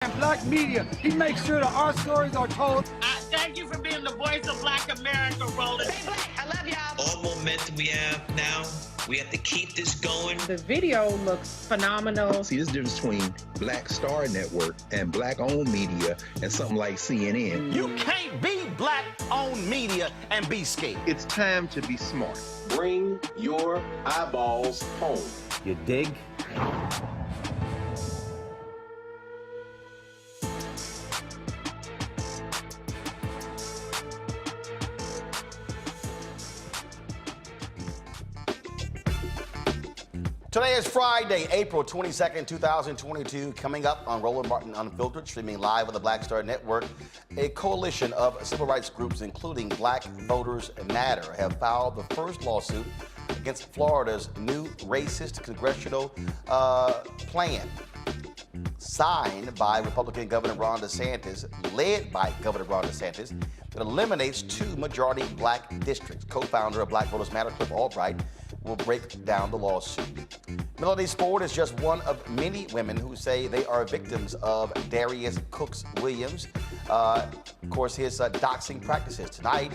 And black media, he makes sure that our stories are told. Thank you for being the voice of Black America, Roland. Stay black. I love y'all. All momentum we have now, we have to keep this going. The video looks phenomenal. See, there's a difference between Black Star Network and black-owned media and something like CNN. You can't be black-owned media and be scared. It's time to be smart. Bring your eyeballs home. You dig? Today is Friday, April 22nd, 2022. Coming up on Roland Martin Unfiltered, streaming live on the Black Star Network, a coalition of civil rights groups, including Black Voters Matter, have filed the first lawsuit against Florida's new racist congressional plan, signed by Republican Governor Ron DeSantis, led by Governor Ron DeSantis, that eliminates 2 majority black districts. Co-founder of Black Voters Matter, Albright, will break down the lawsuit. Melenese Ford is just one of many women who say they are victims of Darius Cooks Williams. Of course, his doxing practices. Tonight,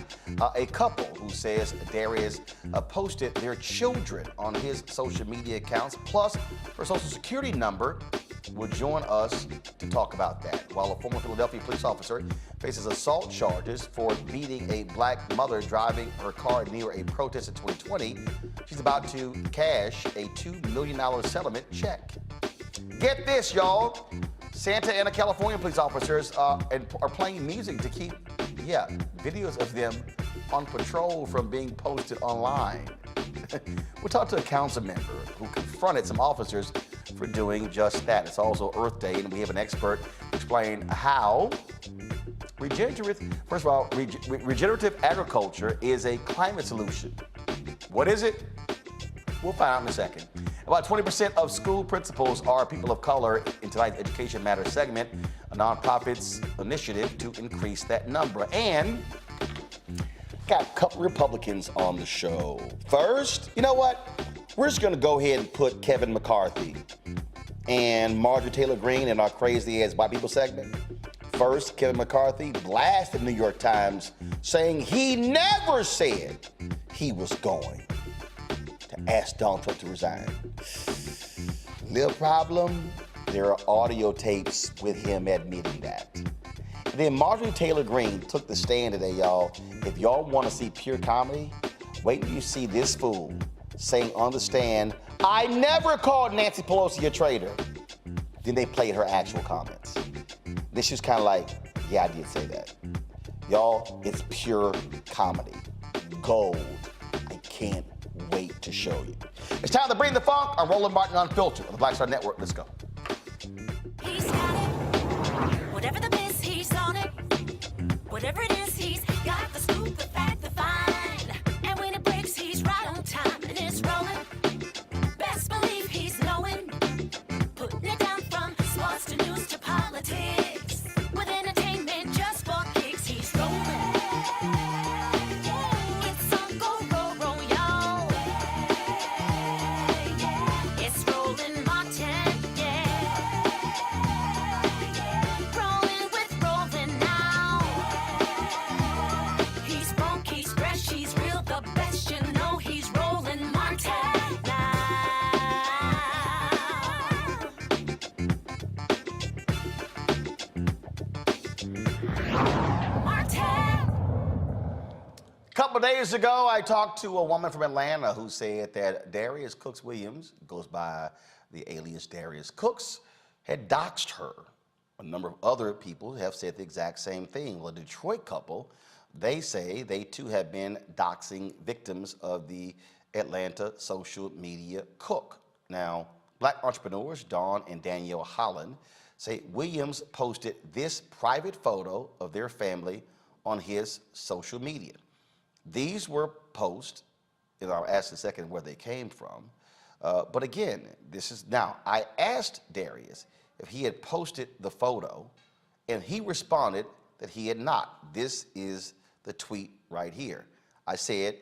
a couple who says Darius posted their children on his social media accounts, plus her social security number, will join us to talk about that. While a former Philadelphia police officer faces assault charges for beating a black mother driving her car near a protest in 2020, she's about to cash a $2 million settlement check. Get this, y'all. Santa Ana, California police officers are playing music to keep, videos of them on patrol from being posted online. We'll talk to a council member who confronted some officers for doing just that. It's also Earth Day, and we have an expert to explain how regenerative agriculture is a climate solution. What is it? We'll find out in a second. About 20% of school principals are people of color in tonight's Education Matters segment, a nonprofit's initiative to increase that number. And got a couple Republicans on the show. First, you know what? We're just going to go ahead and put Kevin McCarthy and Marjorie Taylor Greene in our Crazy As White People segment. First, Kevin McCarthy blasted the New York Times, saying he never said he was going to ask Donald Trump to resign. Little problem, there are audio tapes with him admitting that. And then Marjorie Taylor Greene took the stand today, y'all. If y'all want to see pure comedy, wait till you see this fool saying on the stand, "I never called Nancy Pelosi a traitor." Then they played her actual comments. Then she was kind of like, "Yeah, I did say that." Y'all, it's pure comedy. Gold. I can't wait to show you. It's time to bring the funk on Roland Martin Unfiltered on the Black Star Network. Let's go. He's got it. Whatever the miss, he's on it. Whatever it is, he's got the scoop, the fact, the find. And when it breaks, he's right on time and it's rolling. Best believe he's knowing. Putting it down from sports to news to politics. With entertainment just for kicks, he's rolling. It's on go, roll, y'all. It's Roland Martin, rolling with Roland now. He's funk, he's fresh, he's real, the best, you know he's Roland Martin now. A couple days ago, I talked to a woman from Atlanta who said that Darius Cooks Williams, goes by the alias Darius Cooks, had doxed her. A number of other people have said the exact same thing. Well, a Detroit couple, they say they too have been doxing victims of the Atlanta social media cook. Now, black entrepreneurs Dawn and Danielle Holland say Williams posted this private photo of their family on his social media. These were posts, and I'll ask in a second where they came from. But again, I asked Darius if he had posted the photo, and he responded that he had not. This is the tweet right here. I said,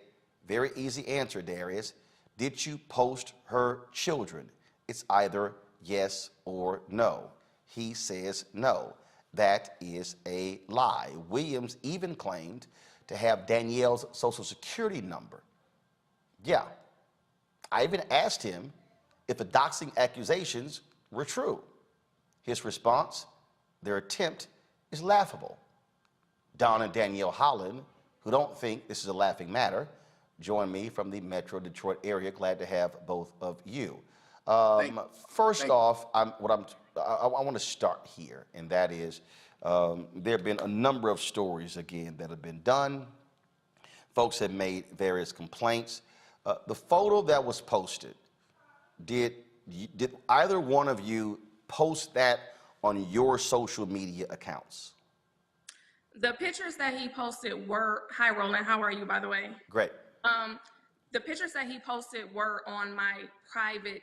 very easy answer, Darius. Did you post her children? It's either yes or no. He says no. That is a lie. Williams even claimed to have Danielle's social security number. Yeah. I even asked him if the doxing accusations were true. His response, their attempt is laughable. Don and Danielle Holland, who don't think this is a laughing matter, join me from the Metro Detroit area. Glad to have both of you. First off, I want to start here, and that is there have been a number of stories, again, that have been done. Folks have made various complaints. The photo that was posted, did either one of you post that on your social media accounts? The pictures that he posted were, hi Roland, how are you, by the way? Great. The pictures that he posted were on my private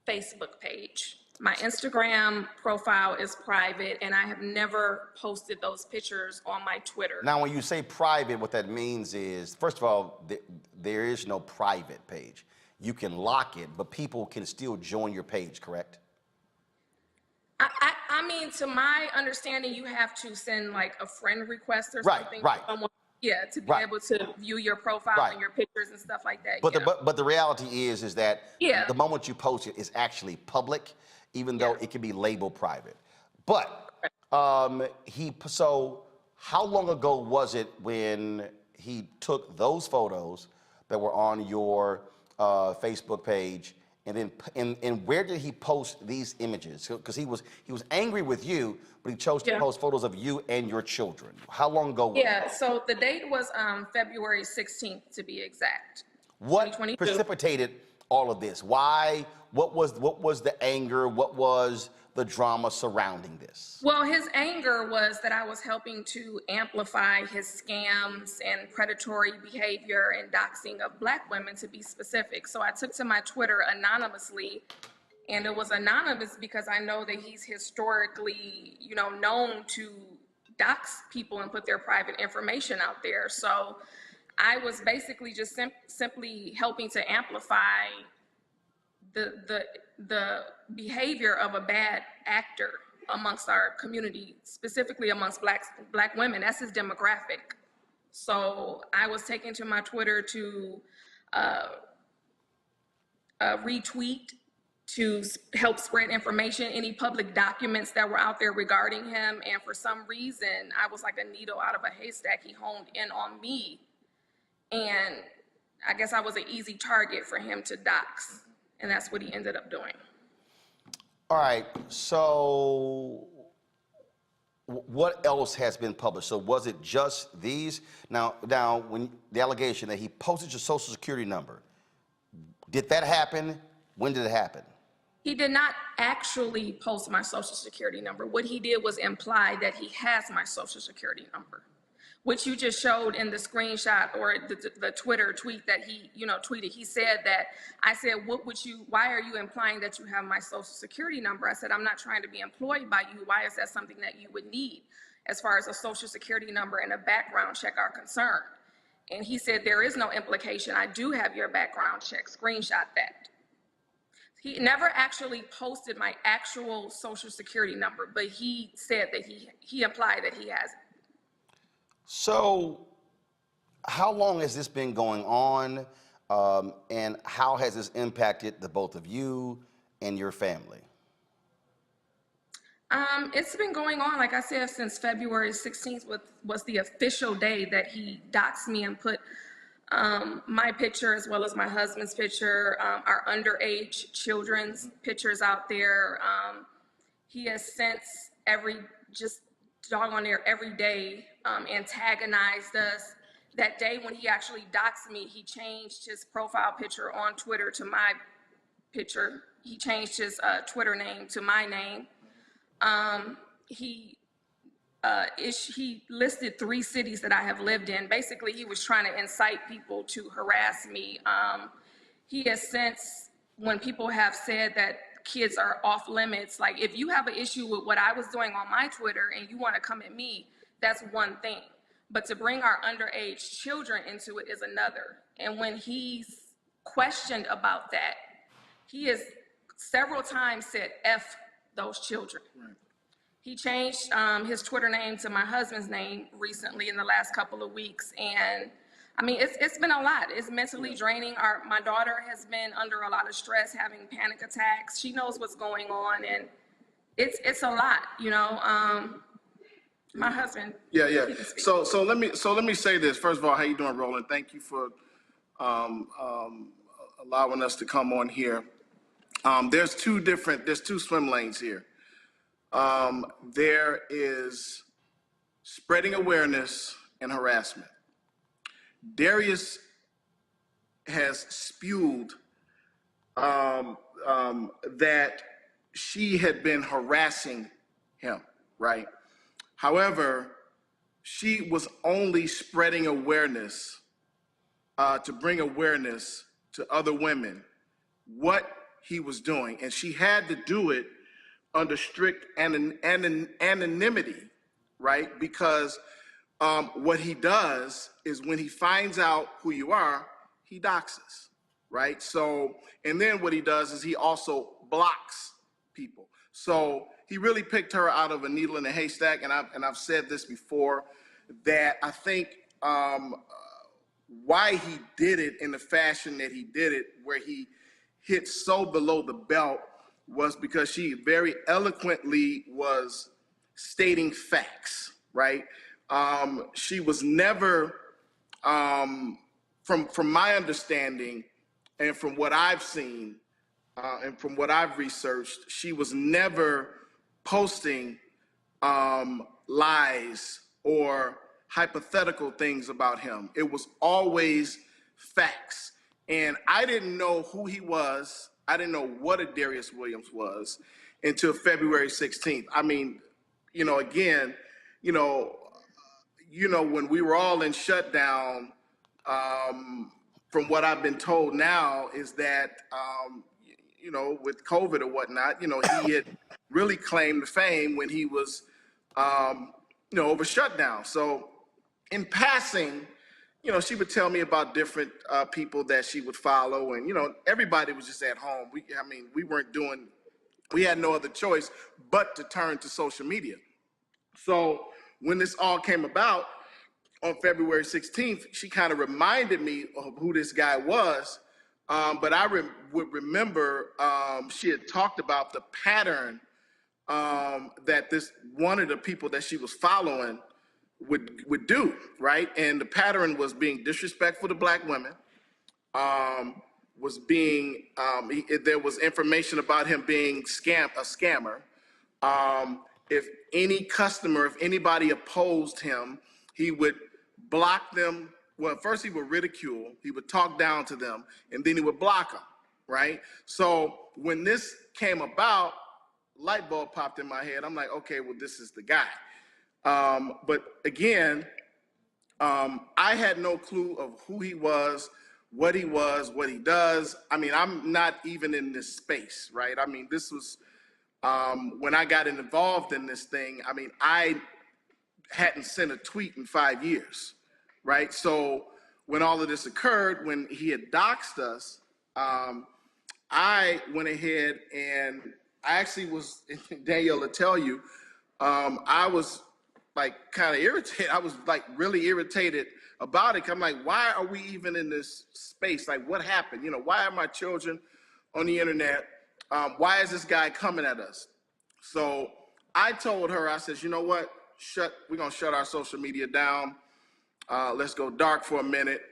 Facebook page. My Instagram profile is private, and I have never posted those pictures on my Twitter. Now, when you say private, what that means is, first of all, there is no private page. You can lock it, but people can still join your page, correct? I mean, to my understanding, you have to send like a friend request or something. Right. Yeah, to be able to view your profile and your pictures and stuff like that. But the reality is that the moment you post it is actually public, even though it can be labeled private. But so how long ago was it when he took those photos that were on your Facebook page, and then and where did he post these images? Because he was angry with you, but he chose to post photos of you and your children. How long ago was it? So the date was February 16th to be exact. What precipitated all of this? Why? What was the anger? What was the drama surrounding this? Well, his anger was that I was helping to amplify his scams and predatory behavior and doxing of Black women, to be specific. So I took to my Twitter anonymously, and it was anonymous because I know that he's historically, known to dox people and put their private information out there. So I was basically just simply helping to amplify the behavior of a bad actor amongst our community, specifically amongst black women. That's his demographic. So I was taking to my Twitter to retweet, to help spread information, any public documents that were out there regarding him. And for some reason, I was like a needle out of a haystack. He honed in on me. And I guess I was an easy target for him to dox. And that's what he ended up doing. All right, so what else has been published? So was it just these? Now, when the allegation that he posted your social security number, did that happen? When did it happen? He did not actually post my social security number. What he did was imply that he has my social security number, which you just showed in the screenshot or the Twitter tweet that he, tweeted. He said that, I said, why are you implying that you have my social security number? I said, I'm not trying to be employed by you. Why is that something that you would need as far as a social security number and a background check are concerned? And he said, there is no implication. I do have your background check. Screenshot that. He never actually posted my actual social security number, but he said that he implied that he has it. So how long has this been going on, and how has this impacted the both of you and your family? It's been going on, like I said, since February 16th was the official day that he doxed me and put my picture as well as my husband's picture, our underage children's pictures out there. He has since just doggone near every day antagonized us. That day when he actually doxed me, he changed his profile picture on Twitter to my picture. He changed his Twitter name to my name. He listed 3 cities that I have lived in. Basically, he was trying to incite people to harass me. He has since, when people have said that kids are off limits, like if you have an issue with what I was doing on my Twitter and you want to come at me, that's one thing. But to bring our underage children into it is another. And when he's questioned about that, he has several times said, F those children. He changed his Twitter name to my husband's name recently in the last couple of weeks. And I mean, it's been a lot. It's mentally draining. My daughter has been under a lot of stress, having panic attacks. She knows what's going on, and it's a lot, you know. My husband. Yeah. So let me say this. First of all, how you doing, Roland? Thank you for allowing us to come on here. There's two swim lanes here. There is spreading awareness and harassment. Darius has spewed that she had been harassing him, right? However, she was only spreading awareness to bring awareness to other women what he was doing, and she had to do it under strict anonymity, right? Because what he does is when he finds out who you are, he doxes, right? So, and then what he does is he also blocks people. So he really picked her out of a needle in a haystack, and I've said this before, that I think why he did it in the fashion that he did it, where he hit so below the belt, was because she very eloquently was stating facts, right? She was never, from my understanding and from what I've seen and from what I've researched, she was never posting lies or hypothetical things about him. It was always facts. And I didn't know who he was. I didn't know what a Darius Williams was until February 16th. I mean, you know, again, you know, when we were all in shutdown, from what I've been told now is that, you know, with COVID or whatnot, you know, he had really claimed the fame when he was, you know, over shutdown. So in passing, you know, she would tell me about different people that she would follow, and, you know, everybody was just at home. We had no other choice but to turn to social media. So when this all came about on February 16th, she kind of reminded me of who this guy was. But I would remember she had talked about the pattern that this one of the people that she was following would do, right? And the pattern was being disrespectful to Black women, was being, there was information about him being a scammer. If any customer, if anybody opposed him, he would block them. Well, first he would ridicule, he would talk down to them, and then he would block them, right? So when this came about, light bulb popped in my head. I'm like, okay, well, this is the guy. But again, I had no clue of who he was, what he does. I mean, I'm not even in this space, right? I mean, this was, when I got involved in this thing, I mean, I hadn't sent a tweet in 5 years, right? So when all of this occurred, when he had doxed us, I went ahead and I actually was, Danielle will tell you, I was like kind of irritated. I was like really irritated about it. I'm like, why are we even in this space? Like, what happened? You know, why are my children on the internet? Why is this guy coming at us? So I told her, I said, you know what? We're gonna shut our social media down. Let's go dark for a minute.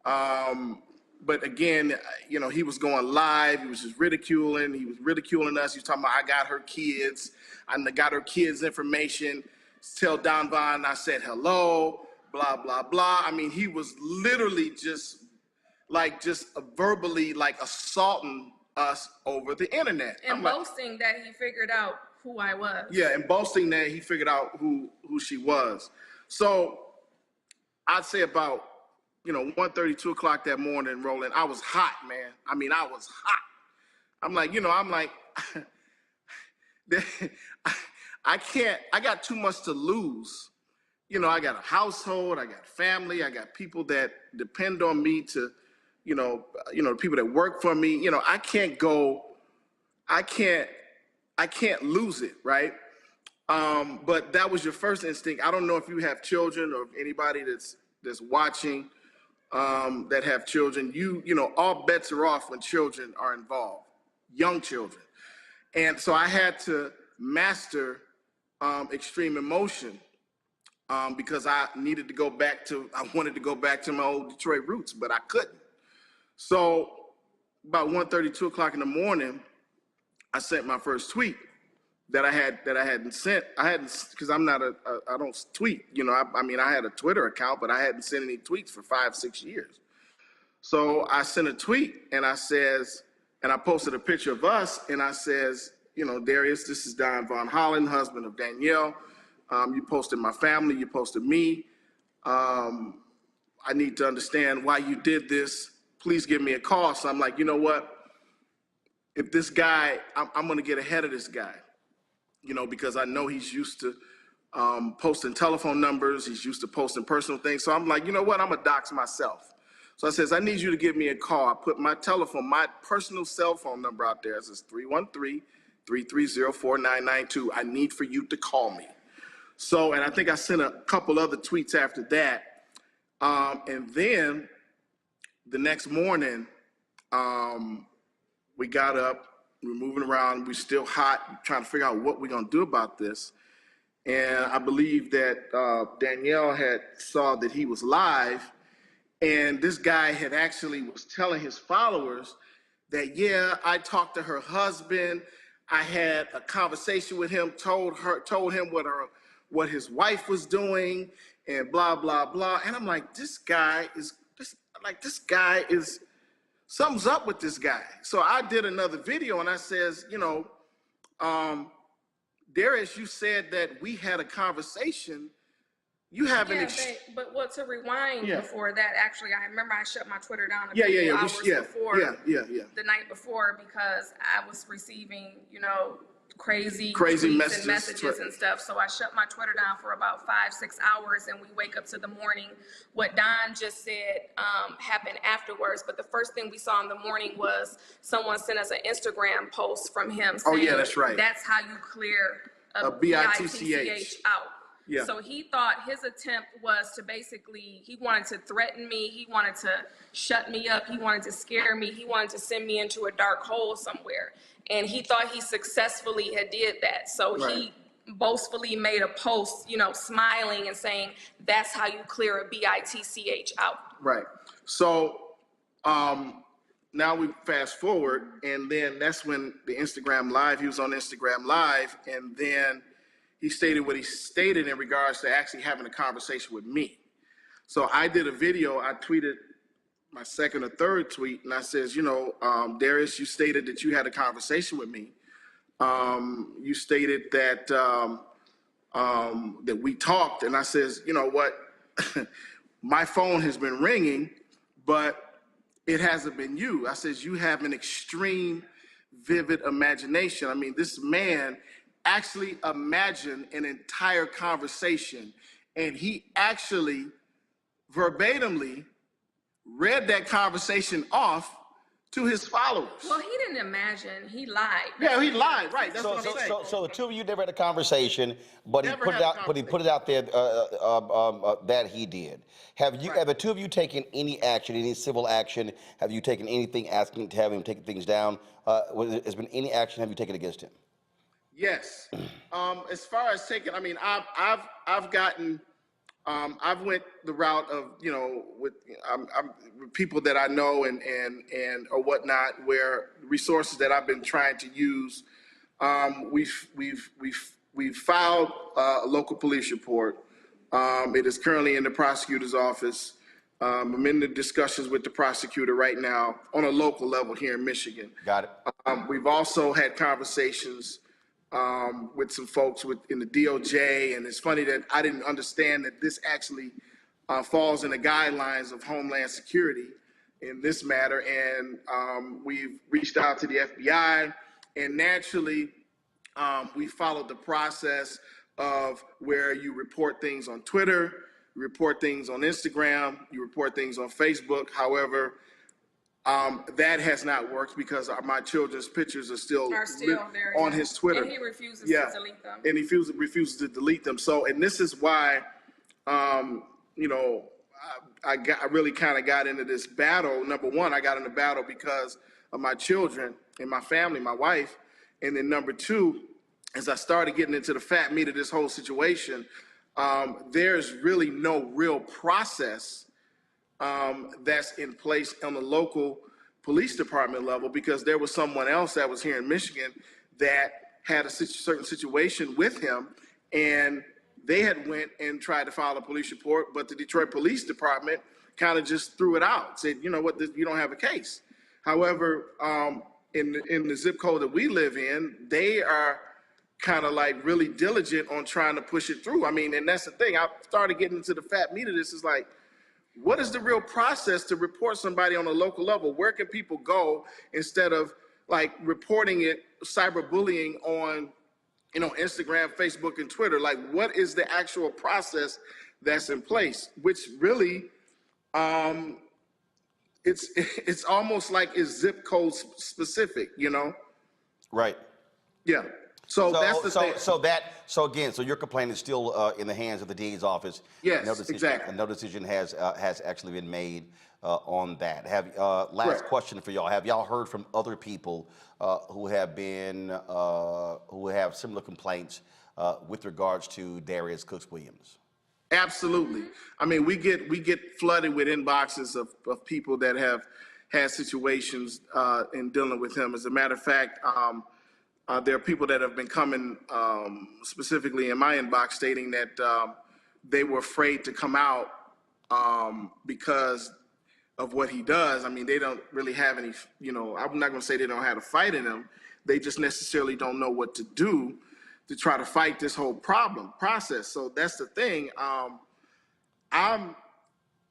But again, you know, he was going live. He was just ridiculing. He was ridiculing us. He was talking about, I got her kids. I got her kids' information. Tell Don Vaughn I said hello, blah, blah, blah. I mean, he was literally just verbally like assaulting us over the internet. And boasting that he figured out who I was. Yeah, and boasting that he figured out who she was. So I'd say about, you know, 1:30, 2 o'clock that morning, Roland, I was hot, man. I mean, I was hot. I'm like, I got too much to lose. You know, I got a household, I got family, I got people that depend on me to, people that work for me. You know, I can't lose it, right? But that was your first instinct. I don't know if you have children or if anybody that's watching that have children. You know, all bets are off when children are involved, young children. And so I had to master extreme emotion because I wanted to go back to my old Detroit roots, but I couldn't. So about 1:30, 2 o'clock in the morning, I sent my first tweet that I hadn't sent. I hadn't, because I don't tweet. You know, I mean, I had a Twitter account, but I hadn't sent any tweets for 5-6 years. So I sent a tweet and I posted a picture of us and I says, you know, Darius, this is Don Von Holland, husband of Danielle. You posted my family, you posted me. I need to understand why you did this. Please give me a call. So I'm like, you know what? If this guy, I'm gonna get ahead of this guy, you know, because I know he's used to posting telephone numbers. He's used to posting personal things. So I'm like, you know what? I'm gonna dox myself. So I says, I need you to give me a call. I put my personal cell phone number out there. It says 313-330-4992. I need for you to call me. So, and I think I sent a couple other tweets after that. And then the next morning, we got up, we were moving around, we're still hot, trying to figure out what we're gonna do about this. And I believe that Danielle had saw that he was live, and this guy had actually was telling his followers that, yeah, I talked to her husband, I had a conversation with him, told him what his wife was doing, and blah, blah, blah. And I'm like, this guy is, something's up with this guy. So I did another video and I says, you know, Darius, you said that we had a conversation. You haven't. But to rewind before that, actually, I remember I shut my Twitter down hours before the night before because I was receiving, you know, crazy messages and stuff. So I shut my Twitter down for about 5-6 hours, and we wake up to the morning. What Don just said happened afterwards, but the first thing we saw in the morning was someone sent us an Instagram post from him saying, oh yeah, that's right, that's how you clear a BITCH out. Yeah. So he thought his attempt was to basically, he wanted to threaten me, he wanted to shut me up, he wanted to scare me, he wanted to send me into a dark hole somewhere. And he thought he successfully had did that. So he boastfully made a post, you know, smiling and saying, that's how you clear a BITCH out. Right. So now we fast forward, and then that's when the Instagram Live, he was on Instagram Live, and then he stated what he stated in regards to actually having a conversation with me. So I did a video, I tweeted my second or third tweet, and I says, you know, Darius, you stated that you had a conversation with me. You stated that that we talked, and I says, you know what, my phone has been ringing, but it hasn't been you. I says, you have an extreme, vivid imagination. I mean, this man actually imagined an entire conversation, and he actually verbatimly read that conversation off to his followers. Well, he didn't imagine, he lied. Yeah, he lied, right, that's what I'm saying. So the two of you never had a conversation, but he put it out there that he did. Have the two of you taken any action, any civil action? Have you taken anything asking to have him take things down? Has been any action have you taken against him? Yes. As far as taking, I mean, I've gotten, I've went the route of, you know, with people that I know and or whatnot, where resources that I've been trying to use, we've filed a local police report. It is currently in the prosecutor's office. I'm in the discussions with the prosecutor right now on a local level here in Michigan. Got it. We've also had conversations with some folks in the DOJ, and it's funny that I didn't understand that this actually falls in the guidelines of Homeland Security in this matter, and we've reached out to the FBI, and naturally we followed the process of where you report things on Twitter, you report things on Instagram, you report things on Facebook. However, That has not worked because my children's pictures are still there on his Twitter. And he refuses to delete them. And he refuses to delete them. So, and this is why, you know, I really kind of got into this battle. Number one, I got in the battle because of my children and my family, my wife. And then number two, as I started getting into the fat meat of this whole situation, there's really no real process that's in place on the local police department level, because there was someone else that was here in Michigan that had a certain situation with him, and they had went and tried to file a police report, but the Detroit Police Department kind of just threw it out, said, you know what, you don't have a case. However, in the zip code that we live in, they are kind of like really diligent on trying to push it through. I mean, and that's the thing. I started getting into the fat meat of this. Is like, what is the real process to report somebody on a local level? Where can people go instead of like reporting it, cyberbullying on, you know, Instagram, Facebook, and Twitter? Like, what is the actual process that's in place? Which really, it's almost like it's zip code specific, you know? Right. Yeah. So that's the thing. So again, your complaint is still in the hands of the DA's office. Yes, exactly. And no decision has actually been made on that. Last question for y'all. Have y'all heard from other people who have similar complaints with regards to Darius Cooks Williams? Absolutely. I mean, we get flooded with inboxes of people that have had situations in dealing with him. As a matter of fact, there are people that have been coming specifically in my inbox stating that they were afraid to come out because of what he does. I mean, they don't really have any, you know, I'm not going to say they don't have a fight in them. They just necessarily don't know what to do to try to fight this whole process. So that's the thing. I'm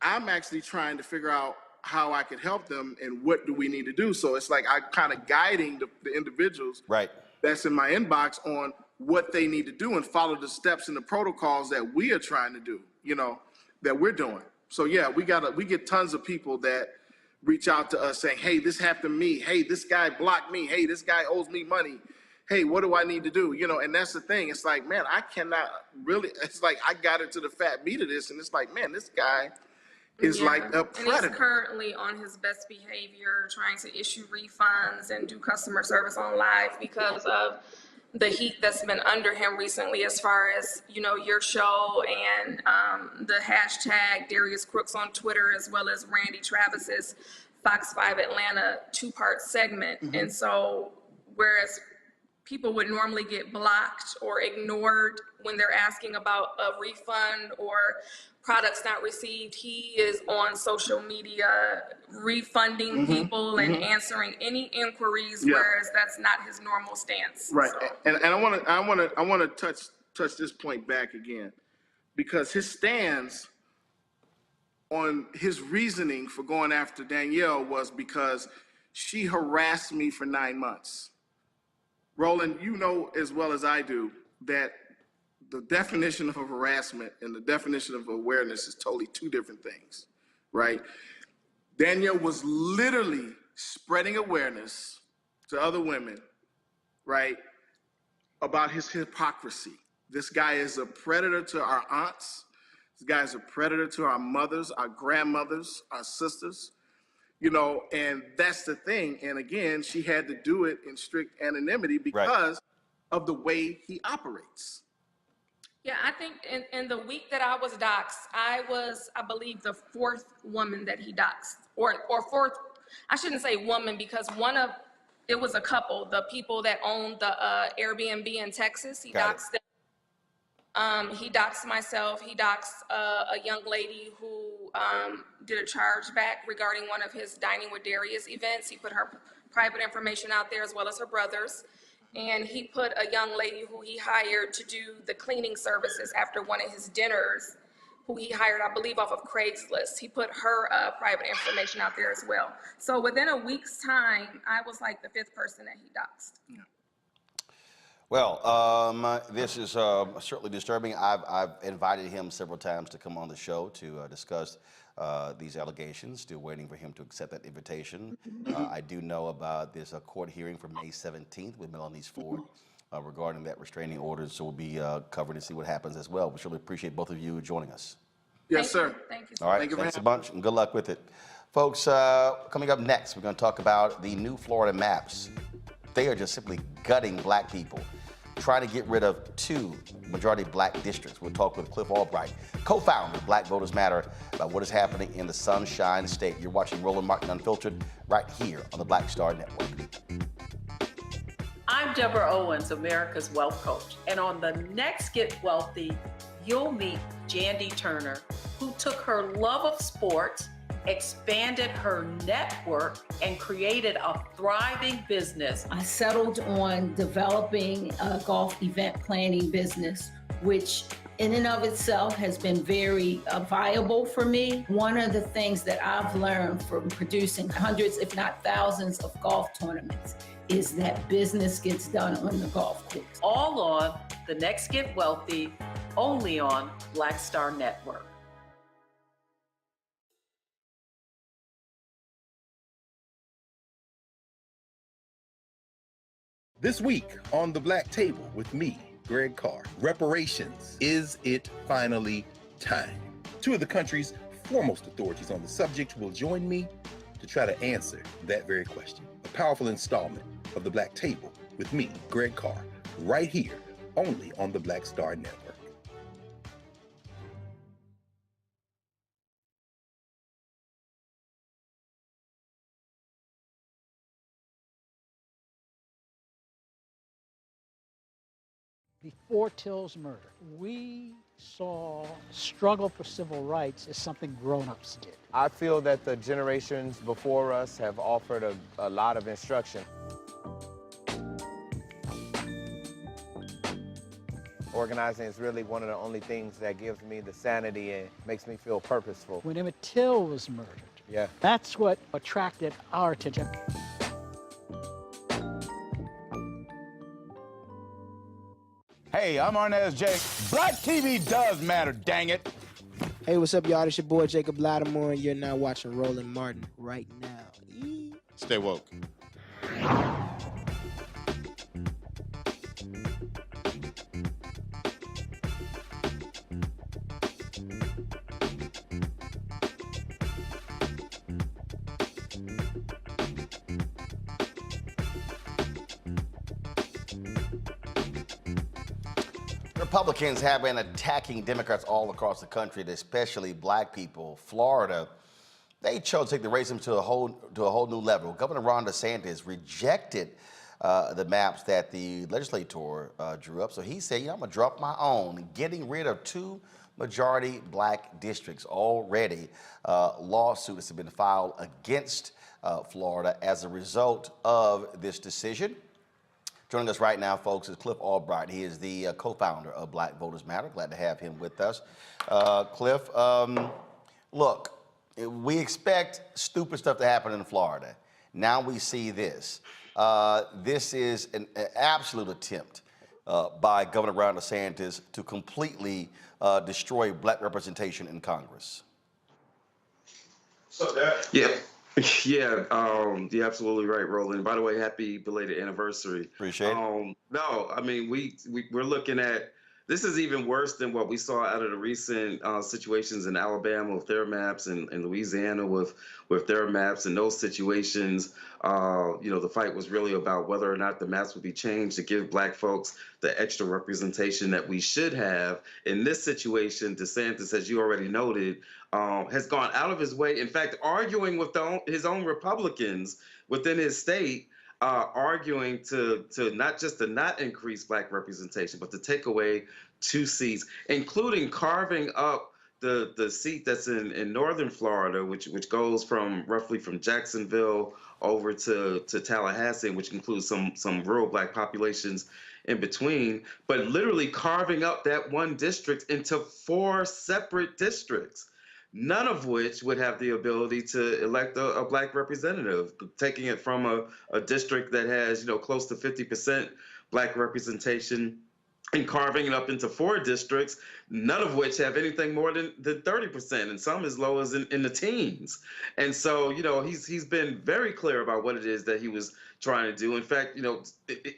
actually trying to figure out how I could help them and what do we need to do. So it's like I'm kind of guiding the individuals that's in my inbox on what they need to do and follow the steps and the protocols that we are trying to do, you know, that we're doing. So yeah, we get tons of people that reach out to us saying, hey, this happened to me. Hey, this guy blocked me. Hey, this guy owes me money. Hey, what do I need to do? You know, and that's the thing. It's like, man, I cannot really, it's like I got into the fat meat of this, and it's like, man, this guy is like a predator. And he's currently on his best behavior, trying to issue refunds and do customer service on live because of the heat that's been under him recently, as far as, you know, your show and the hashtag Darius Crooks on Twitter, as well as Randy Travis's Fox 5 Atlanta 2-part segment. And so, whereas people would normally get blocked or ignored when they're asking about a refund or products not received, he is on social media refunding people and answering any inquiries, whereas that's not his normal stance. Right. So. And I want to touch this point back again, because his stance on his reasoning for going after Danielle was because she harassed me for 9 months. Roland, you know as well as I do that the definition of harassment and the definition of awareness is totally two different things, right? Danielle was literally spreading awareness to other women, right, about his hypocrisy. This guy is a predator to our aunts. This guy is a predator to our mothers, our grandmothers, our sisters. You know, and that's the thing. And again, she had to do it in strict anonymity because of the way he operates. Yeah, I think in the week that I was doxxed, I was, I believe, the 4th woman that he doxxed. Or 4th, I shouldn't say woman, because it was a couple, the people that owned the Airbnb in Texas. He doxed them. He doxed myself. He doxed a young lady who did a chargeback regarding one of his Dining with Darius events. He put her private information out there, as well as her brother's. And he put a young lady who he hired to do the cleaning services after one of his dinners, who he hired, I believe, off of Craigslist. He put her private information out there as well. So within a week's time, I was like the 5th person that he doxed. Well, this is certainly disturbing. I've invited him several times to come on the show to discuss these allegations. Still waiting for him to accept that invitation. I do know about this court hearing for May 17th with Melenese Ford regarding that restraining order, so we'll be covering to see what happens as well. We surely appreciate both of you joining us. Yes, sir. Thank you. All right, Thank you thanks a bunch, and good luck with it. Folks, coming up next, we're going to talk about the new Florida maps. They are just simply gutting black people, trying to get rid of 2 majority black districts. We'll talk with Cliff Albright, co-founder of Black Voters Matter, about what is happening in the Sunshine State. You're watching Roland Martin Unfiltered right here on the Black Star Network. I'm Deborah Owens, America's Wealth Coach. And on the next Get Wealthy, you'll meet Jandy Turner, who took her love of sports, expanded her network, and created a thriving business. I settled on developing a golf event planning business, which in and of itself has been very viable for me. One of the things that I've learned from producing hundreds, if not thousands, of golf tournaments is that business gets done on the golf course. All on The Next Get Wealthy, only on Black Star Network. This week on The Black Table with me, Greg Carr, reparations. Is it finally time? 2 of the country's foremost authorities on the subject will join me to try to answer that very question. A powerful installment of The Black Table with me, Greg Carr, right here, only on the Black Star Network. Before Till's murder, we saw struggle for civil rights as something grown-ups did. I feel that the generations before us have offered a lot of instruction. Organizing is really one of the only things that gives me the sanity and makes me feel purposeful. When Emmett Till was murdered, that's what attracted our attention. Hey, I'm Arnez J. Black TV does matter, dang it. Hey, what's up, y'all? It's your boy, Jacob Lattimore, and you're now watching Roland Martin right now. Stay woke. Republicans have been attacking Democrats all across the country, especially black people. Florida, they chose to take the racism to a whole new level. Governor Ron DeSantis rejected the maps that the legislature drew up. So he said, I'm going to drop my own, getting rid of 2 majority black districts. Already, lawsuits have been filed against Florida as a result of this decision. Joining us right now, folks, is Cliff Albright. He is the co-founder of Black Voters Matter. Glad to have him with us. Cliff, look, we expect stupid stuff to happen in Florida. Now we see this. This is an absolute attempt by Governor Ron DeSantis to completely destroy black representation in Congress. Yeah, you're absolutely right, Roland. By the way, happy belated anniversary. Appreciate it. No, I mean, we're looking at, this is even worse than what we saw out of the recent situations in Alabama with their maps and Louisiana with their maps. And those situations, the fight was really about whether or not the maps would be changed to give black folks the extra representation that we should have. In this situation, DeSantis, as you already noted, has gone out of his way, in fact, arguing with his own Republicans within his state, arguing to not just to not increase black representation, but to take away 2 seats, including carving up the seat that's in northern Florida, which goes roughly from Jacksonville over to Tallahassee, which includes some rural black populations in between, but literally carving up that one district into 4 separate districts, none of which would have the ability to elect a black representative, taking it from a district that has, close to 50% black representation and carving it up into 4 districts, none of which have anything more than 30%, and some as low as in the teens. And so, he's been very clear about what it is that he was trying to do. In fact,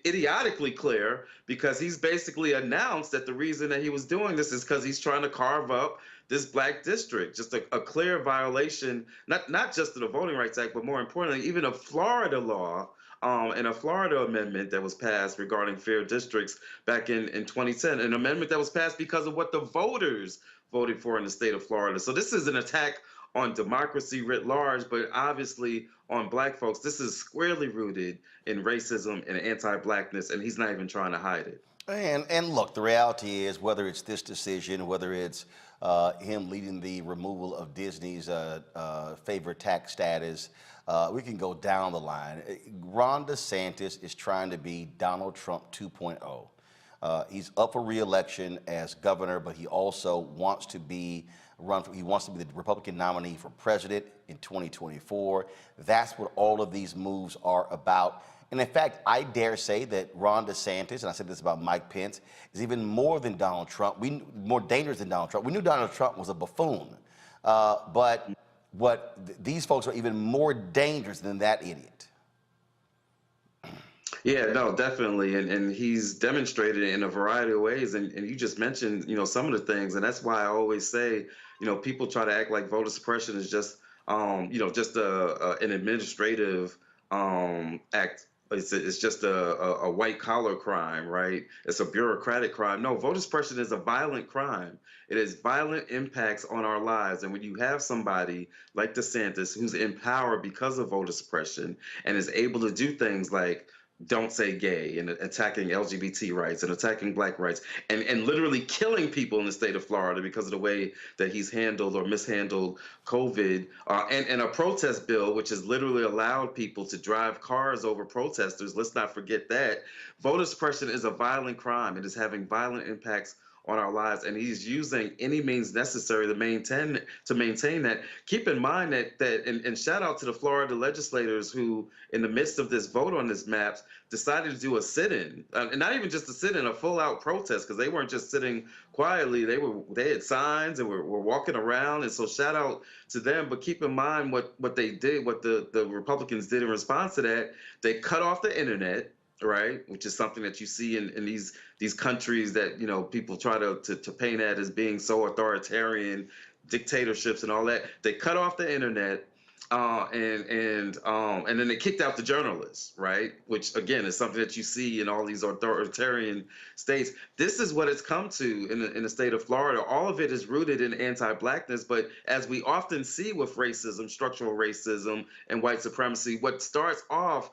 idiotically clear, because he's basically announced that the reason that he was doing this is because he's trying to carve up this black district. Just a clear violation, not just of the Voting Rights Act, but more importantly, even of Florida law, and a Florida amendment that was passed regarding fair districts back in 2010, an amendment that was passed because of what the voters voted for in the state of Florida. So this is an attack on democracy writ large, but obviously on black folks. This is squarely rooted in racism and anti-blackness, and he's not even trying to hide it. And look, the reality is, whether it's this decision, whether it's him leading the removal of Disney's favorite tax status, we can go down the line. Ron DeSantis is trying to be Donald Trump 2.0. He's up for re-election as governor, but he also wants to be the Republican nominee for president in 2024. That's what all of these moves are about. And in fact, I dare say that Ron DeSantis, and I said this about Mike Pence, is even more than Donald Trump, more dangerous than Donald Trump. We knew Donald Trump was a buffoon, but these folks are even more dangerous than that idiot. Yeah, no, definitely. And he's demonstrated it in a variety of ways. And you just mentioned, some of the things. And that's why I always say, people try to act like voter suppression is just, just an administrative act. It's just a white collar crime, right? It's a bureaucratic crime. No, voter suppression is a violent crime. It has violent impacts on our lives. And when you have somebody like DeSantis who's in power because of voter suppression and is able to do things like don't say gay and attacking LGBT rights and attacking black rights and literally killing people in the state of Florida because of the way that he's handled or mishandled COVID, and a protest bill which has literally allowed people to drive cars over protesters. Let's not forget that. Voter suppression is a violent crime. It is having violent impacts on our lives, and he's using any means necessary to maintain that. Keep in mind that and shout out to the Florida legislators who, in the midst of this vote on this map, decided to do a sit-in, and not even just a sit-in, a full-out protest, because they weren't just sitting quietly. They had signs and were walking around, and so shout out to them. But keep in mind what they did, what the Republicans did in response to that. They cut off the internet, right, which is something that you see in these countries that people try to paint at as being so authoritarian, dictatorships and all that. They cut off the internet, and then they kicked out the journalists, right, which again is something that you see in all these authoritarian states. This is what it's come to in the state of Florida. All of it is rooted in anti-blackness, but as we often see with racism, structural racism, and white supremacy, what starts off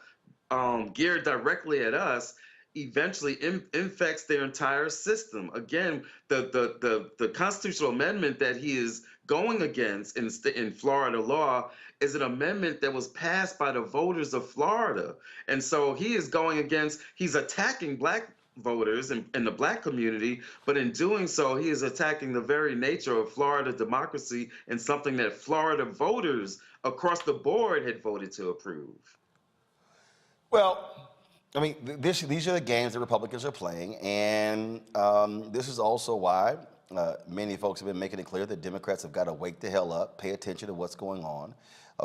geared directly at us eventually infects their entire system. Again, the constitutional amendment that he is going against in Florida law is an amendment that was passed by the voters of Florida. And so he's attacking black voters and the black community, but in doing so, he is attacking the very nature of Florida democracy and something that Florida voters across the board had voted to approve. Well, I mean, these are the games that Republicans are playing, and this is also why many folks have been making it clear that Democrats have got to wake the hell up, pay attention to what's going on.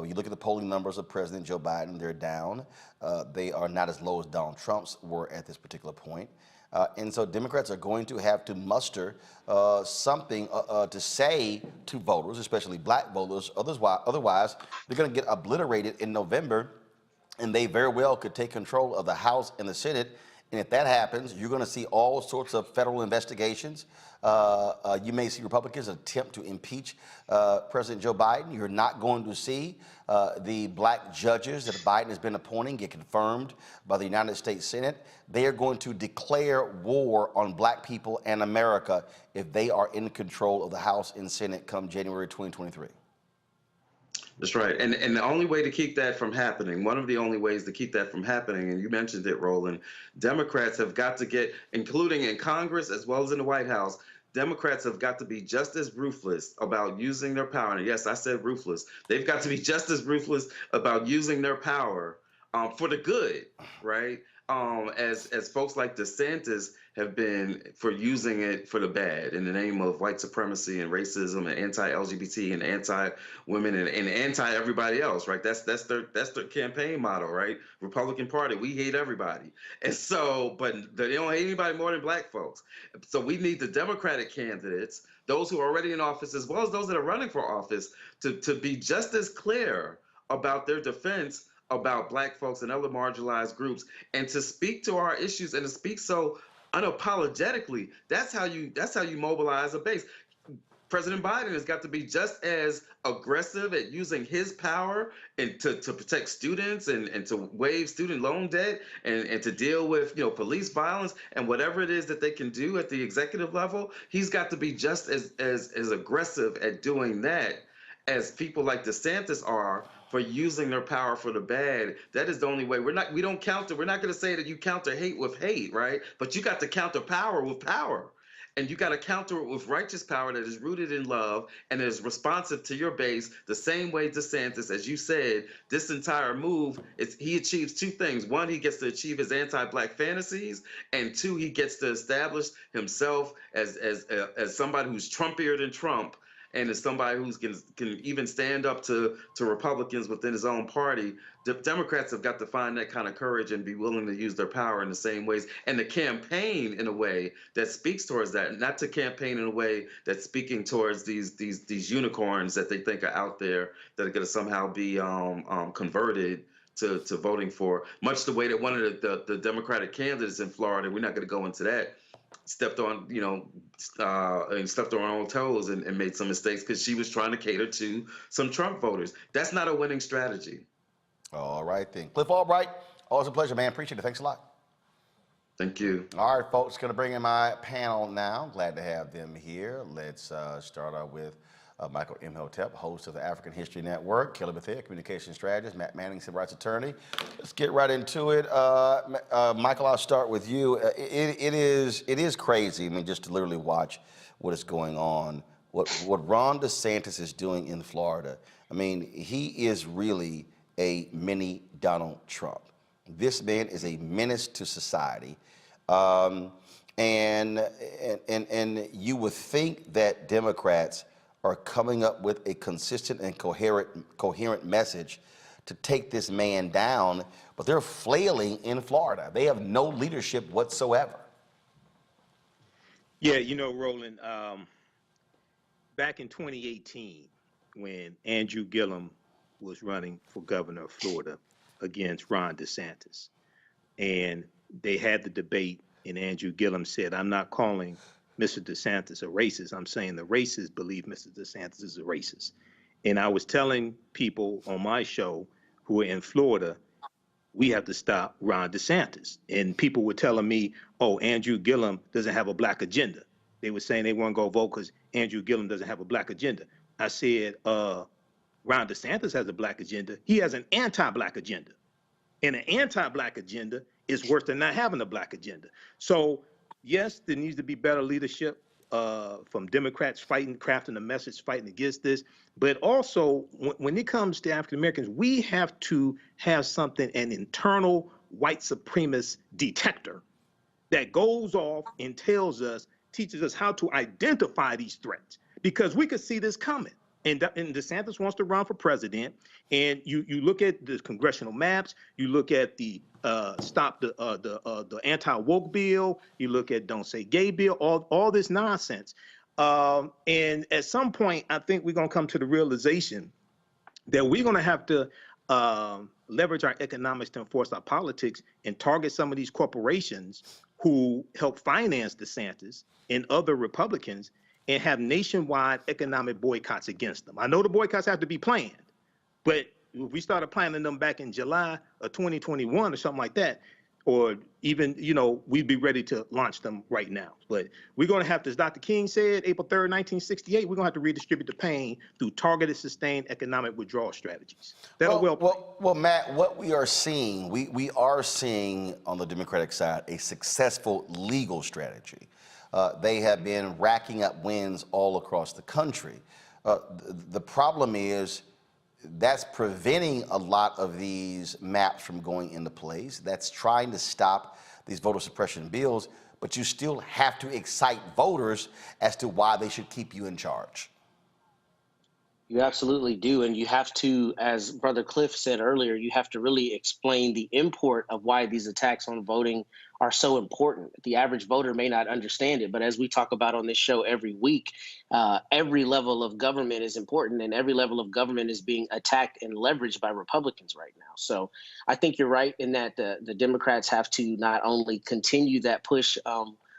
You look at the polling numbers of President Joe Biden, they're down. They are not as low as Donald Trump's were at this particular point. And so Democrats are going to have to muster something to say to voters, especially black voters. Otherwise, they're going to get obliterated in November, and they very well could take control of the House and the Senate. And if that happens, you're going to see all sorts of federal investigations. You may see Republicans attempt to impeach President Joe Biden. You're not going to see the black judges that Biden has been appointing get confirmed by the United States Senate. They are going to declare war on black people and America if they are in control of the House and Senate come January 2023. That's right. And the only way to keep that from happening, one of the only ways to keep that from happening, and you mentioned it, Roland, Democrats have got to get, including in Congress as well as in the White House, Democrats have got to be just as ruthless about using their power. And yes, I said ruthless. They've got to be just as ruthless about using their power for the good, right? as folks like DeSantis have been for using it for the bad in the name of white supremacy and racism and anti-LGBT and anti-women and anti-everybody else, right? That's their campaign motto, right? Republican Party, we hate everybody. And so, but they don't hate anybody more than black folks. So we need the Democratic candidates, those who are already in office, as well as those that are running for office, to be just as clear about their defense about black folks and other marginalized groups, and to speak to our issues and to speak so unapologetically. That's how you mobilize a base. President Biden has got to be just as aggressive at using his power and to protect students and to waive student loan debt and to deal with police violence and whatever it is that they can do at the executive level. He's got to be just as aggressive at doing that as people like DeSantis are for using their power for the bad. That is the only way. We're not going to say that you counter hate with hate, right? But you got to counter power with power. And you got to counter it with righteous power that is rooted in love and is responsive to your base the same way DeSantis, as you said, this entire move, he achieves two things. One, he gets to achieve his anti-black fantasies, and two, he gets to establish himself as somebody who's Trumpier than Trump, and as somebody who can even stand up to Republicans within his own party. The Democrats have got to find that kind of courage and be willing to use their power in the same ways, and to campaign in a way that speaks towards that, not to campaign in a way that's speaking towards these unicorns that they think are out there that are going to somehow be converted to voting for, much the way that one of the Democratic candidates in Florida, we're not going to go into that, stepped on her own toes and made some mistakes because she was trying to cater to some Trump voters. That's not a winning strategy. All right, then. Cliff Albright, always a pleasure, man. Appreciate it. Thanks a lot. Thank you. All right, folks, going to bring in my panel now. Glad to have them here. Let's start out with Michael Imhotep, host of the African History Network, Kelly Bethea, communication strategist, Matt Manning, civil rights attorney. Let's get right into it. Michael, I'll start with you. It is crazy, I mean, just to literally watch what is going on, what Ron DeSantis is doing in Florida. I mean, he is really a mini Donald Trump. This man is a menace to society. And you would think that Democrats are coming up with a consistent and coherent message to take this man down, but they're flailing in Florida. They have no leadership whatsoever. Yeah, Roland, back in 2018, when Andrew Gillum was running for governor of Florida against Ron DeSantis, and they had the debate, and Andrew Gillum said, I'm not calling Mr. DeSantis a racist. I'm saying the racists believe Mr. DeSantis is a racist. And I was telling people on my show who are in Florida, we have to stop Ron DeSantis. And people were telling me, oh, Andrew Gillum doesn't have a black agenda. They were saying they weren't going to vote because Andrew Gillum doesn't have a black agenda. I said, Ron DeSantis has a black agenda. He has an anti-black agenda. And an anti-black agenda is worse than not having a black agenda. So yes, there needs to be better leadership from Democrats crafting a message, fighting against this. But also, when it comes to African Americans, we have to have something, an internal white supremacist detector that goes off and teaches us how to identify these threats, because we could see this coming. And DeSantis wants to run for president, and you look at the congressional maps, you look at the stop the anti-woke bill, you look at don't say gay bill, all this nonsense. And at some point, I think we're going to come to the realization that we're going to have to leverage our economics to enforce our politics and target some of these corporations who help finance DeSantis and other Republicans, and have nationwide economic boycotts against them. I know the boycotts have to be planned, but if we started planning them back in July of 2021 or something like that, or even, we'd be ready to launch them right now. But we're going to have to, as Dr. King said, April 3rd, 1968, we're going to have to redistribute the pain through targeted, sustained economic withdrawal strategies. Well, Matt, what we are seeing, we are seeing on the Democratic side a successful legal strategy. They have been racking up wins all across the country. The problem is that's preventing a lot of these maps from going into place. That's trying to stop these voter suppression bills, but you still have to excite voters as to why they should keep you in charge. You absolutely do. And you have to, as Brother Cliff said earlier, you have to really explain the import of why these attacks on voting are so important. The average voter may not understand it, but as we talk about on this show every week, every level of government is important, and every level of government is being attacked and leveraged by Republicans right now. So I think you're right in that the Democrats have to not only continue that push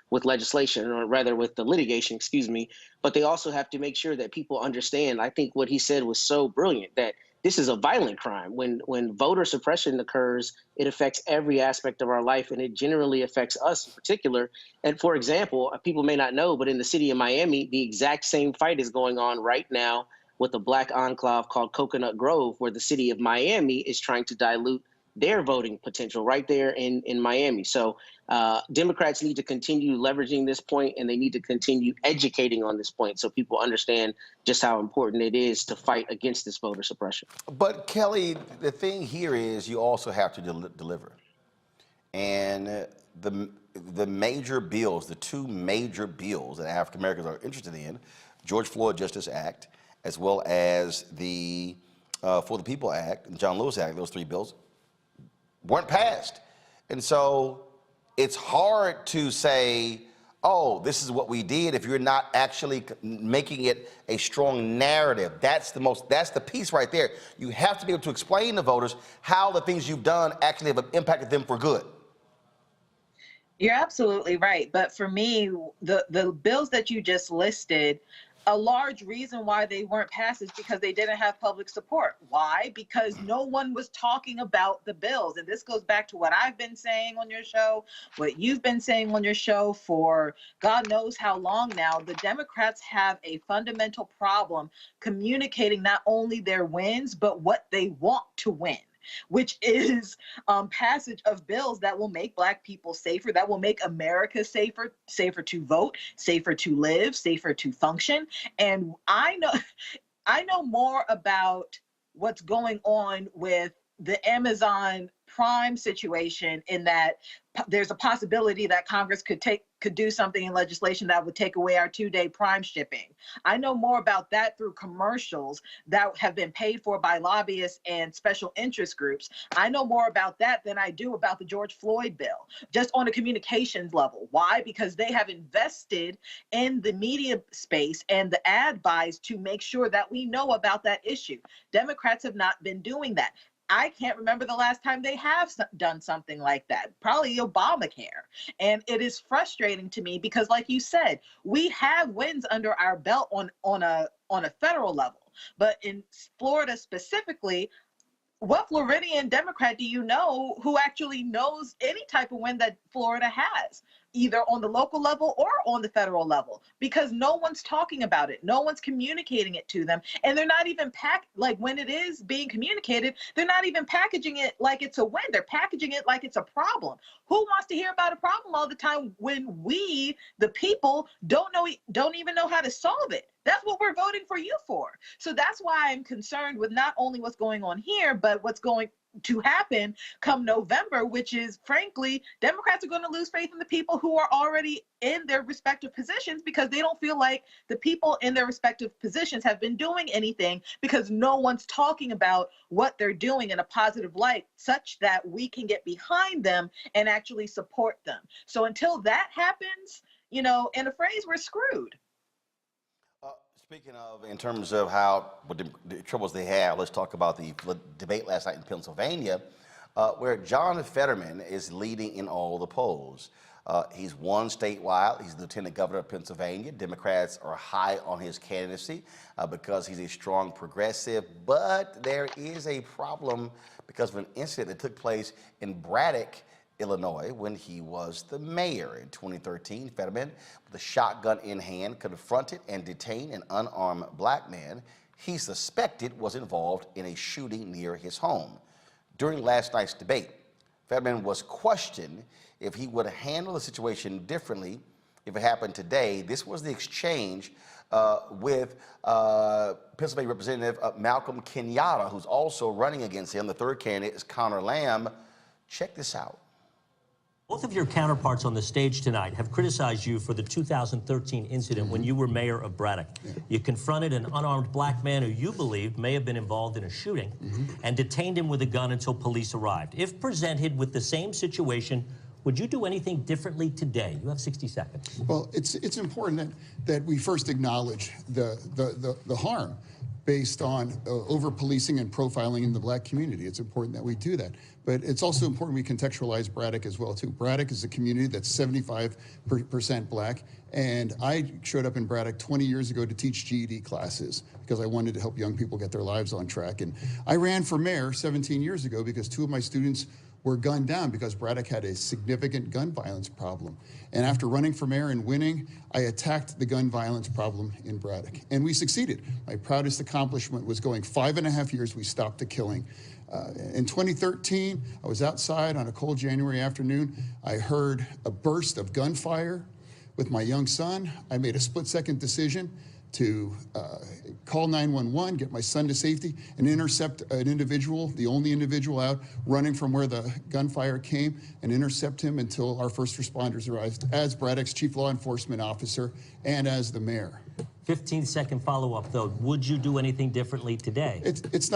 with legislation, or rather with the litigation, excuse me, but they also have to make sure that people understand. I think what he said was so brilliant, that this is a violent crime. When voter suppression occurs, it affects every aspect of our life, and it generally affects us in particular. And for example, people may not know, but in the city of Miami, the exact same fight is going on right now with a black enclave called Coconut Grove, where the city of Miami is trying to dilute their voting potential right there in Miami. So Democrats need to continue leveraging this point, and they need to continue educating on this point so people understand just how important it is to fight against this voter suppression. But Kelly, the thing here is you also have to deliver. And the major bills, the two major bills that African Americans are interested in, George Floyd Justice Act, as well as the For the People Act and John Lewis Act, those three bills weren't passed. And so it's hard to say, oh, this is what we did, if you're not actually making it a strong narrative. That's the piece right there. You have to be able to explain to voters how the things you've done actually have impacted them for good. You're absolutely right. But for me, the bills that you just listed, a large reason why they weren't passed is because they didn't have public support. Why? Because no one was talking about the bills. And this goes back to what I've been saying on your show, what you've been saying on your show for God knows how long now. The Democrats have a fundamental problem communicating not only their wins, but what they want to win, which is passage of bills that will make Black people safer, that will make America safer, safer to vote, safer to live, safer to function. And I know more about what's going on with the Amazon Prime situation, in that there's a possibility that Congress could do something in legislation that would take away our 2-day Prime shipping. I know more about that through commercials that have been paid for by lobbyists and special interest groups. I know more about that than I do about the George Floyd bill, just on a communications level. Why? Because they have invested in the media space and the ad buys to make sure that we know about that issue. Democrats have not been doing that. I can't remember the last time they have done something like that, probably Obamacare. And it is frustrating to me because, like you said, we have wins under our belt on a federal level. But in Florida specifically, what Floridian Democrat do you know who actually knows any type of win that Florida has, either on the local level or on the federal level? Because no one's talking about it. No one's communicating it to them. And they're not even like when it is being communicated, they're not even packaging it like it's a win. They're packaging it like it's a problem. Who wants to hear about a problem all the time when we, the people, don't even know how to solve it? That's what we're voting for you for. So that's why I'm concerned with not only what's going on here, but what's going to happen come November, which is, frankly, Democrats are going to lose faith in the people who are already in their respective positions, because they don't feel like the people in their respective positions have been doing anything, because no one's talking about what they're doing in a positive light such that we can get behind them and actually support them. So until that happens, in a phrase, we're screwed. Speaking of, in terms of what the troubles they have, let's talk about the debate last night in Pennsylvania, where John Fetterman is leading in all the polls. He's won statewide. He's the lieutenant governor of Pennsylvania. Democrats are high on his candidacy because he's a strong progressive. But there is a problem because of an incident that took place in Braddock, Illinois, when he was the mayor. In 2013, Fetterman, with a shotgun in hand, confronted and detained an unarmed Black man he suspected was involved in a shooting near his home. During last night's debate, Fetterman was questioned if he would handle the situation differently if it happened today. This was the exchange with Pennsylvania Representative Malcolm Kenyatta, who's also running against him. The third candidate is Connor Lamb. Check this out. Both of your counterparts on the stage tonight have criticized you for the 2013 incident when you were mayor of Braddock. You confronted an unarmed black man who you believed may have been involved in a shooting and detained him with a gun until police arrived. If presented with the same situation, would you do anything differently today? You have 60 seconds. Well, it's important that we first acknowledge the harm based on over-policing and profiling in the black community. It's important that we do that. But it's also important we contextualize Braddock as well, too. Braddock is a community that's 75% black, and I showed up in Braddock 20 years ago to teach GED classes because I wanted to help young people get their lives on track. And I ran for mayor 17 years ago because 2 of my students were gunned down because Braddock had a significant gun violence problem. And after running for mayor and winning, I attacked the gun violence problem in Braddock. And we succeeded. My proudest accomplishment was going 5.5 years, we stopped the killing. In 2013, I was outside on a cold January afternoon. I heard a burst of gunfire with my young son. I made a split-second decision to call 911, get my son to safety, and intercept an individual, the only individual out, running from where the gunfire came, and intercept him until our first responders arrived as Braddock's chief law enforcement officer and as the mayor. 15-second follow-up, though. Would you do anything differently today? It's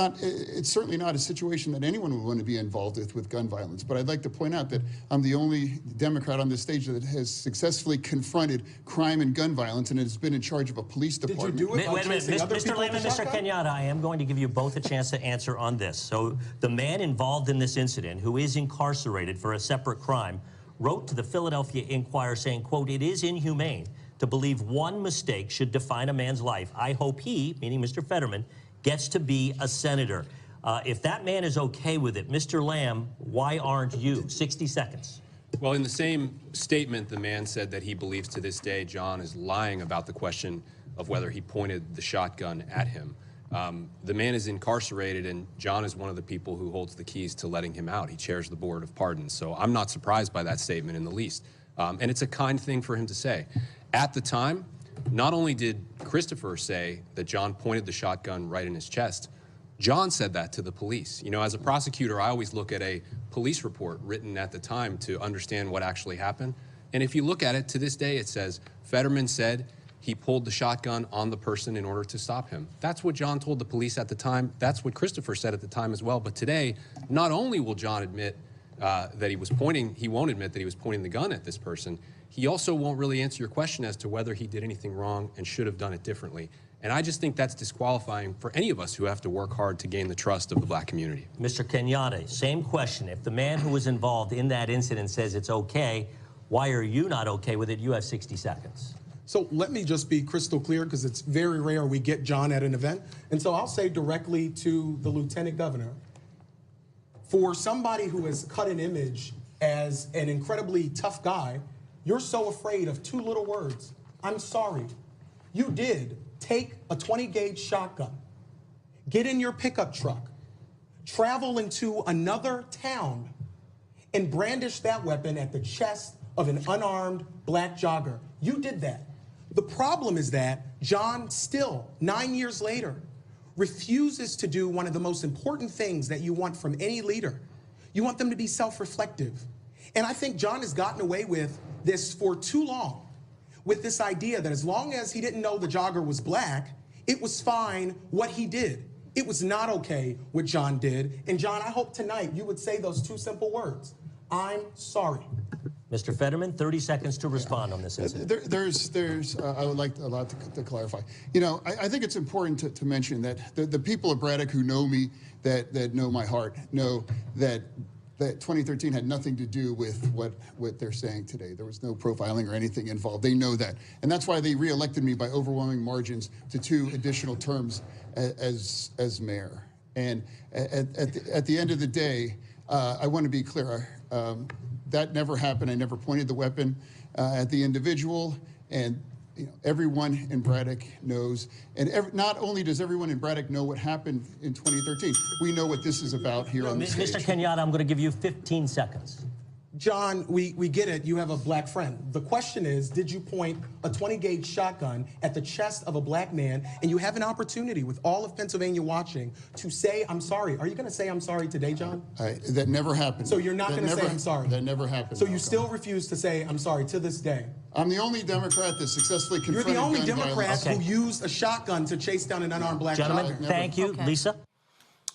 certainly not a situation that anyone would want to be involved with gun violence. But I'd like to point out that I'm the only Democrat on this stage that has successfully confronted crime and gun violence and has been in charge of a police department. Did you do it? Wait a minute, Mr. Lamb and Mr. Kenyatta, I am going to give you both a chance to answer on this. So the man involved in this incident, who is incarcerated for a separate crime, wrote to the Philadelphia Inquirer saying, quote, "It is inhumane to believe one mistake should define a man's life. I hope he," meaning Mr. Fetterman, "gets to be a senator." If that man is okay with it, Mr. Lamb, why aren't you? 60 seconds. Well, in the same statement, the man said that he believes to this day John is lying about the question of whether he pointed the shotgun at him. The man is incarcerated, and John is one of the people who holds the keys to letting him out. He chairs the Board of Pardons. So I'm not surprised by that statement in the least. And it's a kind thing for him to say. At the time, not only did Christopher say that John pointed the shotgun right in his chest, John said that to the police. You know, as a prosecutor, I always look at a police report written at the time to understand what actually happened. And if you look at it, to this day, it says, Fetterman said he pulled the shotgun on the person in order to stop him. That's what John told the police at the time. That's what Christopher said at the time as well. But today, not only will John admit that he won't admit that he was pointing the gun at this person, he also won't really answer your question as to whether he did anything wrong and should have done it differently. And I just think that's disqualifying for any of us who have to work hard to gain the trust of the black community. Mr. Kenyatta, same question. If the man who was involved in that incident says it's okay, why are you not okay with it? You have 60 seconds. So let me just be crystal clear, because it's very rare we get John at an event. And so I'll say directly to the Lieutenant Governor, for somebody who has cut an image as an incredibly tough guy, you're so afraid of 2 little words. I'm sorry. You did take a 20-gauge shotgun, get in your pickup truck, travel into another town, and brandish that weapon at the chest of an unarmed black jogger. You did that. The problem is that John still, 9 years later, refuses to do one of the most important things that you want from any leader. You want them to be self-reflective. And I think John has gotten away with this for too long, with this idea that as long as he didn't know the jogger was black, it was fine what he did. It was not okay what John did. And John, I hope tonight you would say those 2 simple words. I'm sorry. Mr. Fetterman, 30 seconds to respond on this incident. I would like a lot to clarify. You know, I think it's important to mention that the people of Braddock who know me, that know my heart, know that 2013 had nothing to do with what they're saying today. There was no profiling or anything involved. They know that. And that's why they reelected me by overwhelming margins to 2 additional terms as mayor. And at the end of the day, I want to be clear. That never happened. I never pointed the weapon at the individual. And you know, everyone in Braddock knows. And not only does everyone in Braddock know what happened in 2013, we know what this is about here on the stage. Mr. Kenyatta, I'm going to give you 15 seconds. John, we get it. You have a black friend. The question is, did you point a 20-gauge shotgun at the chest of a black man, and you have an opportunity with all of Pennsylvania watching to say, I'm sorry. Are you going to say I'm sorry today, John? That never happened. So you're not going to say I'm sorry? That never happened. So you still refuse to say I'm sorry to this day? I'm the only Democrat that successfully confronted You're the only gun Democrat violence. who used a shotgun to chase down an unarmed black child. Gentlemen, thank you. Lisa?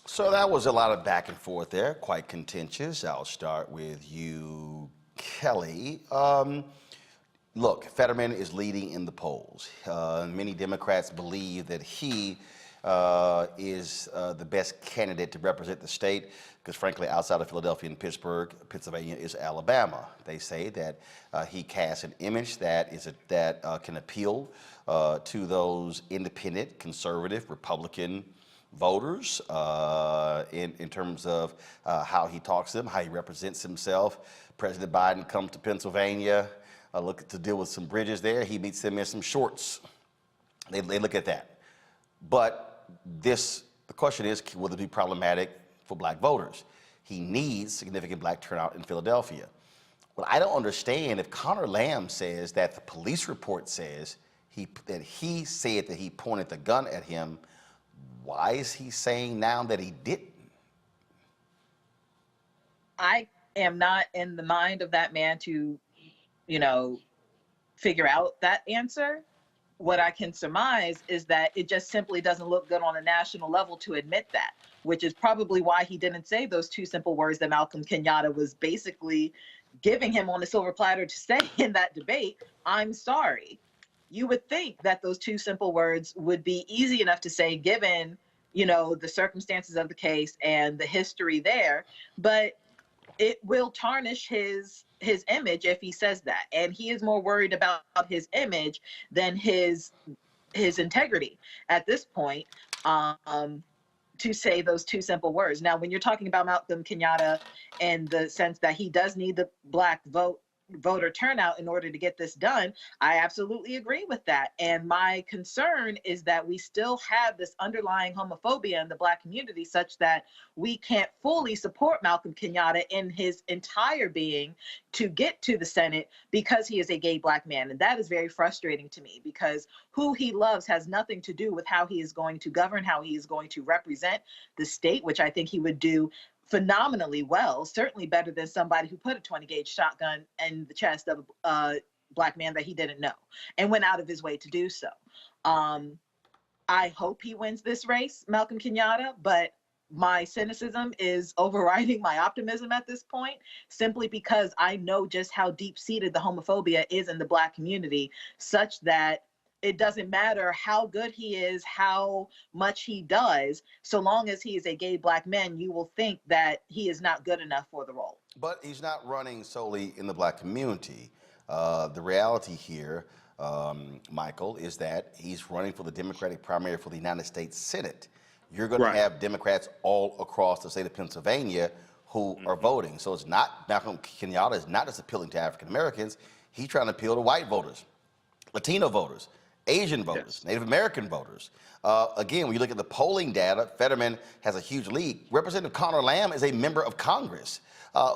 So that was a lot of back and forth there, quite contentious. I'll start with you, Kelly. Look, Fetterman is leading in the polls. Many Democrats believe that he is the best candidate to represent the state, because frankly, outside of Philadelphia and Pittsburgh, Pennsylvania is Alabama. They say that he casts an image that can appeal to those independent, conservative, Republican voters in terms of how he talks to them, how he represents himself. President Biden comes to Pennsylvania, to deal with some bridges there. He meets them in some shorts. They look at that. But the question is, will it be problematic for black voters? He needs significant black turnout in Philadelphia. Well, I don't understand if Connor Lamb says that the police report says that he said that he pointed the gun at him. Why is he saying now that he didn't? I am not in the mind of that man to, figure out that answer. What I can surmise is that it just simply doesn't look good on a national level to admit that, which is probably why he didn't say those two simple words that Malcolm Kenyatta was basically giving him on a silver platter to say in that debate, I'm sorry. You would think that those two simple words would be easy enough to say, given, the circumstances of the case and the history there, but it will tarnish his image if he says that. And he is more worried about his image than his integrity at this point, to say those two simple words. Now, when you're talking about Malcolm Kenyatta in the sense that he does need the black voter turnout in order to get this done, I absolutely agree with that. And my concern is that we still have this underlying homophobia in the black community such that we can't fully support Malcolm Kenyatta in his entire being to get to the Senate because he is a gay black man. And that is very frustrating to me, because who he loves has nothing to do with how he is going to govern, how he is going to represent the state, which I think he would do phenomenally well, certainly better than somebody who put a 20-gauge shotgun in the chest of a black man that he didn't know and went out of his way to do so. I hope he wins this race, Malcolm Kenyatta, but my cynicism is overriding my optimism at this point, simply because I know just how deep-seated the homophobia is in the black community, such that it doesn't matter how good he is, how much he does, so long as he is a gay black man, you will think that he is not good enough for the role. But he's not running solely in the black community. The reality here, Michael, is that he's running for the Democratic primary for the United States Senate. You're going to have Democrats all across the state of Pennsylvania who are voting. So it's not, Malcolm Kenyatta is not just appealing to African Americans, he's trying to appeal to white voters, Latino voters, Asian voters, Native American voters. Again, when you look at the polling data, Fetterman has a huge lead. Representative Connor Lamb is a member of Congress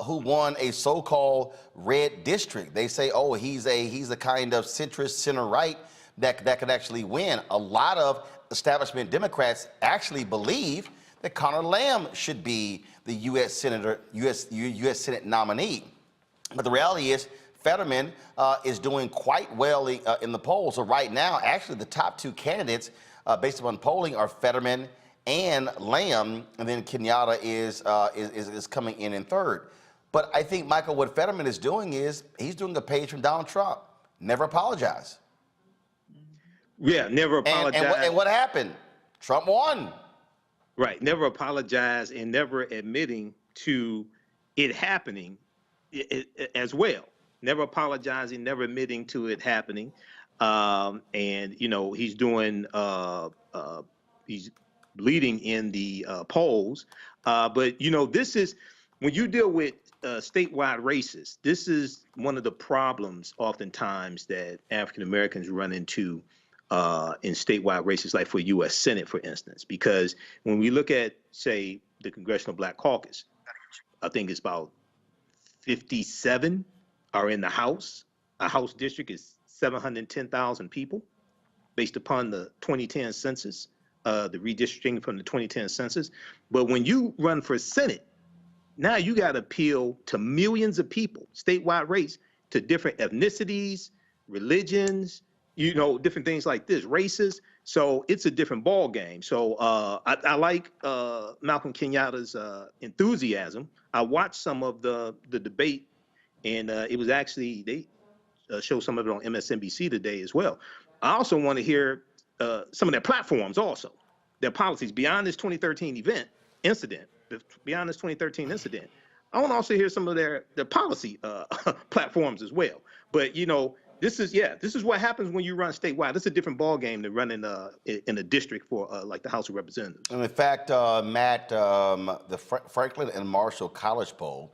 who won a so-called red district. They say, oh, he's a kind of centrist center-right that could actually win. A lot of establishment Democrats actually believe that Connor Lamb should be the U.S. Senate nominee. But the reality is, Fetterman is doing quite well in the polls. So right now, actually, the top two candidates, based upon polling, are Fetterman and Lamb, and then Kenyatta is coming in third. But I think, Michael, what Fetterman is doing is he's doing a page from Donald Trump. Never apologize. Yeah, never apologize. And what happened? Trump won. Right, never apologize and never admitting to it happening as well. Never apologizing, never admitting to it happening. And, he's doing, he's leading in the polls. But, this is, when you deal with statewide races, this is one of the problems oftentimes that African Americans run into in statewide races, like for U.S. Senate, for instance, because when we look at, say, the Congressional Black Caucus, I think it's about 57 are in the House. A House district is 710,000 people based upon the 2010 census, the redistricting from the 2010 census. But when you run for Senate, now you got to appeal to millions of people, statewide race, to different ethnicities, religions, different things like this, races. So it's a different ball game. So I like Malcolm Kenyatta's enthusiasm. I watched some of the debate, and it was actually, they showed some of it on MSNBC today as well. I also want to hear some of their platforms also, their policies beyond this 2013 incident. Beyond this 2013 incident, I want to also hear some of their policy platforms as well. But this is what happens when you run statewide. This is a different ball game than running in a district for like the House of Representatives. And in fact, Matt, the Franklin and Marshall College poll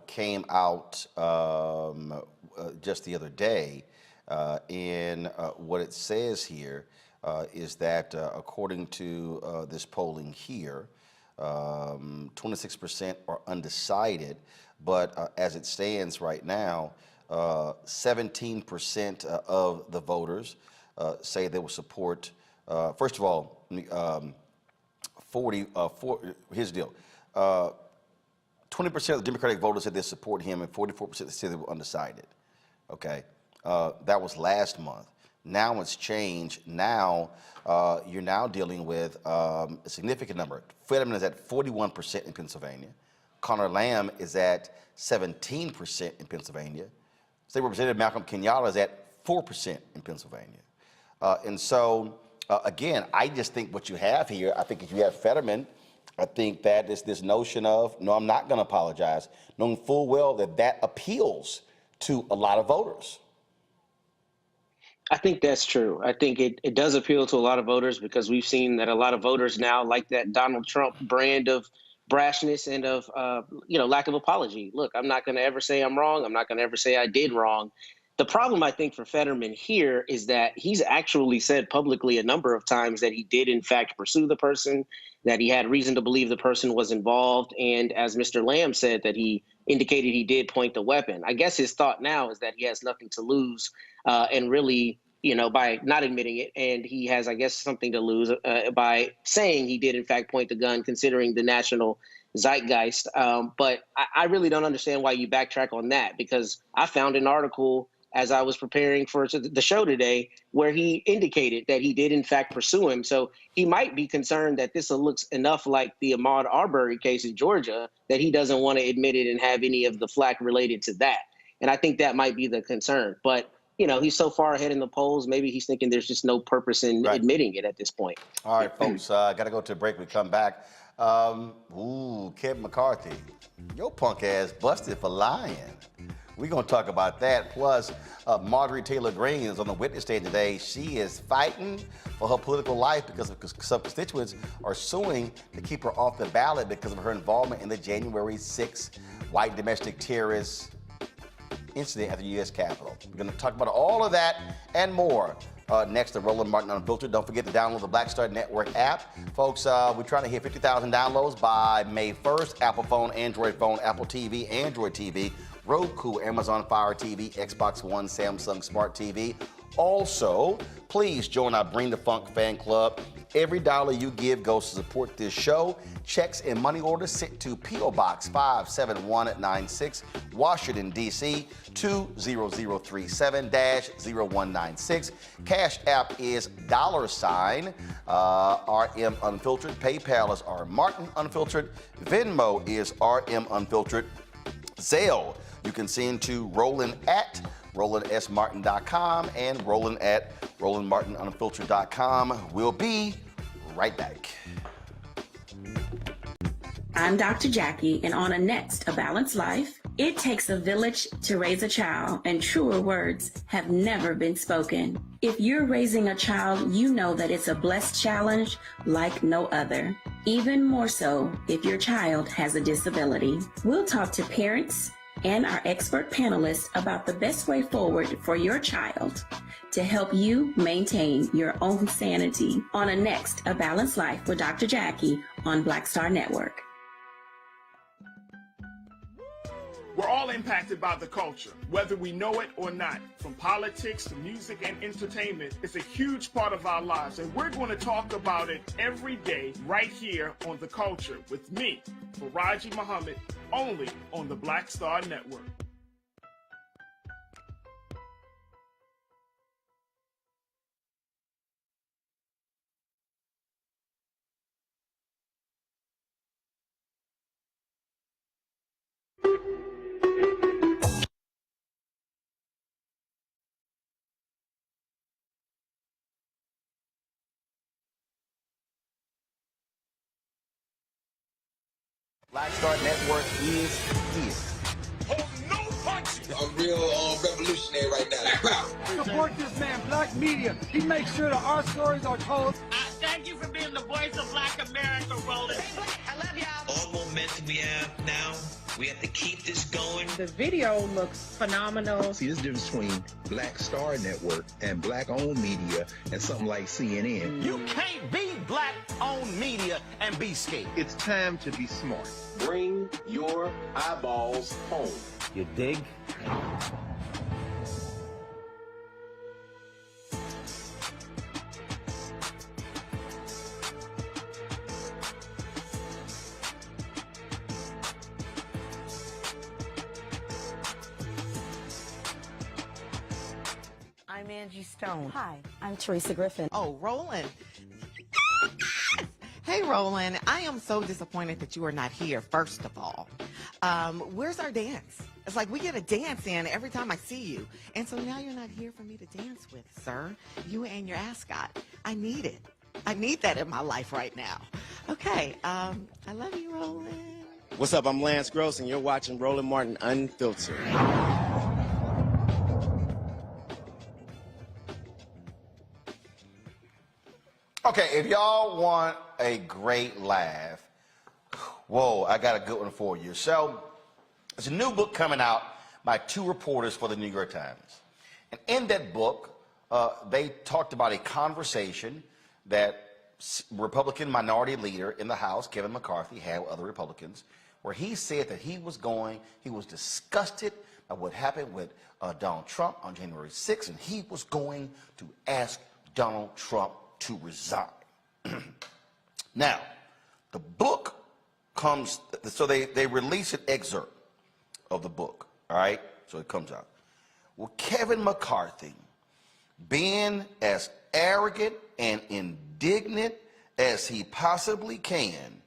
came out just the other day, and what it says here is that according to this polling here, 26% are undecided, but as it stands right now, 17% of the voters say they will support, first of all, here's the deal. 20% of the Democratic voters said they support him, and 44% said they were undecided. Okay, that was last month. Now it's changed. Now you're now dealing with a significant number. Fetterman is at 41% in Pennsylvania. Connor Lamb is at 17% in Pennsylvania. State Representative Malcolm Kenyatta is at 4% in Pennsylvania. And so, again, I just think what you have here, I think if you have Fetterman, I think that is this notion of, no, I'm not going to apologize, knowing full well that that appeals to a lot of voters. I think that's true. I think it does appeal to a lot of voters because we've seen that a lot of voters now like that Donald Trump brand of brashness and of lack of apology. Look, I'm not going to ever say I'm wrong. I'm not going to ever say I did wrong. The problem, I think, for Fetterman here is that he's actually said publicly a number of times that he did, in fact, pursue the person, that he had reason to believe the person was involved. And as Mr. Lamb said, that he indicated he did point the weapon. I guess his thought now is that he has nothing to lose and really, by not admitting it. And he has, I guess, something to lose by saying he did, in fact, point the gun, considering the national zeitgeist. But I really don't understand why you backtrack on that, because I found an article as I was preparing for the show today, where he indicated that he did in fact pursue him. So he might be concerned that this looks enough like the Ahmaud Arbery case in Georgia that he doesn't want to admit it and have any of the flack related to that. And I think that might be the concern. But, he's so far ahead in the polls, maybe he's thinking there's just no purpose in admitting it at this point. All right, folks, got to go to a break. We come back. Kevin McCarthy, your punk ass busted for lying. We're going to talk about that. Plus, Marjorie Taylor Greene is on the witness stand today. She is fighting for her political life because some constituents are suing to keep her off the ballot because of her involvement in the January 6th white domestic terrorist incident at the U.S. Capitol. We're going to talk about all of that and more next to Roland Martin Unfiltered. Don't forget to download the Black Star Network app. Folks, we're trying to hit 50,000 downloads by May 1st. Apple phone, Android phone, Apple TV, Android TV, Roku, Amazon Fire TV, Xbox One, Samsung Smart TV. Also, please join our Bring the Funk fan club. Every dollar you give goes to support this show. Checks and money orders sent to P.O. Box 57196, Washington, D.C. 20037-0196. Cash App is $RM Unfiltered. PayPal is R Martin Unfiltered. Venmo is RM Unfiltered. Zelle, you can send to Roland at RolandSMartin.com and Roland at RolandMartinUnfiltered.com. We'll be right back. I'm Dr. Jackie, and on A Balanced Life, it takes a village to raise a child, and truer words have never been spoken. If you're raising a child, you know that it's a blessed challenge like no other. Even more so if your child has a disability. We'll talk to parents and our expert panelists about the best way forward for your child to help you maintain your own sanity on A Balanced Life with Dr. Jackie on Black Star Network. We're all impacted by the culture, whether we know it or not. From politics to music and entertainment, it's a huge part of our lives, and we're going to talk about it every day right here on The Culture with me, Faraji Muhammad, only on the Black Star Network. Black Star Network is here. I'm real revolutionary right now. Support this man, Black Media. He makes sure that our stories are told. Thank you for being the voice of Black America, Roland. I love y'all. All momentum we have now, we have to keep this going. The video looks phenomenal. See, this difference between Black Star Network and black-owned media and something like CNN. You can't be Black-owned media and be scared. It's time to be smart. Bring your eyeballs home. You dig? I'm Angie Stone. Hi, I'm Teresa Griffin. Oh, Roland. Hey, Roland, I am so disappointed that you are not here, first of all. Where's our dance? It's like we get a dance in every time I see you. And so now you're not here for me to dance with, sir. You and your ascot. I need it. I need that in my life right now. Okay, I love you, Roland. What's up? I'm Lance Gross, and you're watching Roland Martin Unfiltered. Okay, if y'all want a great laugh, whoa, I got a good one for you. So, there's a new book coming out by two reporters for the New York Times. And in that book, they talked about a conversation that Republican minority leader in the House, Kevin McCarthy, had with other Republicans, where he said that he was disgusted by what happened with Donald Trump on January 6th, and he was going to ask Donald Trump to resign. Now, the book comes, so they release an excerpt of the book, all right? So it comes out. Well, Kevin McCarthy, being as arrogant and indignant as he possibly can,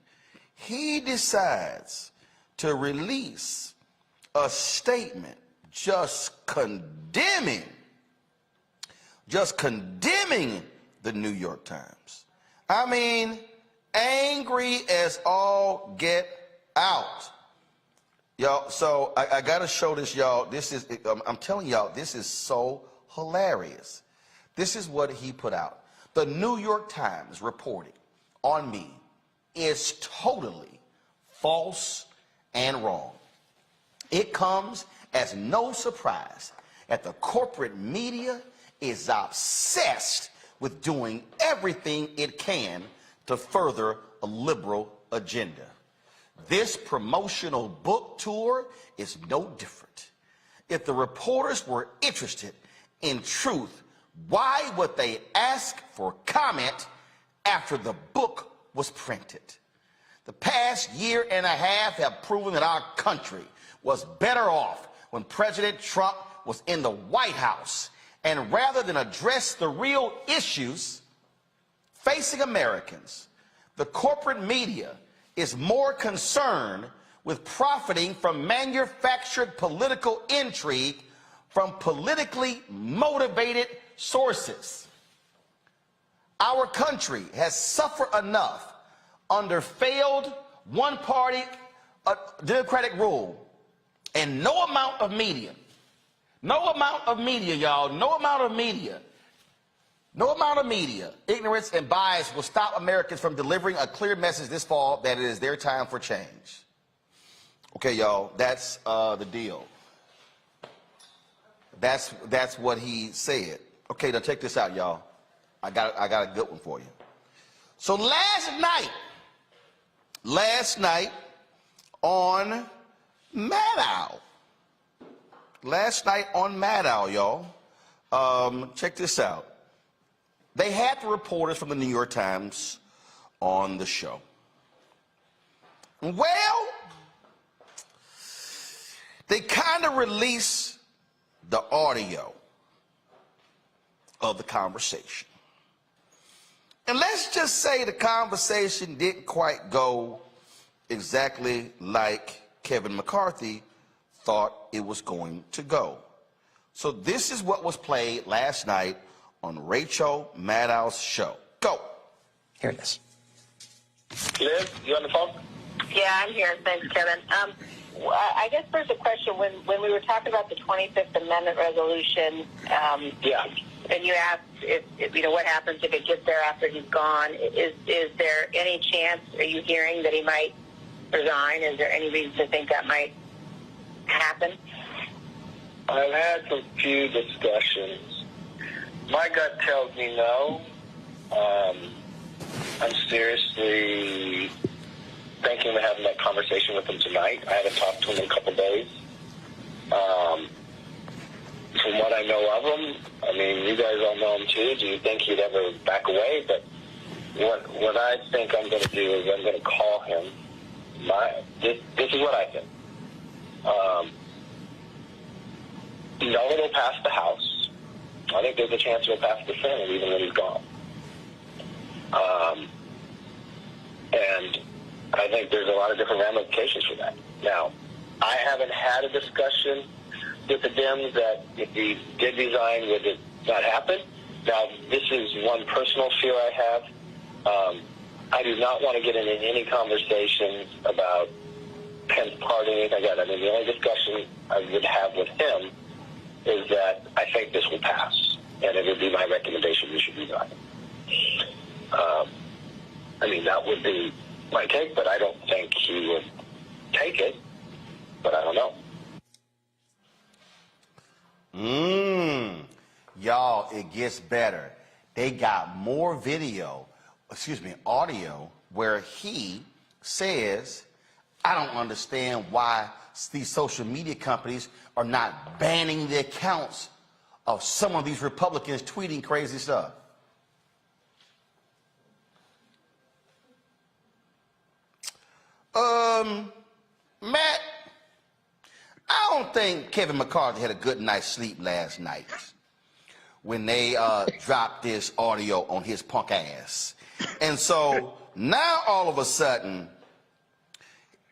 he decides to release a statement just condemning the New York Times. I mean, angry as all get out. Y'all, so I gotta show this, y'all. This is, I'm telling y'all, this is so hilarious. This is what he put out. The New York Times reporting on me is totally false and wrong. It comes as no surprise that the corporate media is obsessed with doing everything it can to further a liberal agenda. This promotional book tour is no different. If the reporters were interested in truth, why would they ask for comment after the book was printed? The past year and a half have proven that our country was better off when President Trump was in the White House. And rather than address the real issues facing Americans, the corporate media is more concerned with profiting from manufactured political intrigue from politically motivated sources. Our country has suffered enough under failed one-party democratic rule, and no amount of media, y'all, no amount of media, ignorance and bias will stop Americans from delivering a clear message this fall that it is their time for change. Okay, y'all, that's the deal. That's what he said. Okay, now check this out, y'all. I got a good one for you. So last night on Maddow, last night on Maddow, y'all, check this out. They had the reporters from the New York Times on the show. Well, they kind of released the audio of the conversation. And let's just say the conversation didn't quite go exactly like Kevin McCarthy thought it was going to go. So this is what was played last night on Rachel Maddow's show. Go. Here it is. Liz, you on the phone? Yeah, I'm here. Thanks, Kevin. I guess there's a question. When we were talking about the 25th Amendment resolution, yeah, and you asked if what happens if it gets there after he's gone. Is there any chance? Are you hearing that he might resign? Is there any reason to think that might happen? I've had some few discussions. My gut tells me no. I'm seriously thinking of having that conversation with him tonight. I haven't talked to him in a couple days. From what I know of him, I mean, you guys all know him too. Do you think he'd ever back away? But what I think I'm going to do is I'm going to call him. This is what I think. No, it'll pass the House. I think there's a chance it'll pass the Senate even when he's gone. And I think there's a lot of different ramifications for that. Now, I haven't had a discussion with the Dems that if he did resign, would it not happen? Now, this is one personal fear I have. I do not want to get into any conversations about Pence party or anything like that. I mean, the only discussion I would have with him is that I think this will pass, and it would be my recommendation we should resign. I mean, that would be my take, but I don't think he would take it, but I don't know. Y'all, it gets better. They got more audio, where he says, I don't understand why these social media companies are not banning the accounts of some of these Republicans tweeting crazy stuff. Matt, I don't think Kevin McCarthy had a good night's sleep last night when they dropped this audio on his punk ass. And so now all of a sudden,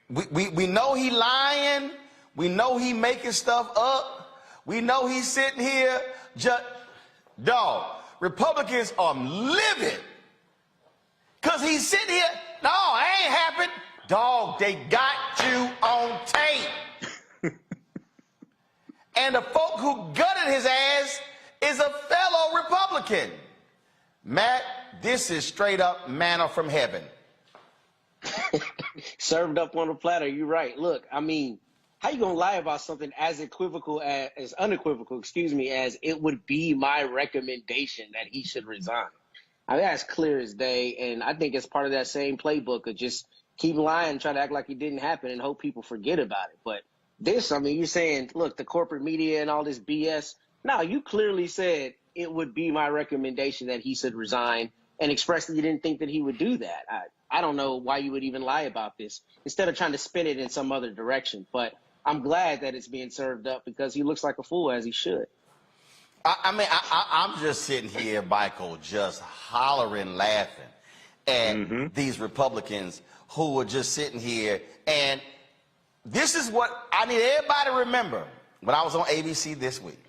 we know he lying, we know he making stuff up, we know he's sitting here just, dog, Republicans are livid. Because he's sitting here, no, it ain't happened. Dog, they got you on tape. And the folk who gutted his ass is a fellow Republican. Matt, this is straight up manna from heaven. Served up on a platter, you're right. Look, I mean, how you gonna lie about something as unequivocal, as it would be my recommendation that he should resign? I mean, that's clear as day, and I think it's part of that same playbook of just keep lying, try to act like it didn't happen, and hope people forget about it. But this, I mean, you're saying, look, the corporate media and all this BS. No, you clearly said it would be my recommendation that he should resign, and expressed that you didn't think that he would do that. I don't know why you would even lie about this instead of trying to spin it in some other direction. But I'm glad that it's being served up because he looks like a fool, as he should. I'm just sitting here, Michael, just hollering, laughing at these Republicans who are just sitting here. And this is what I need everybody to remember when I was on ABC this week.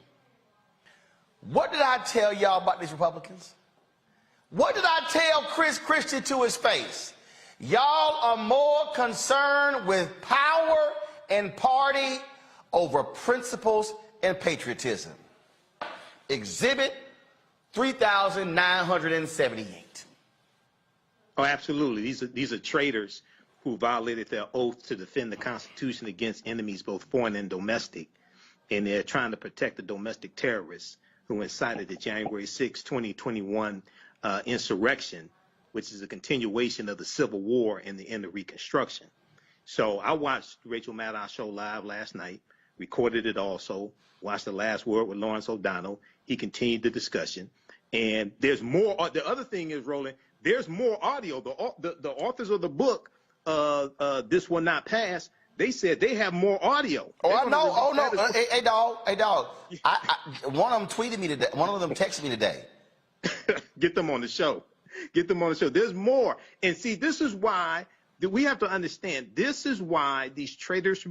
What did I tell y'all about these Republicans? What did I tell Chris Christie to his face? Y'all are more concerned with power and party over principles and patriotism. Exhibit 3,978. Oh, absolutely. These are traitors who violated their oath to defend the Constitution against enemies, both foreign and domestic. And they're trying to protect the domestic terrorists who incited the January 6, 2021 insurrection, which is a continuation of the Civil War and the end of Reconstruction. So I watched Rachel Maddow's show live last night. recorded it also, watched The Last Word with Lawrence O'Donnell. He continued the discussion. And there's more. The other thing is, Roland, there's more audio. The authors of the book, This Will Not Pass, they said they have more audio. Oh, I know. Oh, no. Hey, dog. One of them tweeted me today. One of them texted me today. Get them on the show. Get them on the show. There's more. And see, this is why we have to understand. This is why these traitorous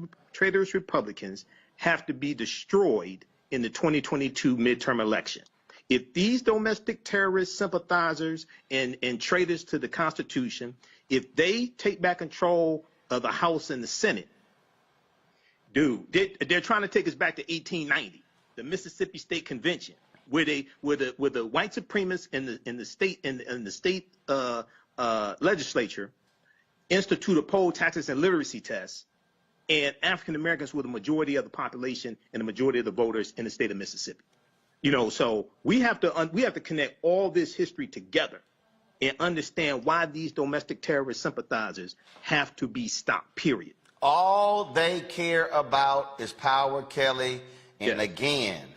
Republicans have to be destroyed in the 2022 midterm election. If these domestic terrorist sympathizers and traitors to the Constitution, if they take back control of the House and the Senate, dude, they're trying to take us back to 1890, the Mississippi State Convention, where the white supremacists in the state legislature institute a poll, taxes, and literacy tests, and African Americans were the majority of the population and the majority of the voters in the state of Mississippi. You know, so we have to connect all this history together and understand why these domestic terrorist sympathizers have to be stopped, period. All they care about is power, Kelly. And Yes. again,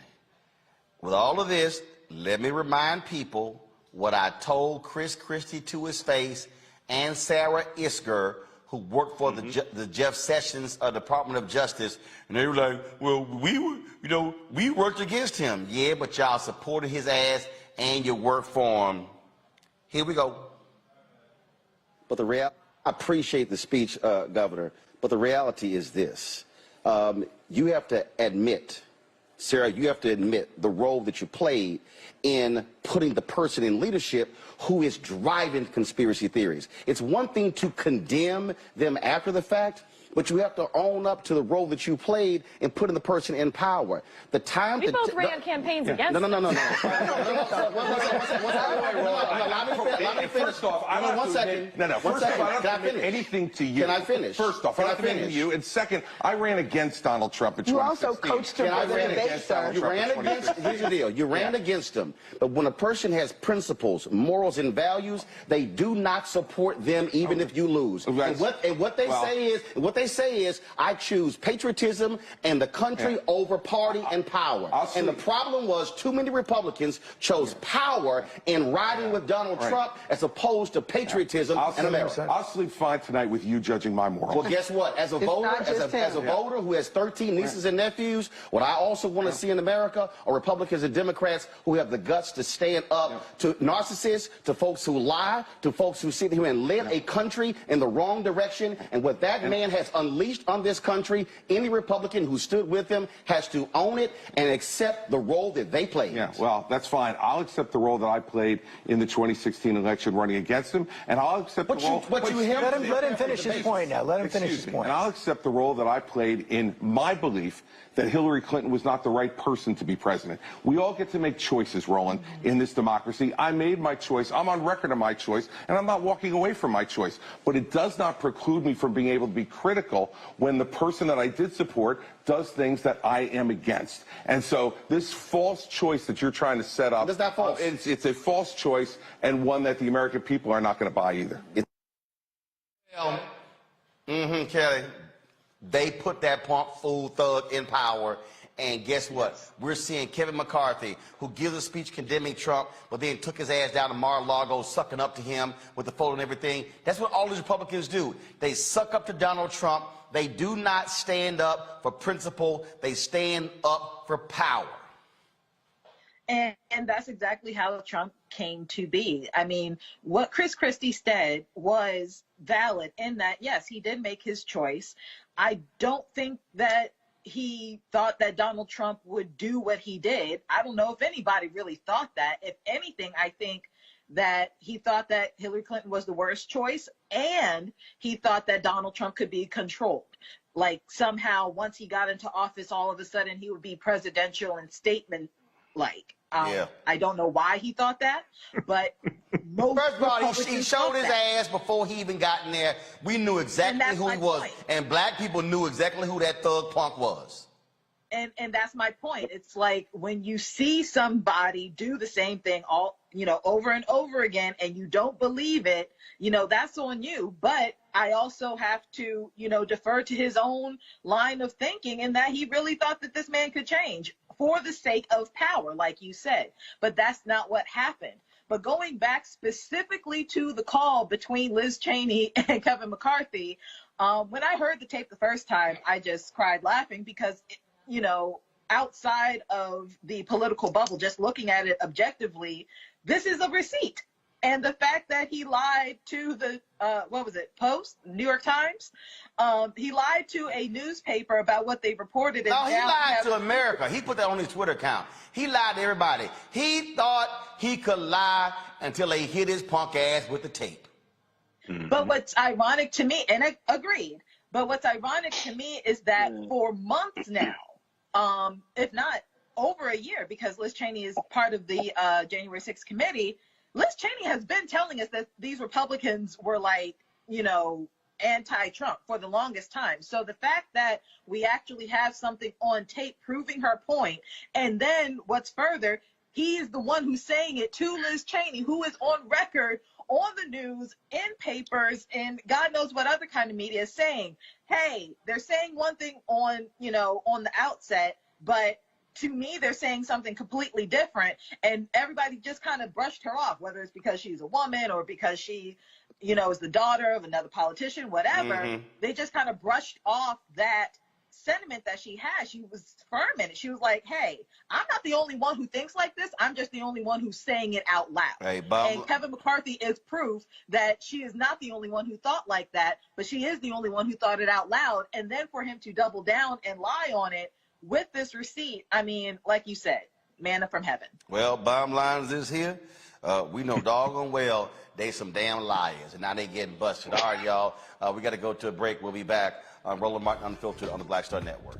with all of this, let me remind people what I told Chris Christie to his face and Sarah Isker, who worked for the Jeff Sessions Department of Justice. And they were like, well, we worked against him. Yeah, but y'all supported his ass and you worked for him. Here we go. But I appreciate the speech, Governor, but the reality is this. You have to admit, Sarah, you have to admit the role that you played in putting the person in leadership who is driving conspiracy theories. It's one thing to condemn them after the fact, but you have to own up to the role that you played in putting the person in power. The time we both ran campaigns against No. Let me finish. First off, I don't one second. Can I finish? Anything to you. Can I finish? First off, I don't think to you. And second, I ran against Donald Trump in 2016. You also coached him for the debate, sir. You ran against, here's the deal, you ran against him. But when a person has principles, morals, and values, they do not support them even if you lose. And what they say is, I choose patriotism and the country over party and power. And the problem was too many Republicans chose power in riding with Donald Trump as opposed to patriotism and America. I'll sleep fine tonight with you judging my morals. Well, guess what? As a voter who has 13 nieces and nephews, what I also want to see in America are Republicans and Democrats who have the guts to stand up to narcissists, to folks who lie, to folks who sit here and lead a country in the wrong direction. And what that man has unleashed on this country, any Republican who stood with him has to own it and accept the role that they played. Yeah, well, that's fine. I'll accept the role that I played in the 2016 election running against him, and I'll accept the role... Let him finish his point now. Let him finish his point. And I'll accept the role that I played in my belief that Hillary Clinton was not the right person to be president. We all get to make choices, Roland, in this democracy. I made my choice. I'm on record of my choice, and I'm not walking away from my choice. But it does not preclude me from being able to be critical when the person that I did support does things that I am against. And so this false choice that you're trying to set up... It's not false. It's a false choice, and one that the American people are not going to buy either. Kelly. They put that punk fool thug in power, and guess what? We're seeing Kevin McCarthy, who gives a speech condemning Trump, but then took his ass down to Mar-a-Lago, sucking up to him with the photo and everything. That's what all these Republicans do. They suck up to Donald Trump. They do not stand up for principle. They stand up for power. And that's exactly how Trump came to be. I mean, what Chris Christie said was valid in that, yes, he did make his choice. I don't think that he thought that Donald Trump would do what he did. I don't know if anybody really thought that. If anything, I think that he thought that Hillary Clinton was the worst choice, and he thought that Donald Trump could be controlled. Like somehow once he got into office, all of a sudden he would be presidential and statement-like. I don't know why he thought that, but most First of all, he showed his ass before he even got in there. We knew exactly who he was, and black people knew exactly who that thug punk was. And that's my point. It's like when you see somebody do the same thing over and over again, and you don't believe it, that's on you. But I also have to, defer to his own line of thinking, in that he really thought that this man could change for the sake of power, like you said. But that's not what happened. But going back specifically to the call between Liz Cheney and Kevin McCarthy, when I heard the tape the first time, I just cried laughing because, outside of the political bubble, just looking at it objectively, this is a receipt. And the fact that he lied to the, Post, New York Times? He lied to a newspaper about what they reported. No, he lied to America. He put that on his Twitter account. He lied to everybody. He thought he could lie until they hit his punk ass with the tape. But what's ironic to me, and I agreed, but what's ironic to me is that for months now, if not over a year, because Liz Cheney is part of the January 6th committee, Liz Cheney has been telling us that these Republicans were anti-Trump for the longest time. So the fact that we actually have something on tape proving her point, and then what's further, he is the one who's saying it to Liz Cheney, who is on record, on the news, in papers, and God knows what other kind of media is saying, hey, they're saying one thing on the outset, but to me, they're saying something completely different, and everybody just kind of brushed her off, whether it's because she's a woman or because she, is the daughter of another politician, whatever. They just kind of brushed off that sentiment that she has. She was firm in it. She was like, hey, I'm not the only one who thinks like this. I'm just the only one who's saying it out loud. Hey, Bob. And Kevin McCarthy is proof that she is not the only one who thought like that, but she is the only one who thought it out loud. And then for him to double down and lie on it with this receipt, I mean, like you said, manna from heaven. Well, bottom line is this here. We know doggone well they some damn liars, and now they getting busted. All right, y'all. We got to go to a break. We'll be back on Roland Martin Unfiltered on the Black Star Network.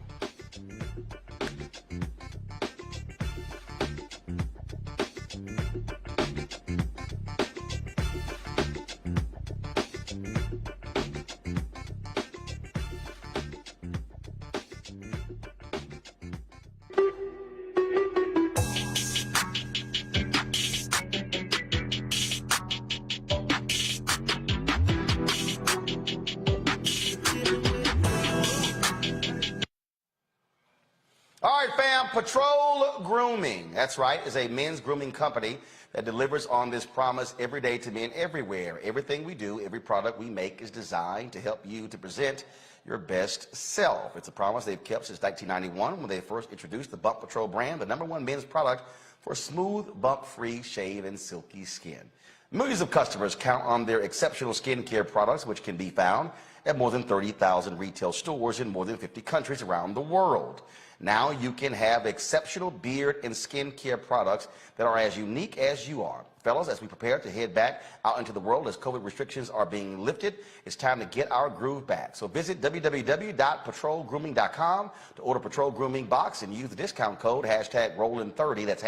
All right, fam, Patrol Grooming, that's right, is a men's grooming company that delivers on this promise every day to men everywhere. Everything we do, every product we make is designed to help you to present your best self. It's a promise they've kept since 1991 when they first introduced the Bump Patrol brand, the #1 men's product for smooth, bump-free shave and silky skin. Millions of customers count on their exceptional skincare products, which can be found at more than 30,000 retail stores in more than 50 countries around the world. Now you can have exceptional beard and skincare products that are as unique as you are. Fellas, as we prepare to head back out into the world as COVID restrictions are being lifted, it's time to get our groove back. So visit www.patrolgrooming.com to order Patrol Grooming Box and use the discount code #Roland30, that's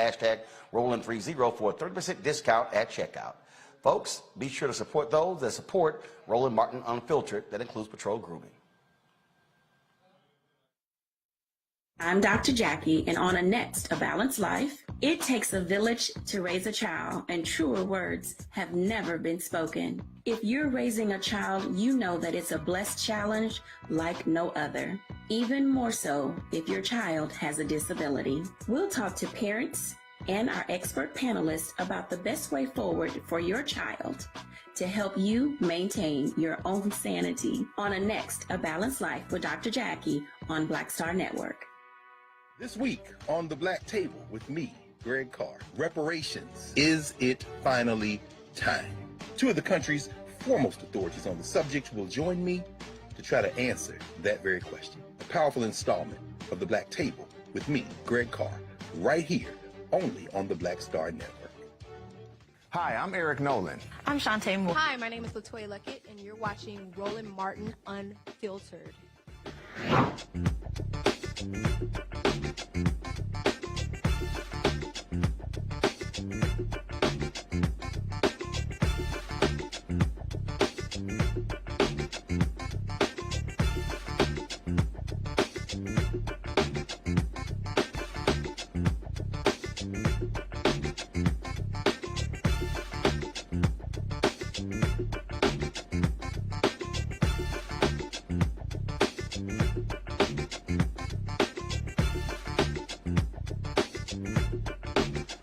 #Roland30 for a 30% discount at checkout. Folks, be sure to support those that support Roland Martin Unfiltered. That includes Patrol Grooming. I'm Dr. Jackie, and on A Balanced Life, it takes a village to raise a child, and truer words have never been spoken. If you're raising a child, you know that it's a blessed challenge like no other. Even more so if your child has a disability. We'll talk to parents and our expert panelists about the best way forward for your child to help you maintain your own sanity on A Balanced Life with Dr. Jackie on Black Star Network. This week on The Black Table with me, Greg Carr, reparations. Is it finally time? Two of the country's foremost authorities on the subject will join me to try to answer that very question. A powerful installment of The Black Table with me, Greg Carr, right here, only on the Black Star Network. Hi, I'm Eric Nolan. I'm Shantae Moore. Hi, my name is LaToya Luckett, and you're watching Roland Martin Unfiltered.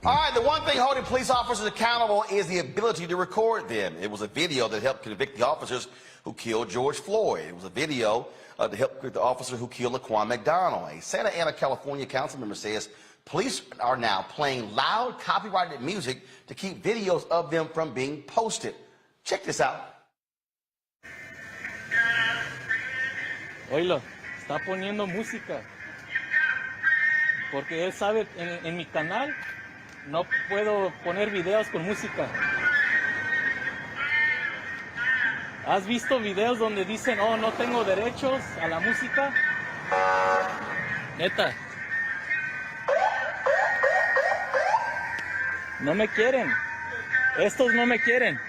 All right, the one thing holding police officers accountable is the ability to record them. It was a video that helped convict the officers who killed George Floyd. It was a video to help convict the officer who killed Laquan McDonald. A Santa Ana, California council member says police are now playing loud, copyrighted music to keep videos of them from being posted. Check this out. Oílo, está poniendo música. Porque él sabe, en mi canal no puedo poner videos con música. ¿Has visto videos donde dicen, oh, no tengo derechos a la música? Neta. No me quieren. Estos no me quieren.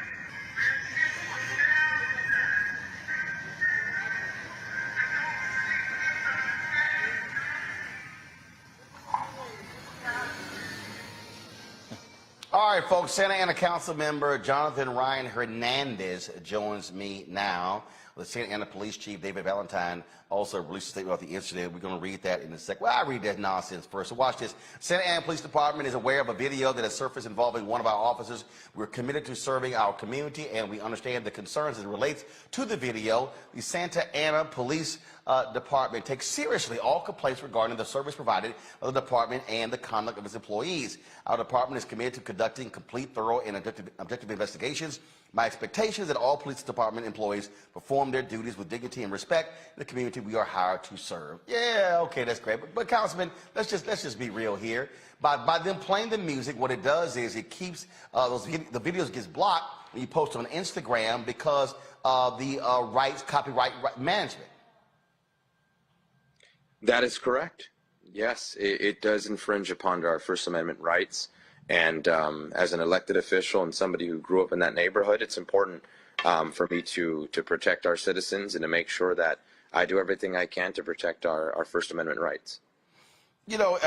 All right, folks, Santa Ana Council member Jonathan Ryan Hernandez joins me now. The Santa Ana Police Chief David Valentine also released a statement about the incident. We're going to read that in a sec. Well, I'll read that nonsense first. So watch this. Santa Ana Police Department is aware of a video that has surfaced involving one of our officers. We're committed to serving our community, and we understand the concerns as it relates to the video. The Santa Ana Police Department takes seriously all complaints regarding the service provided by the department and the conduct of its employees. Our department is committed to conducting complete, thorough, and objective investigations. My expectation is that all police department employees perform their duties with dignity and respect in the community we are hired to serve. Yeah, okay, that's great. But Councilman, let's just be real here. By them playing the music, what it does is it keeps the videos gets blocked when you post on Instagram because of the copyright management. That is correct. Yes, it does infringe upon our First Amendment rights. And as an elected official and somebody who grew up in that neighborhood, it's important for me to protect our citizens and to make sure that I do everything I can to protect our First Amendment rights. You know,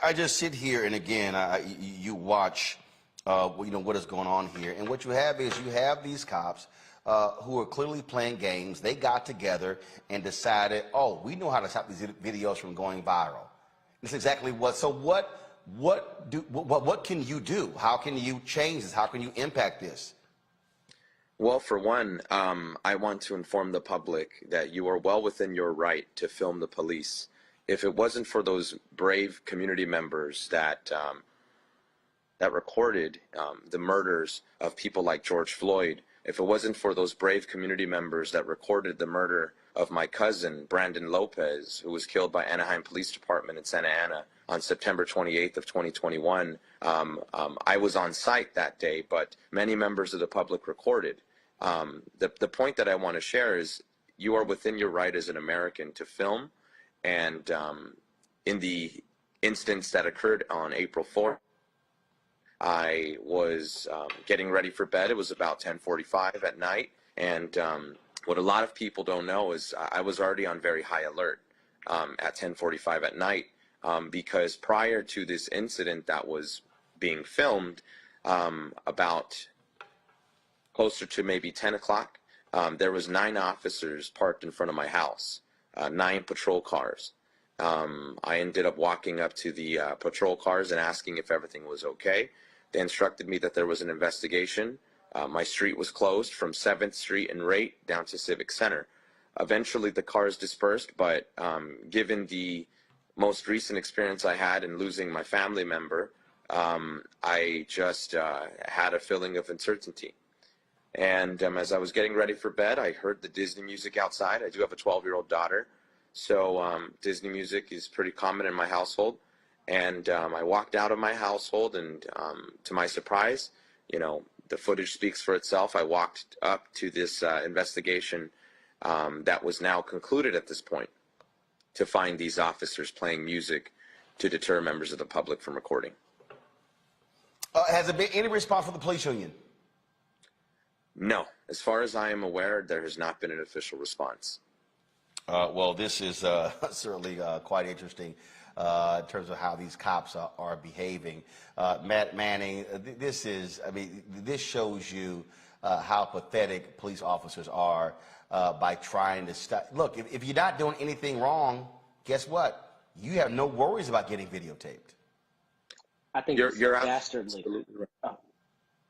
I just sit here and again, you watch, what is going on here. And what you have is you have these cops who are clearly playing games. They got together and decided, oh, we know how to stop these videos from going viral. That's exactly what. So what can you do? How can you change this? How can you impact this? Well, for one, I want to inform the public that you are well within your right to film the police. If it wasn't for those brave community members that recorded the murders of people like George Floyd, if it wasn't for those brave community members that recorded the murder of my cousin, Brandon Lopez, who was killed by Anaheim Police Department in Santa Ana on September 28th of 2021, I was on site that day, but many members of the public recorded. The point that I want to share is you are within your right as an American to film, and in the instance that occurred on April 4th, I was getting ready for bed. It was about 10:45 at night, and what a lot of people don't know is I was already on very high alert at 10:45 at night because prior to this incident that was being filmed, about closer to maybe 10 o'clock, there was 9 officers parked in front of my house, 9 patrol cars. I ended up walking up to the patrol cars and asking if everything was okay. They instructed me that there was an investigation. My street was closed from 7th Street and Rate down to Civic Center. Eventually the cars dispersed, but given the most recent experience I had in losing my family member, I just had a feeling of uncertainty. And as I was getting ready for bed, I heard the Disney music outside. I do have a 12-year-old daughter, so Disney music is pretty common in my household. And I walked out of my household, and to my surprise, the footage speaks for itself. I walked up to this investigation that was now concluded at this point to find these officers playing music to deter members of the public from recording. Has there been any response from the police union? No. As far as I am aware, there has not been an official response. Well, this is certainly quite interesting in terms of how these cops are behaving. Matt Manning, this shows you how pathetic police officers are by trying to stop. Look, if you're not doing anything wrong, guess what? You have no worries about getting videotaped. I think You're dastardly. absolutely right.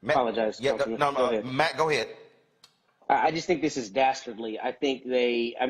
Apologize. Yeah, no, Matt, go ahead. I just think this is dastardly. I think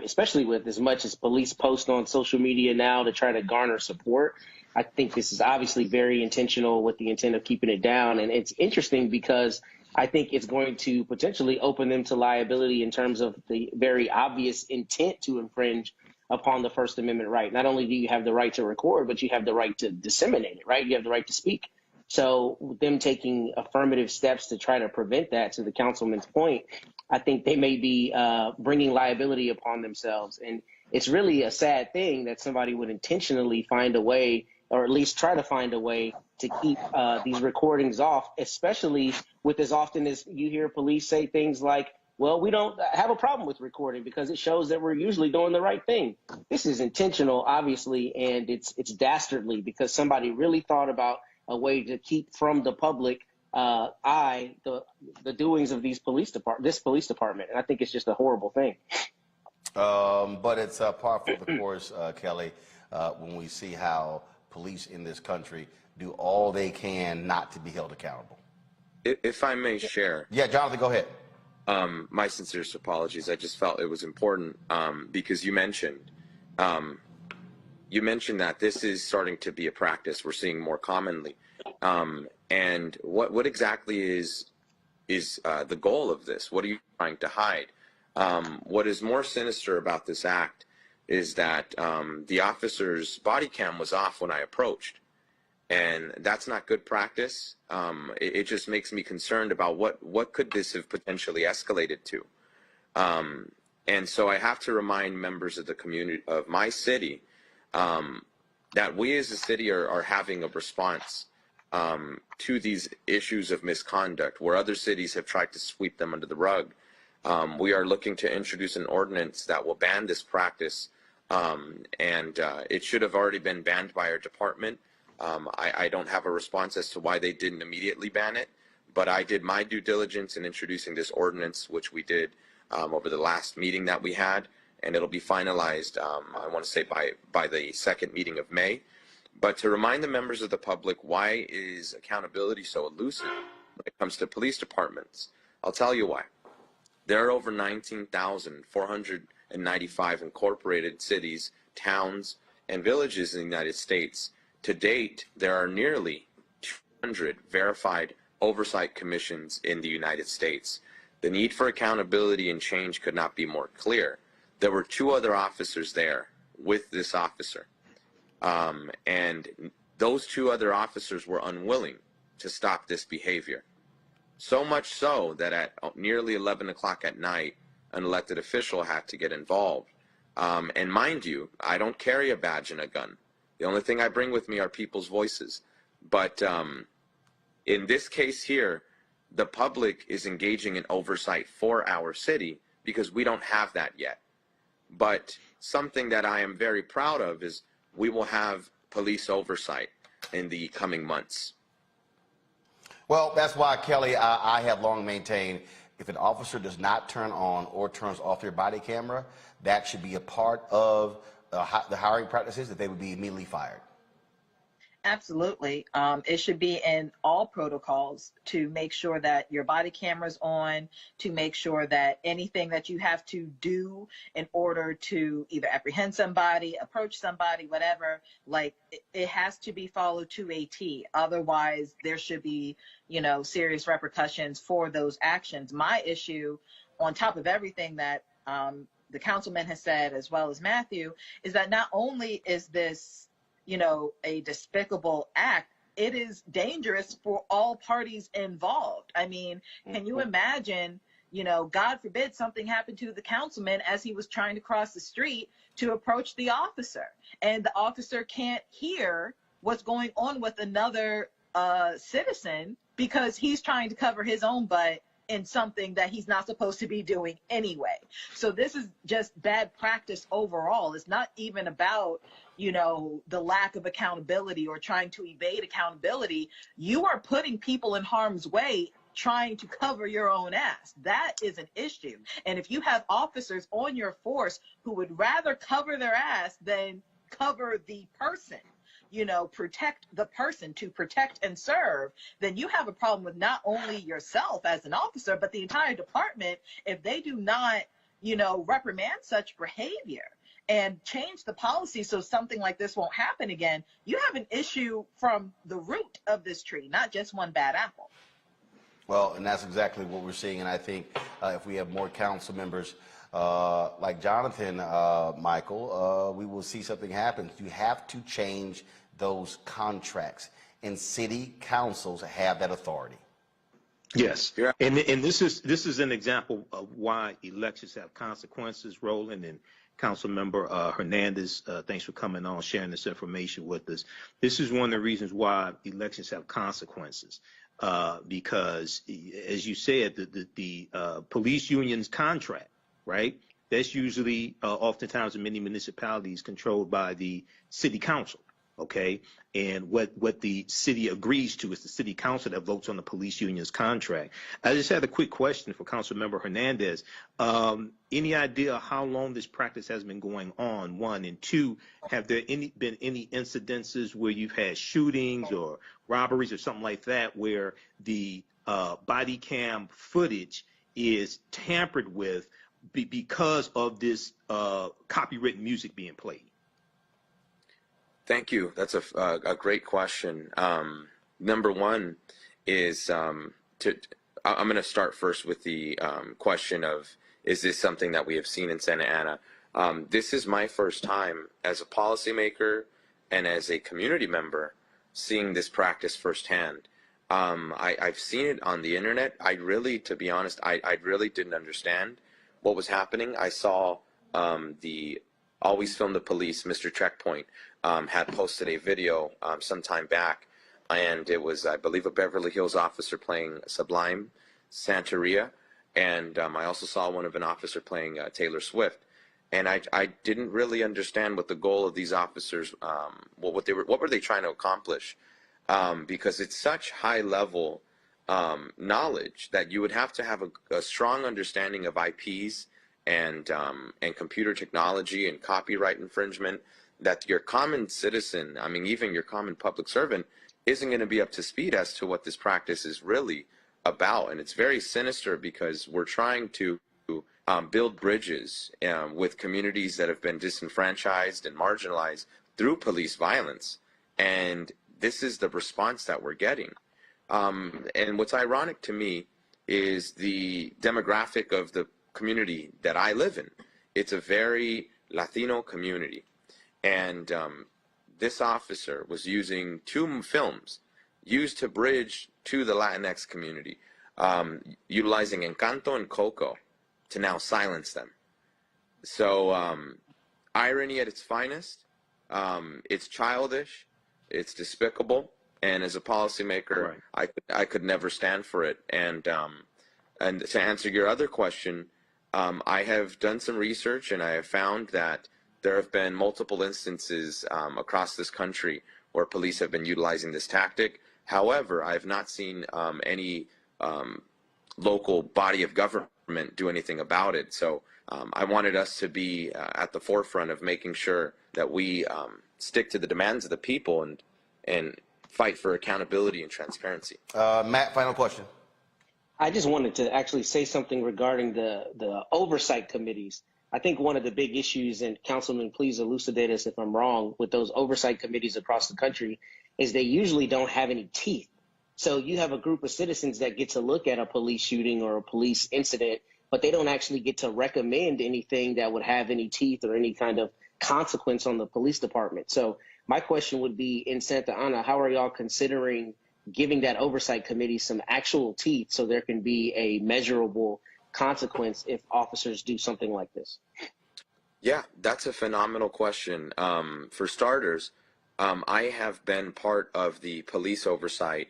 especially with as much as police post on social media now to try to garner support, I think this is obviously very intentional with the intent of keeping it down. And it's interesting because I think it's going to potentially open them to liability in terms of the very obvious intent to infringe upon the First Amendment right. Not only do you have the right to record, but you have the right to disseminate it, right? You have the right to speak. So them taking affirmative steps to try to prevent that, to the councilman's point, I think they may be bringing liability upon themselves. And it's really a sad thing that somebody would intentionally find a way, or at least try to find a way, to keep these recordings off, especially with as often as you hear police say things like, well, we don't have a problem with recording because it shows that we're usually doing the right thing. This is intentional, obviously, and it's dastardly because somebody really thought about a way to keep from the public eye the doings of this police department. And I think it's just a horrible thing. But it's par for the course, Kelly, when we see how police in this country do all they can not to be held accountable. If I may share. Yeah, Jonathan, go ahead. My sincerest apologies. I just felt it was important because you mentioned that this is starting to be a practice we're seeing more commonly. And what exactly is the goal of this? What are you trying to hide? What is more sinister about this act is that the officer's body cam was off when I approached. And that's not good practice. It just makes me concerned about what could this have potentially escalated to. And so I have to remind members of the community of my city that we as a city are having a response to these issues of misconduct where other cities have tried to sweep them under the rug. We are looking to introduce an ordinance that will ban this practice, and it should have already been banned by our department. I don't have a response as to why they didn't immediately ban it, but I did my due diligence in introducing this ordinance, which we did over the last meeting that we had, and it'll be finalized, I want to say, by the second meeting of May. But to remind the members of the public, why is accountability so elusive when it comes to police departments? I'll tell you why. There are over 19,495 incorporated cities, towns, and villages in the United States. To date, there are nearly 200 verified oversight commissions in the United States. The need for accountability and change could not be more clear. There were two other officers there with this officer. And those two other officers were unwilling to stop this behavior. So much so that at nearly 11 o'clock at night, an elected official had to get involved. And mind you, I don't carry a badge and a gun. The only thing I bring with me are people's voices. But in this case here, the public is engaging in oversight for our city because we don't have that yet. But something that I am very proud of is we will have police oversight in the coming months. Well, that's why, Kelly, I have long maintained if an officer does not turn on or turns off their body camera, that should be a part of the hiring practices, that they would be immediately fired. Absolutely. It should be in all protocols to make sure that your body camera's on, to make sure that anything that you have to do in order to either apprehend somebody, approach somebody, whatever, like it has to be followed to a T. Otherwise, there should be, serious repercussions for those actions. My issue, on top of everything that the councilman has said, as well as Matthew, is that not only is this a despicable act, it is dangerous for all parties involved. I mean, can you imagine, God forbid something happened to the councilman as he was trying to cross the street to approach the officer, and the officer can't hear what's going on with another citizen because he's trying to cover his own butt in something that he's not supposed to be doing anyway. So this is just bad practice overall. It's not even about, the lack of accountability or trying to evade accountability. You are putting people in harm's way trying to cover your own ass. That is an issue. And if you have officers on your force who would rather cover their ass than cover the person, you know, protect the person, to protect and serve, then you have a problem with not only yourself as an officer, but the entire department if they do not, you know, reprimand such behavior and change the policy so something like this won't happen again. You have an issue from the root of this tree, not just one bad apple. Well, and that's exactly what we're seeing. And I think if we have more council members like Jonathan, Michael, we will see something happen. You have to change those contracts, and city councils have that authority. Yes, and this is an example of why elections have consequences. Roland and Councilmember Hernandez, thanks for coming on, sharing this information with us. This is one of the reasons why elections have consequences, because, as you said, the police union's contract, right? That's usually, oftentimes in many municipalities, controlled by the city council. Okay, and what the city agrees to is the city council that votes on the police union's contract. I just had a quick question for Councilmember Hernandez. Any idea how long this practice has been going on? One, and two, have there been any incidences where you've had shootings or robberies or something like that where the body cam footage is tampered with because of this copywritten music being played? Thank you. That's a great question. Number one is I'm going to start first with the question of, is this something that we have seen in Santa Ana? This is my first time as a policymaker and as a community member seeing this practice firsthand. I've seen it on the internet. To be honest, I really didn't understand what was happening. I saw the Always Film the Police, Mr. Checkpoint, had posted a video some time back, and it was, I believe, a Beverly Hills officer playing Sublime Santeria, and I also saw one of an officer playing Taylor Swift, and I didn't really understand what the goal of these officers, what were they trying to accomplish, because it's such high level knowledge that you would have to have a strong understanding of IPs and computer technology and copyright infringement, that your common citizen, I mean, even your common public servant, isn't going to be up to speed as to what this practice is really about. And it's very sinister because we're trying to build bridges with communities that have been disenfranchised and marginalized through police violence. And this is the response that we're getting. And what's ironic to me is the demographic of the community that I live in. It's a very Latino community. And this officer was using two films used to bridge to the Latinx community, utilizing Encanto and Coco to now silence them. So irony at its finest. It's childish, it's despicable, and as a policymaker, right, I could never stand for it. And to answer your other question, I have done some research, and I have found that there have been multiple instances across this country where police have been utilizing this tactic. However, I have not seen any local body of government do anything about it. So I wanted us to be at the forefront of making sure that we stick to the demands of the people and fight for accountability and transparency. Matt, final question. I just wanted to actually say something regarding the oversight committees. I think one of the big issues, and Councilman, please elucidate us if I'm wrong, with those oversight committees across the country is they usually don't have any teeth. So you have a group of citizens that get to look at a police shooting or a police incident, but they don't actually get to recommend anything that would have any teeth or any kind of consequence on the police department. So my question would be, in Santa Ana, how are y'all considering giving that oversight committee some actual teeth so there can be a measurable consequence if officers do something like this? Yeah, that's a phenomenal question. For starters, I have been part of the police oversight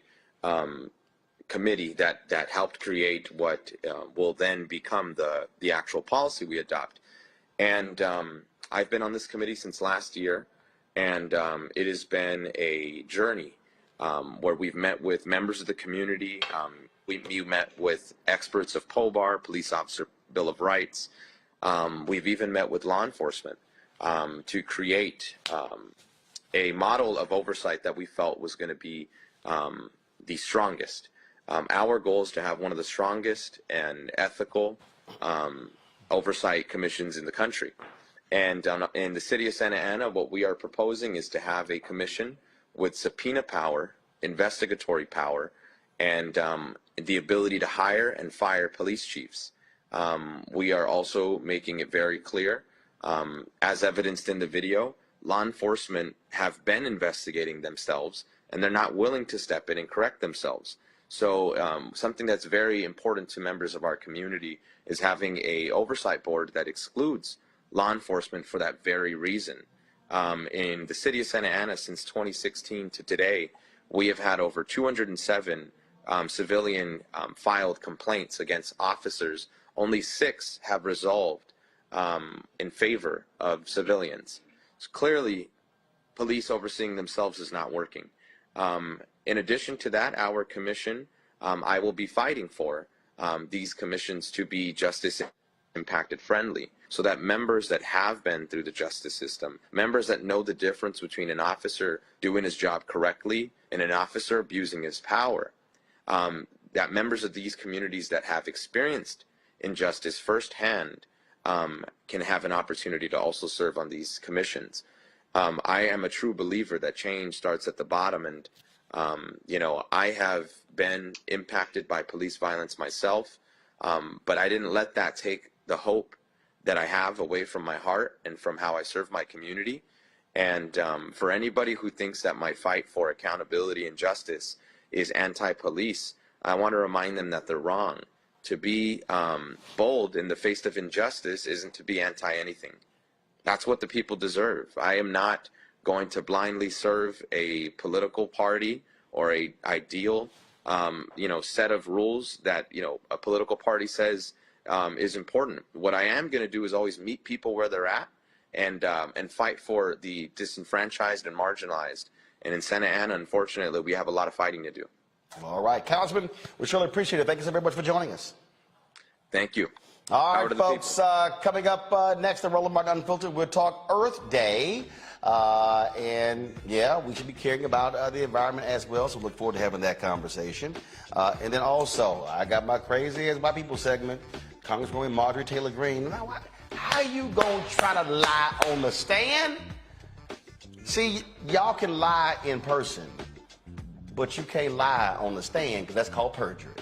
committee that helped create what will then become the actual policy we adopt. And I've been on this committee since last year, and it has been a journey where we've met with members of the community. We met with experts of POBAR, Police Officer Bill of Rights. We've even met with law enforcement to create a model of oversight that we felt was going to be the strongest. Our goal is to have one of the strongest and ethical oversight commissions in the country. And in the city of Santa Ana, what we are proposing is to have a commission with subpoena power, investigatory power, and the ability to hire and fire police chiefs. We are also making it very clear, as evidenced in the video, law enforcement have been investigating themselves, and they're not willing to step in and correct themselves. So something that's very important to members of our community is having a oversight board that excludes law enforcement for that very reason. In the city of Santa Ana, since 2016 to today, we have had over 207 civilian filed complaints against officers. Only 6 have resolved in favor of civilians. So clearly, police overseeing themselves is not working. In addition to that, our commission, I will be fighting for these commissions to be justice impacted friendly, so that members that have been through the justice system, members that know the difference between an officer doing his job correctly and an officer abusing his power, that members of these communities that have experienced injustice firsthand can have an opportunity to also serve on these commissions. I am a true believer that change starts at the bottom, and you know, I have been impacted by police violence myself, but I didn't let that take the hope that I have away from my heart and from how I serve my community. And for anybody who thinks that my fight for accountability and justice is anti-police, I want to remind them that they're wrong. To be bold in the face of injustice isn't to be anti-anything. That's what the people deserve. I am not going to blindly serve a political party or a ideal, you know, set of rules that, you know, a political party says is important. What I am going to do is always meet people where they're at and fight for the disenfranchised and marginalized. And in Santa Ana, unfortunately, we have a lot of fighting to do. All right, Councilman, we surely appreciate it. Thank you so very much for joining us. Thank you. All right, folks, coming up next on Roland Martin Unfiltered, we'll talk Earth Day. And yeah, we should be caring about the environment as well, so look forward to having that conversation. And then also, I got my Crazy as White People segment, Congresswoman Marjorie Taylor Greene. Now, how you gonna try to lie on the stand? See, y'all can lie in person, but you can't lie on the stand because that's called perjury.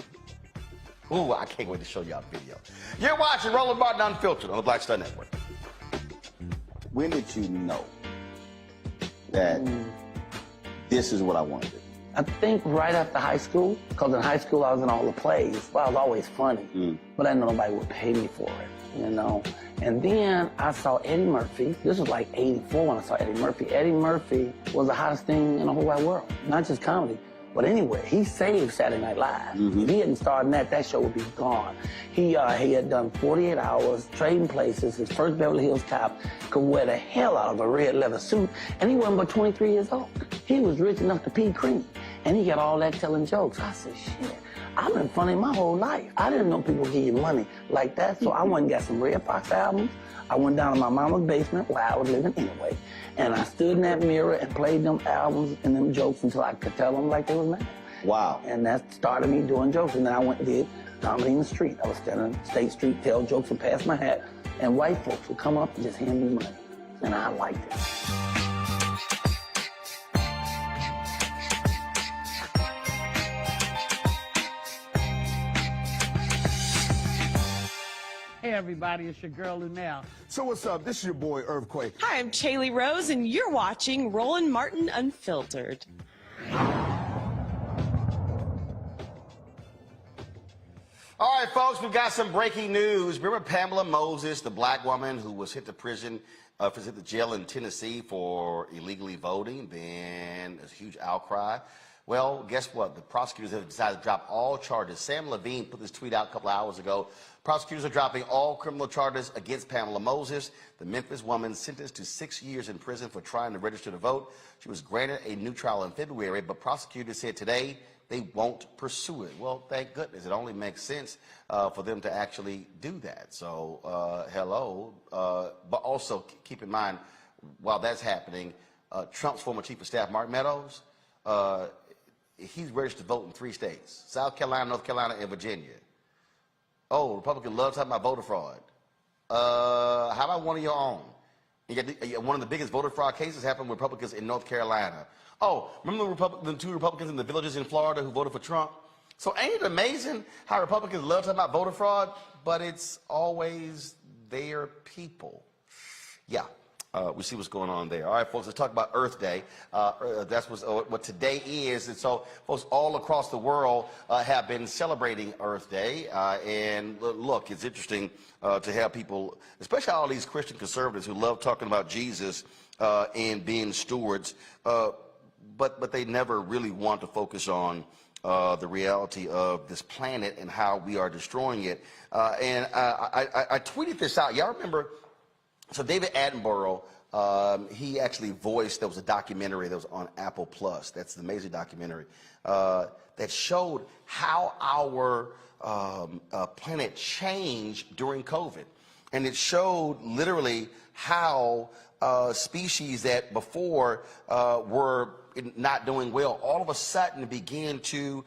Ooh, I can't wait to show y'all the video. You're watching Roland Martin Unfiltered on the Black Star Network. When did you know that this is what I wanted to do? I think right after high school, because in high school I was in all the plays. Well, I was always funny, but I didn't know nobody would pay me for it, you know. And then I saw Eddie Murphy. This was like '84 when I saw Eddie Murphy. Eddie Murphy was the hottest thing in the whole wide world, not just comedy. But anyway, he saved Saturday Night Live. If he hadn't started that show would be gone. He had done 48 Hours, Trading Places, his first Beverly Hills Cop, could wear the hell out of a red leather suit, and he wasn't but 23 years old. He was rich enough to pee cream, and he got all that telling jokes. I said, shit, I've been funny my whole life. I didn't know people give you money like that, so I went and got some Red Fox albums. I went down to my mama's basement where I was living anyway, and I stood in that mirror and played them albums and them jokes until I could tell them like they was mad. Wow. And that started me doing jokes, and then I went and did comedy in the street. I was standing on State Street, tell jokes and pass my hat, and white folks would come up and just hand me money, and I liked it. Hey everybody, it's your girl Lunel. So what's up? This is your boy Earthquake. Hi, I'm Chaley Rose, and you're watching Roland Martin Unfiltered. All right, folks, we've got some breaking news. Remember Pamela Moses, the black woman who was hit to jail in Tennessee for illegally voting? Then there's a huge outcry. Well, guess what? The prosecutors have decided to drop all charges. Sam Levine put this tweet out a couple hours ago. Prosecutors are dropping all criminal charges against Pamela Moses, the Memphis woman sentenced to 6 years in prison for trying to register to vote. She was granted a new trial in February, but prosecutors said today they won't pursue it. Well, thank goodness. It only makes sense for them to actually do that. So, hello. But also keep in mind, while that's happening, Trump's former chief of staff, Mark Meadows, he's registered to vote in 3 states, South Carolina, North Carolina, and Virginia. Oh, Republicans love talking about voter fraud. How about one of your own? One of the biggest voter fraud cases happened with Republicans in North Carolina. Oh, remember the 2 Republicans in the villages in Florida who voted for Trump? So ain't it amazing how Republicans love talking about voter fraud, but it's always their people. Yeah. We see what's going on there. All right, folks, let's talk about Earth Day. That's what today is. And so folks all across the world have been celebrating Earth Day. And look, it's interesting to have people, especially all these Christian conservatives who love talking about Jesus and being stewards, but they never really want to focus on the reality of this planet and how we are destroying it. And I tweeted this out. Y'all remember? So David Attenborough, he actually voiced, there was a documentary that was on Apple Plus. That's the amazing documentary that showed how our planet changed during COVID. And it showed literally how species that before were not doing well, all of a sudden began to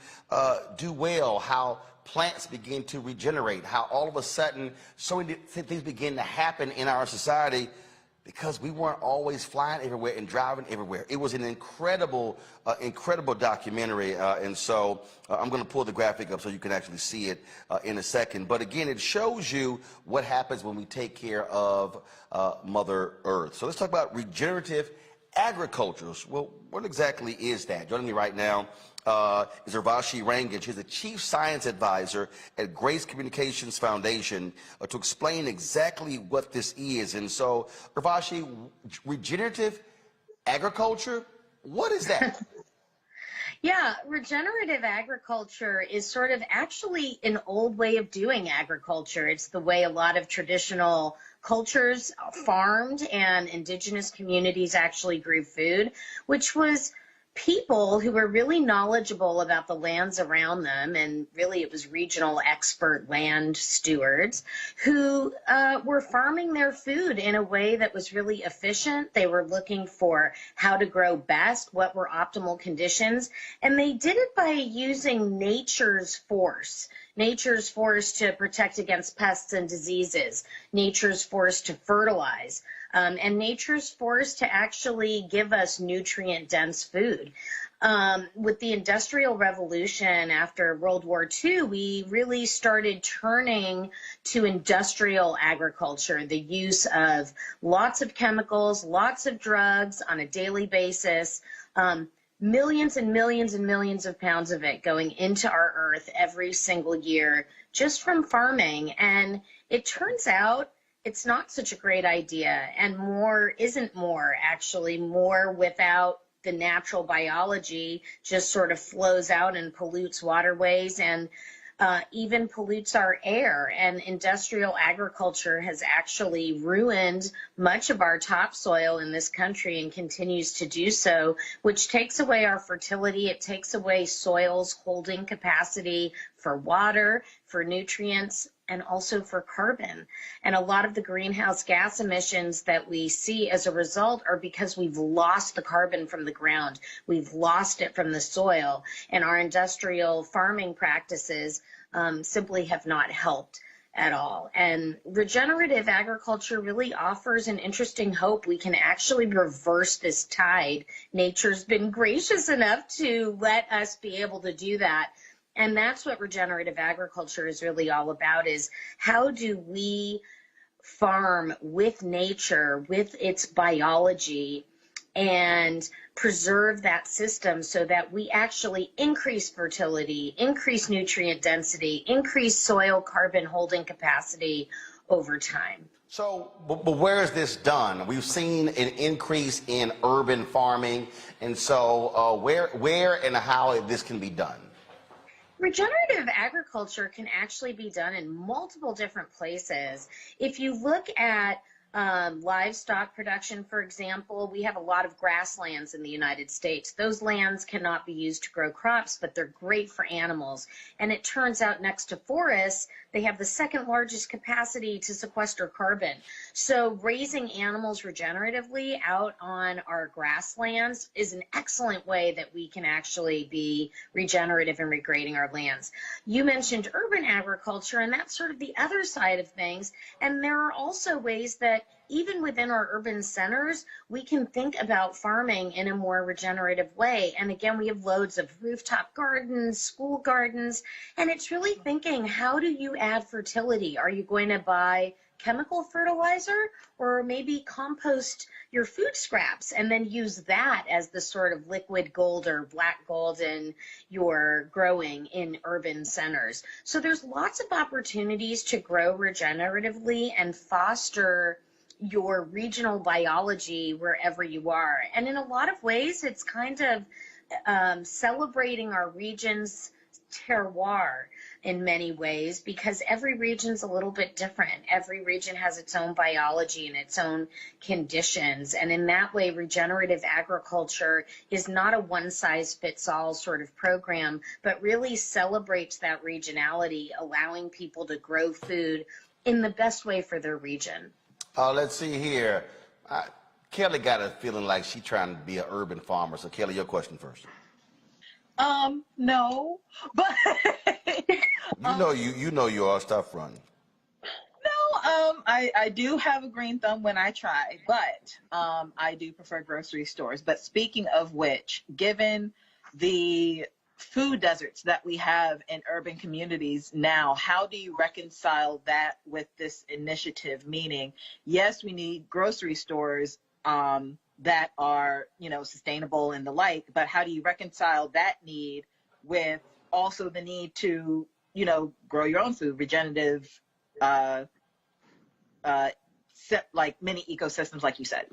do well, how plants begin to regenerate, how all of a sudden so many things begin to happen in our society because we weren't always flying everywhere and driving everywhere. It was an incredible, incredible documentary, and so I'm going to pull the graphic up so you can actually see it in a second. But again, it shows you what happens when we take care of Mother Earth. So let's talk about regenerative agriculture. Well, what exactly is that? Joining me right now is Urvashi Rangan. She's the Chief Science Advisor at Grace Communications Foundation to explain exactly what this is. And so, Urvashi, regenerative agriculture, what is that? Yeah, regenerative agriculture is sort of actually an old way of doing agriculture. It's the way a lot of traditional cultures farmed and indigenous communities actually grew food, which was people who were really knowledgeable about the lands around them, and really it was regional expert land stewards who were farming their food in a way that was really efficient. They were looking for how to grow best, what were optimal conditions, and they did it by using nature's force. Nature's force to protect against pests and diseases, nature's force to fertilize, and nature's force to actually give us nutrient-dense food. With the Industrial Revolution after World War II, we really started turning to industrial agriculture, the use of lots of chemicals, lots of drugs on a daily basis, millions and millions and millions of pounds of it going into our earth every single year just from farming. And it turns out it's not such a great idea, and more isn't more. Actually, more without the natural biology just sort of flows out and pollutes waterways and even pollutes our air. And industrial agriculture has actually ruined much of our topsoil in this country and continues to do so, which takes away our fertility. It takes away soil's holding capacity for water, for nutrients, and also for carbon. And a lot of the greenhouse gas emissions that we see as a result are because we've lost the carbon from the ground. We've lost it from the soil, and our industrial farming practices simply have not helped at all. And regenerative agriculture really offers an interesting hope. We can actually reverse this tide. Nature's been gracious enough to let us be able to do that. And that's what regenerative agriculture is really all about, is how do we farm with nature, with its biology, and preserve that system so that we actually increase fertility, increase nutrient density, increase soil carbon holding capacity over time. So, but where is this done? We've seen an increase in urban farming, and so where and how this can be done? Regenerative agriculture can actually be done in multiple different places. If you look at livestock production, for example, we have a lot of grasslands in the United States. Those lands cannot be used to grow crops, but they're great for animals. And it turns out next to forests, they have the second largest capacity to sequester carbon. So raising animals regeneratively out on our grasslands is an excellent way that we can actually be regenerative and regrading our lands. You mentioned urban agriculture, and that's sort of the other side of things. And there are also ways that even within our urban centers, we can think about farming in a more regenerative way. And again, we have loads of rooftop gardens, school gardens, and it's really thinking, how do you add fertility? Are you going to buy chemical fertilizer, or maybe compost your food scraps and then use that as the sort of liquid gold or black gold in your growing in urban centers? So there's lots of opportunities to grow regeneratively and foster your regional biology wherever you are. And in a lot of ways, it's kind of celebrating our region's terroir in many ways, because every region's a little bit different. Every region has its own biology and its own conditions. And in that way, regenerative agriculture is not a one-size-fits-all sort of program, but really celebrates that regionality, allowing people to grow food in the best way for their region. Let's see here. Kelly got a feeling like she's trying to be an urban farmer. So Kelly, your question first. No, but you know you all stuff running. no, I do have a green thumb when I try, but I do prefer grocery stores. But speaking of which, given the food deserts that we have in urban communities now, how do you reconcile that with this initiative? Meaning, yes, we need grocery stores that are, sustainable and the like, but how do you reconcile that need with also the need to, grow your own food, regenerative, like mini ecosystems, like you said?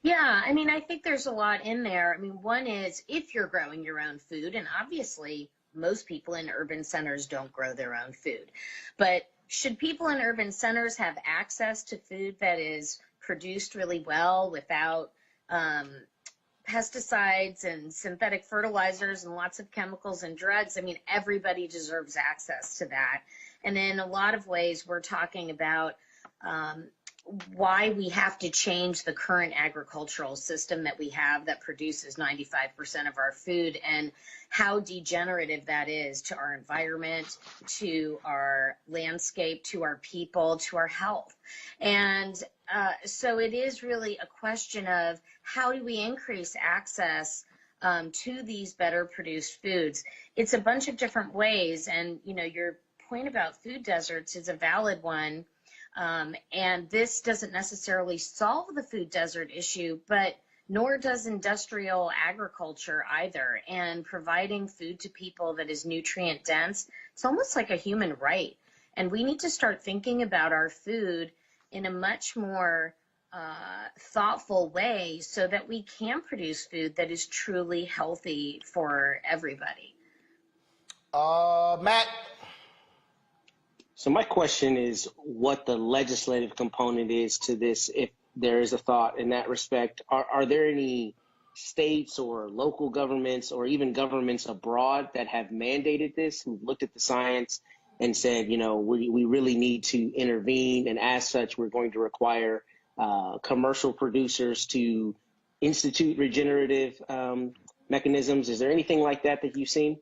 Yeah, I mean, I think there's a lot in there. I mean, one is if you're growing your own food, and obviously most people in urban centers don't grow their own food, but should people in urban centers have access to food that is produced really well without pesticides and synthetic fertilizers and lots of chemicals and drugs? I mean, everybody deserves access to that. And in a lot of ways, we're talking about why we have to change the current agricultural system that we have that produces 95% of our food, and how degenerative that is to our environment, to our landscape, to our people, to our health. And so it is really a question of how do we increase access to these better produced foods. It's a bunch of different ways, and your point about food deserts is a valid one. And this doesn't necessarily solve the food desert issue, but nor does industrial agriculture either. And providing food to people that is nutrient dense, it's almost like a human right. And we need to start thinking about our food in a much more thoughtful way so that we can produce food that is truly healthy for everybody. Matt? So my question is what the legislative component is to this, if there is a thought in that respect. Are there any states or local governments or even governments abroad that have mandated this, who've looked at the science and said, we really need to intervene, and as such, we're going to require commercial producers to institute regenerative mechanisms? Is there anything like that you've seen?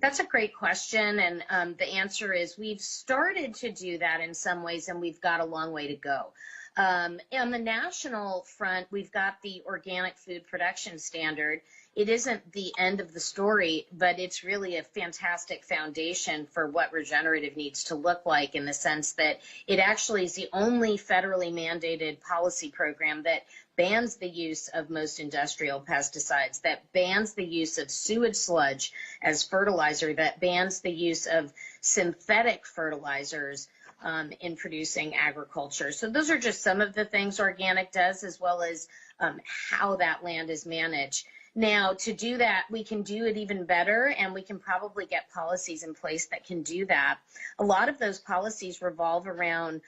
That's a great question, and the answer is we've started to do that in some ways, and we've got a long way to go. On the national front, we've got the Organic Food Production Standard. It isn't the end of the story, but it's really a fantastic foundation for what regenerative needs to look like, in the sense that it actually is the only federally mandated policy program that bans the use of most industrial pesticides, that bans the use of sewage sludge as fertilizer, that bans the use of synthetic fertilizers in producing agriculture. So those are just some of the things organic does, as well as how that land is managed. Now, to do that, we can do it even better, and we can probably get policies in place that can do that. A lot of those policies revolve around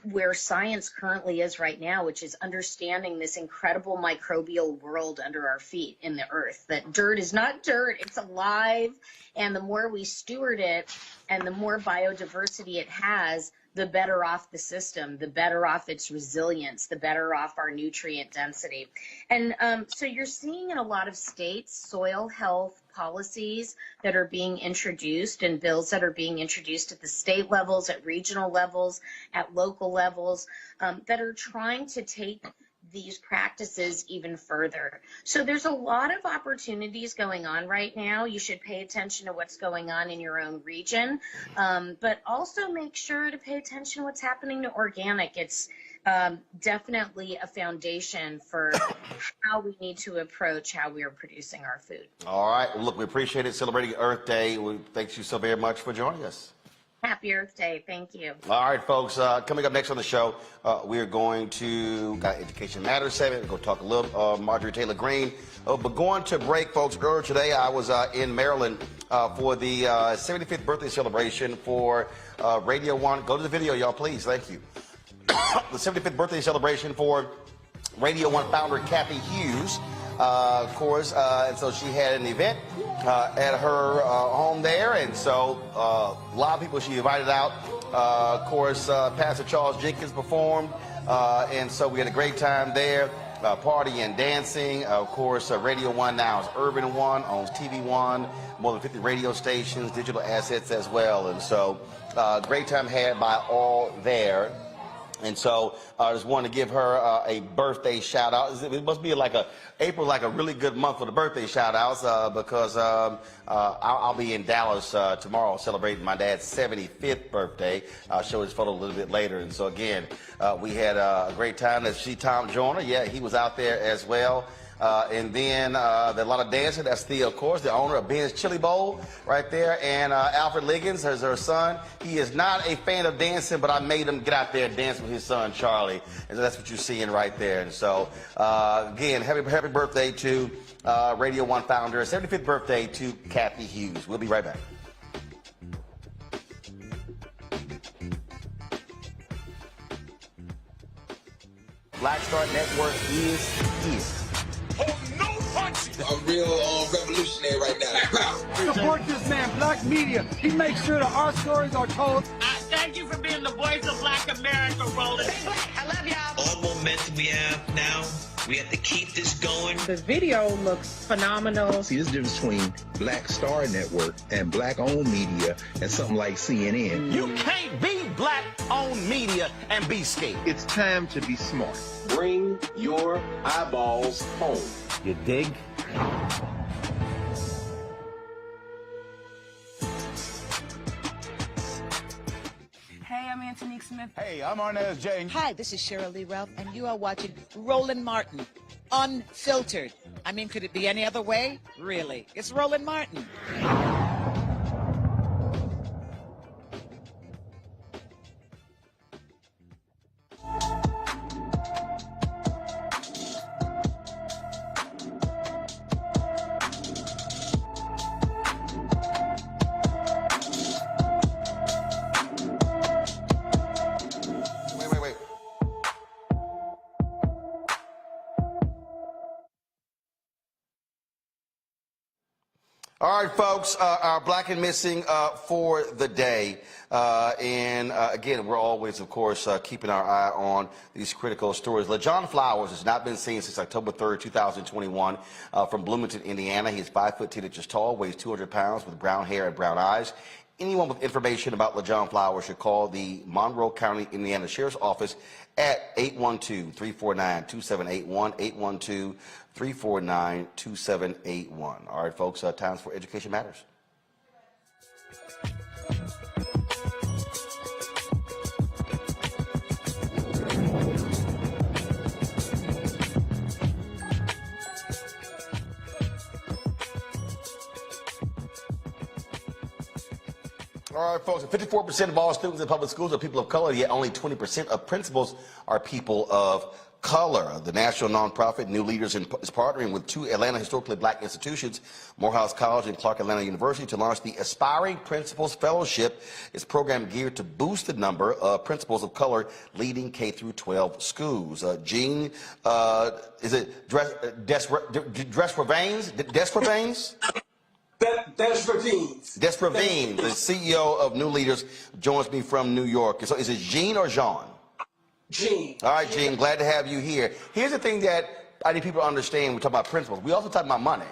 where science currently is right now, which is understanding this incredible microbial world under our feet in the earth, that dirt is not dirt, it's alive. And the more we steward it and the more biodiversity it has, the better off the system, the better off its resilience, the better off our nutrient density. And so you're seeing in a lot of states soil health policies that are being introduced and bills that are being introduced at the state levels, at regional levels, at local levels, that are trying to take these practices even further. So there's a lot of opportunities going on right now. You should pay attention to what's going on in your own region, but also make sure to pay attention to what's happening to organic. It's definitely a foundation for how we need to approach how we are producing our food. All right. Well, look, we appreciate it. Celebrating Earth Day. We thank you so very much for joining us. Happy Earth Day. Thank you. All right, folks. Coming up next on the show, we're going to got Education Matters segment. We're going to talk a little Marjorie Taylor Greene. But going to break, folks. Earlier today, I was in Maryland for the 75th birthday celebration for Radio 1. Go to the video, y'all, please. Thank you. The 75th birthday celebration for Radio 1 founder Cathy Hughes. Of course, and so she had an event at her home there, and so a lot of people she invited out. Of course, Pastor Charles Jenkins performed, and so we had a great time there, partying and dancing. Of course, Radio 1 now is Urban 1, owns TV 1, more than 50 radio stations, digital assets as well, and so great time had by all there. And so I just wanted to give her a birthday shout out. It must be like April, like a really good month for the birthday shout outs because I'll be in Dallas tomorrow celebrating my dad's 75th birthday. I'll show his photo a little bit later. And so again, we had a great time. That's Tom Joyner. Yeah, he was out there as well. And then a lot of dancing. That's of course, the owner of Ben's Chili Bowl right there. And Alfred Liggins is her son. He is not a fan of dancing, but I made him get out there and dance with his son, Charlie. And so that's what you're seeing right there. And so, again, happy birthday to Radio 1 founder. 75th birthday to Cathy Hughes. We'll be right back. Black Star Network is here. A real revolutionary right now. Support this man, Black Media. He makes sure that our stories are told. Thank you for being the voice of Black America, Roland. I love y'all. All momentum we have now, we have to keep this going. The video looks phenomenal. See, there's a difference between Black Star Network and Black-owned media and something like CNN. You can't be Black-owned media and be scared. It's time to be smart. Bring your eyeballs home. You dig? Hey, I'm Antonique Smith. Hey, I'm Arnez J. Hi, this is Cheryl Lee Ralph, and you are watching Roland Martin, Unfiltered. I mean, could it be any other way? Really? It's Roland Martin. All right, folks, our Black and Missing for the day. Again, we're always, of course, keeping our eye on these critical stories. LaJohn Flowers has not been seen since October 3rd, 2021, from Bloomington, Indiana. He is 5'10" inches tall, weighs 200 pounds, with brown hair and brown eyes. Anyone with information about LaJohn Flowers should call the Monroe County, Indiana Sheriff's Office at 812-349-2781, 812-349-2781. All right, folks, time for Education Matters. All right, folks, 54% of all students in public schools are people of color, yet only 20% of principals are people of Color. The national nonprofit New Leaders is partnering with two Atlanta historically black institutions, Morehouse College and Clark Atlanta University, to launch the Aspiring Principals Fellowship. It's a program geared to boost the number of principals of color leading K through 12 schools. Gene, is it Desravines? Desravines, the CEO of New Leaders, joins me from New York. So is it Gene or Jean? Gene. All right, Gene, glad to have you here. Here's the thing that I need people to understand when we talk about principals. We also talk about money.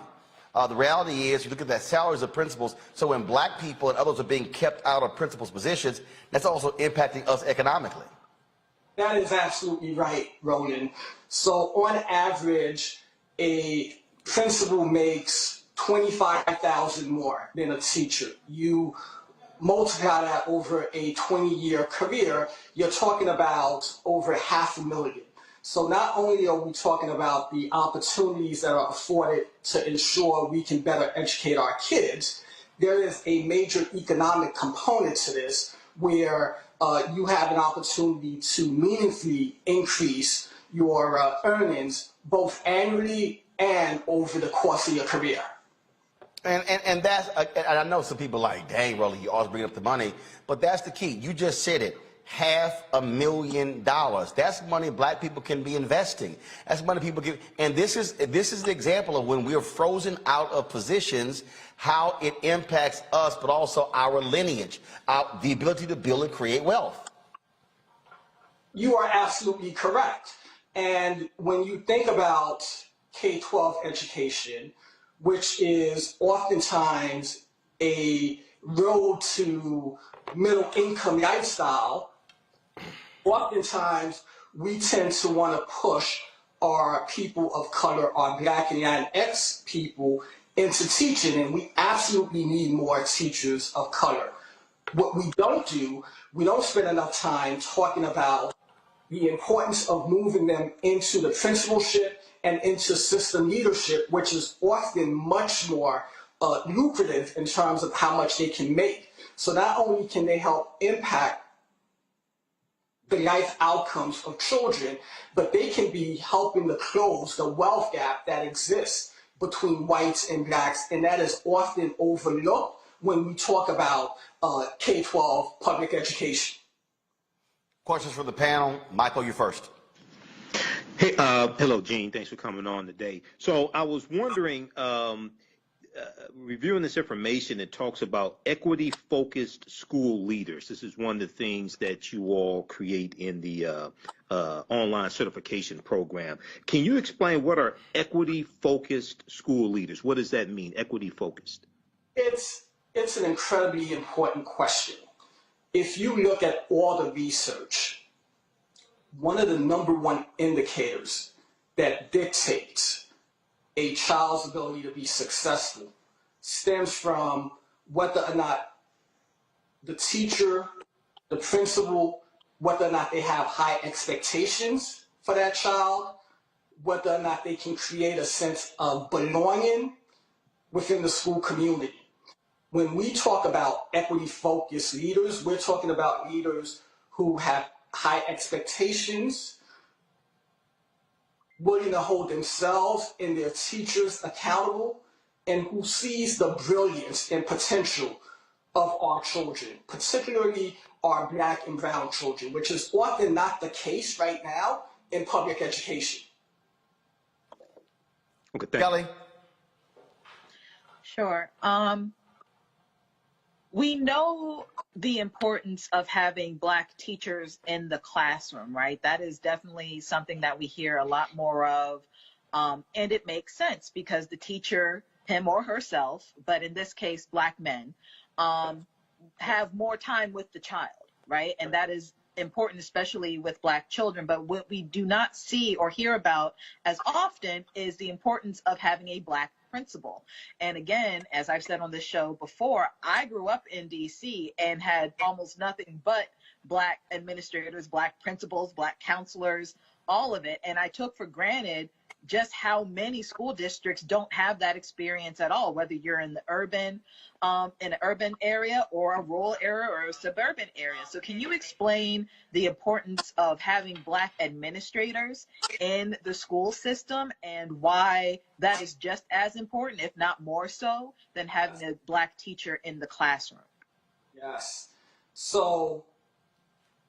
The reality is, you look at the salaries of principals, so when black people and others are being kept out of principals' positions, that's also impacting us economically. That is absolutely right, Roland. So on average, a principal makes $25,000 more than a teacher. You multiply that over a 20-year career, you're talking about over $500,000. So not only are we talking about the opportunities that are afforded to ensure we can better educate our kids, there is a major economic component to this where you have an opportunity to meaningfully increase your earnings both annually and over the course of your career. And that's, and I know some people are like, dang, Rolly, you always bring up the money, but that's the key. You just said it, $500,000. That's money black people can be investing. That's money people give, and this is the example of when we're frozen out of positions, how it impacts us, but also our lineage, the ability to build and create wealth. You are absolutely correct. And when you think about K-12 education, which is oftentimes a road to middle income lifestyle, oftentimes we tend to want to push our people of color, our Black and Latinx people into teaching, and we absolutely need more teachers of color. What we don't do, we don't spend enough time talking about the importance of moving them into the principalship and into system leadership, which is often much more lucrative in terms of how much they can make. So not only can they help impact the life outcomes of children, but they can be helping to close the wealth gap that exists between whites and blacks, and that is often overlooked when we talk about K-12 public education. Questions for the panel. Michael, you first. Hey, hello, Gene. Thanks for coming on today. So I was wondering, reviewing this information, it talks about equity-focused school leaders. This is one of the things that you all create in the online certification program. Can you explain what are equity-focused school leaders? What does that mean, equity-focused? It's an incredibly important question. If you look at all the research, one of the #1 indicators that dictates a child's ability to be successful stems from whether or not the teacher, the principal, whether or not they have high expectations for that child, whether or not they can create a sense of belonging within the school community. When we talk about equity-focused leaders, we're talking about leaders who have high expectations, willing to hold themselves and their teachers accountable, and who sees the brilliance and potential of our children, particularly our Black and brown children, which is often not the case right now in public education. Okay, thank Kelly? Sure. We know the importance of having Black teachers in the classroom, right? That is definitely something that we hear a lot more of. And it makes sense because the teacher, him or herself, but in this case, Black men, have more time with the child, right? And that is important, especially with Black children. But what we do not see or hear about as often is the importance of having a Black principal. And again, as I've said on this show before, I grew up in DC and had almost nothing but Black administrators, Black principals, Black counselors, all of it. And I took for granted just how many school districts don't have that experience at all, whether you're in the urban, in an urban area or a rural area or a suburban area. So can you explain the importance of having Black administrators in the school system and why that is just as important, if not more so, than having a Black teacher in the classroom? Yes. So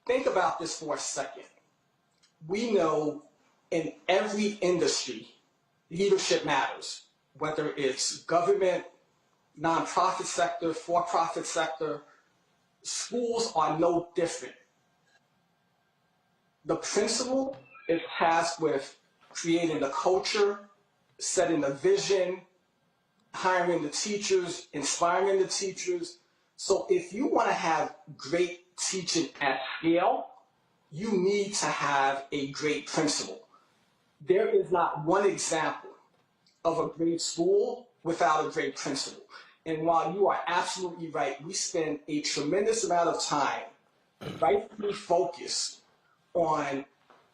think about this for a second. We know in every industry, leadership matters, whether it's government, nonprofit sector, for-profit sector. Schools are no different. The principal is tasked with creating the culture, setting the vision, hiring the teachers, inspiring the teachers. So if you want to have great teaching at scale, you need to have a great principal. There is not one example of a great school without a great principal. And while you are absolutely right, we spend a tremendous amount of time rightfully focused on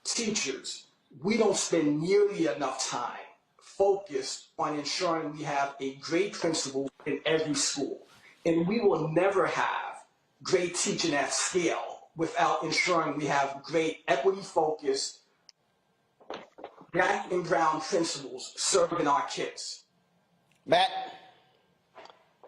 teachers. We don't spend nearly enough time focused on ensuring we have a great principal in every school. And we will never have great teaching at scale without ensuring we have great equity-focused Black and brown principals serving our kids. Matt?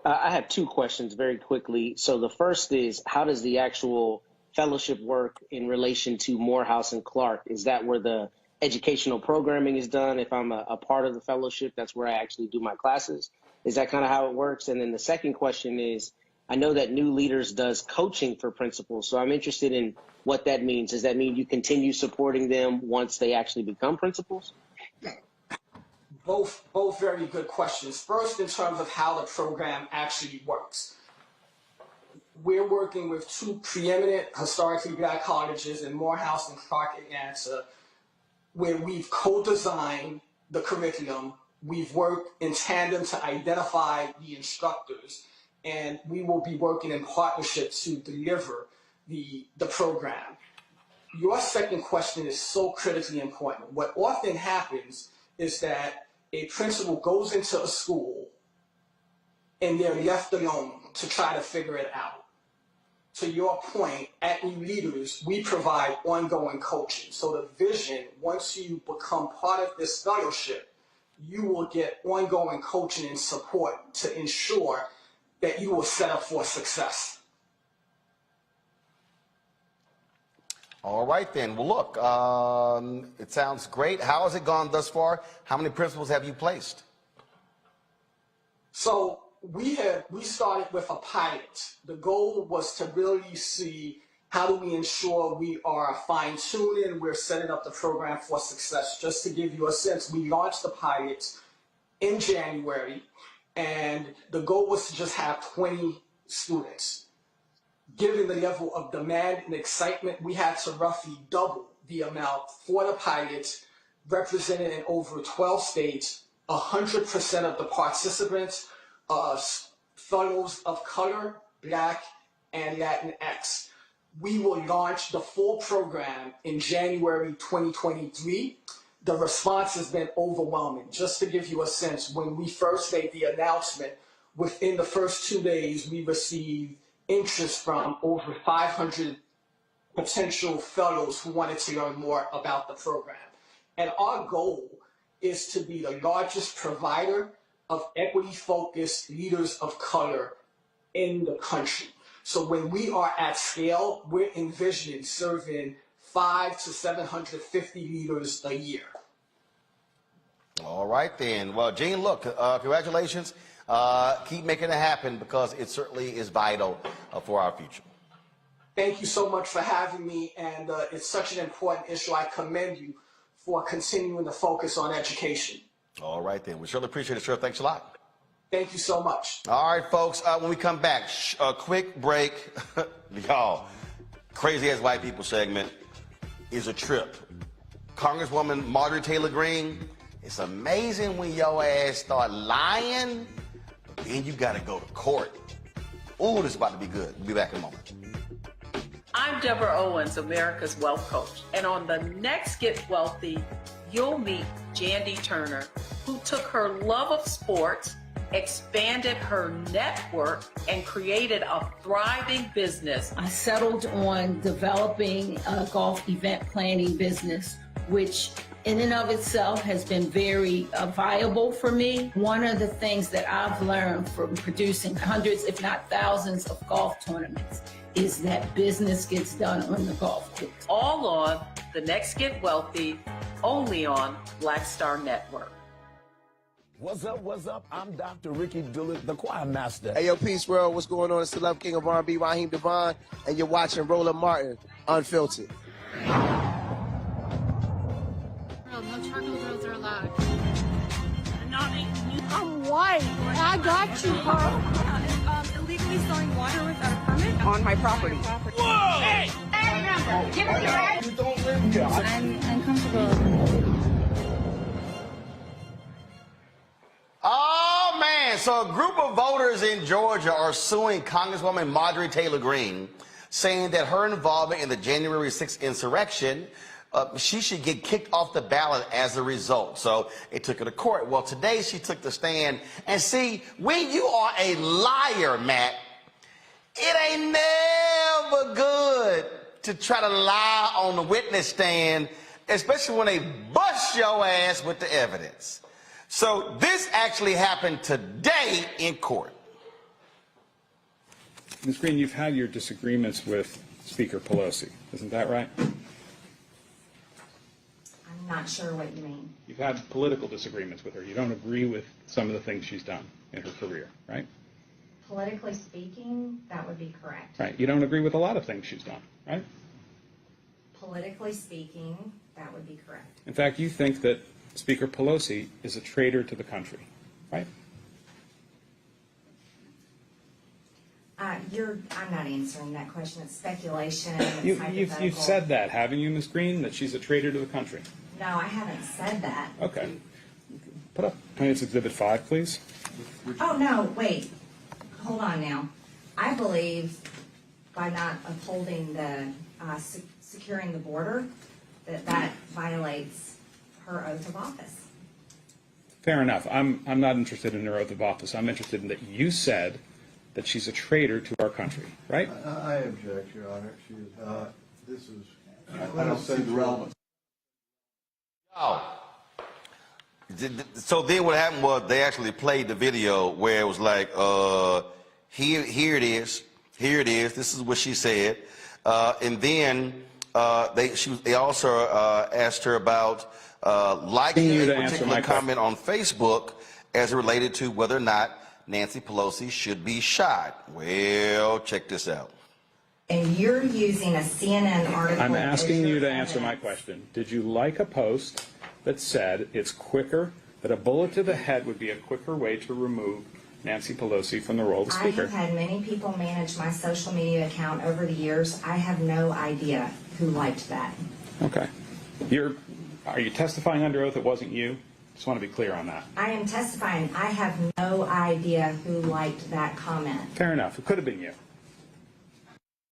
I have two questions very quickly. So the first is, how does the actual fellowship work in relation to Morehouse and Clark? Is that where the educational programming is done? If I'm a part of the fellowship, that's where I actually do my classes. Is that kind of how it works? And then the second question is, I know that New Leaders does coaching for principals, so I'm interested in what that means. Does that mean you continue supporting them once they actually become principals? Both very good questions. First, in terms of how the program actually works. We're working with two preeminent historically Black colleges in Morehouse and Clark Atlanta, where we've co-designed the curriculum. We've worked in tandem to identify the instructors, and we will be working in partnership to deliver the program. Your second question is so critically important. What often happens is that a principal goes into a school and they're left alone to try to figure it out. To your point, at New Leaders, we provide ongoing coaching. So the vision, once you become part of this fellowship, you will get ongoing coaching and support to ensure that you will set up for success. All right, then. Well, look, it sounds great. How has it gone thus far? How many principals have you placed? So we started with a pilot. The goal was to really see how do we ensure we are fine-tuning, we're setting up the program for success. Just to give you a sense, we launched the pilot in January, and the goal was to just have 20 students. Given the level of demand and excitement, we had to roughly double the amount for the pilots, represented in over 12 states. 100% of the participants are fellows of color, Black, and Latinx. We will launch the full program in January 2023. The response has been overwhelming. Just to give you a sense, when we first made the announcement, within the first 2 days, we received interest from over 500 potential fellows who wanted to learn more about the program. And our goal is to be the largest provider of equity-focused leaders of color in the country. So when we are at scale, we're envisioning serving 500 to 750 leaders a year. All right, then. Well, Gene, look, congratulations. Keep making it happen, because it certainly is vital for our future. Thank you so much for having me, and it's such an important issue. I commend you for continuing to focus on education. All right, then. We surely appreciate it, sir. Thanks a lot. Thank you so much. All right, folks. When we come back, a quick break. Y'all, Crazy Ass White People segment is a trip. Congresswoman Marjorie Taylor Greene, it's amazing when your ass start lying, but then you got to go to court. Ooh, this is about to be good. We'll be back in a moment. I'm Deborah Owens, America's Wealth Coach. And on the next Get Wealthy, you'll meet Jandy Turner, who took her love of sports, expanded her network, and created a thriving business. I settled on developing a golf event planning business, which in and of itself has been very viable for me. One of the things that I've learned from producing hundreds, if not thousands, of golf tournaments is that business gets done on the golf course. All on The Next Get Wealthy, only on Black Star Network. What's up, what's up? I'm Dr. Ricky Dillard, the choir master. Hey, yo, Peace World, what's going on? It's the Love King of R&B, Raheem Devon, and you're watching Roland Martin, Unfiltered. No charcoal grills are allowed. I'm white. I got you, Carl. Illegally selling water without a permit on my property. Whoa! Hey! Hey, give us your address. You don't live here. I'm uncomfortable. Oh, man. So a group of voters in Georgia are suing Congresswoman Marjorie Taylor Greene, saying that her involvement in the January 6th insurrection, she should get kicked off the ballot as a result. So it took her to court. Well, today she took the stand. And see, when you are a liar, Matt, it ain't never good to try to lie on the witness stand, especially when they bust your ass with the evidence. So this actually happened today in court. Ms. Greene, you've had your disagreements with Speaker Pelosi, isn't that right? I'm not sure what you mean. You've had political disagreements with her. You don't agree with some of the things she's done in her career, right? Politically speaking, that would be correct. Right. You don't agree with a lot of things she's done, right? Politically speaking, that would be correct. In fact, you think that Speaker Pelosi is a traitor to the country, right? I'm not answering that question. It's speculation. You've said that, haven't you, Ms. Greene, that she's a traitor to the country? No, I haven't said that. Okay. Put up Plaintiff's Exhibit 5, please. Oh, no, wait. Hold on now. I believe by not upholding the securing the border, that violates her oath of office. Fair enough. I'm not interested in her oath of office. I'm interested in that you said that she's a traitor to our country, right? I object, Your Honor. She is not. This is. I don't see the relevance. Oh. So then what happened was they actually played the video where it was like, here it is, this is what she said. And then they also asked her about liking a particular comment on Facebook as it related to whether or not Nancy Pelosi should be shot. Well, check this out. And you're using a CNN article. I'm asking you to answer my question. Did you like a post that said it's quicker, that a bullet to the head would be a quicker way to remove Nancy Pelosi from the role of Speaker? I have had many people manage my social media account over the years. I have no idea who liked that. Okay. Are you testifying under oath it wasn't you? Just want to be clear on that. I am testifying. I have no idea who liked that comment. Fair enough. It could have been you.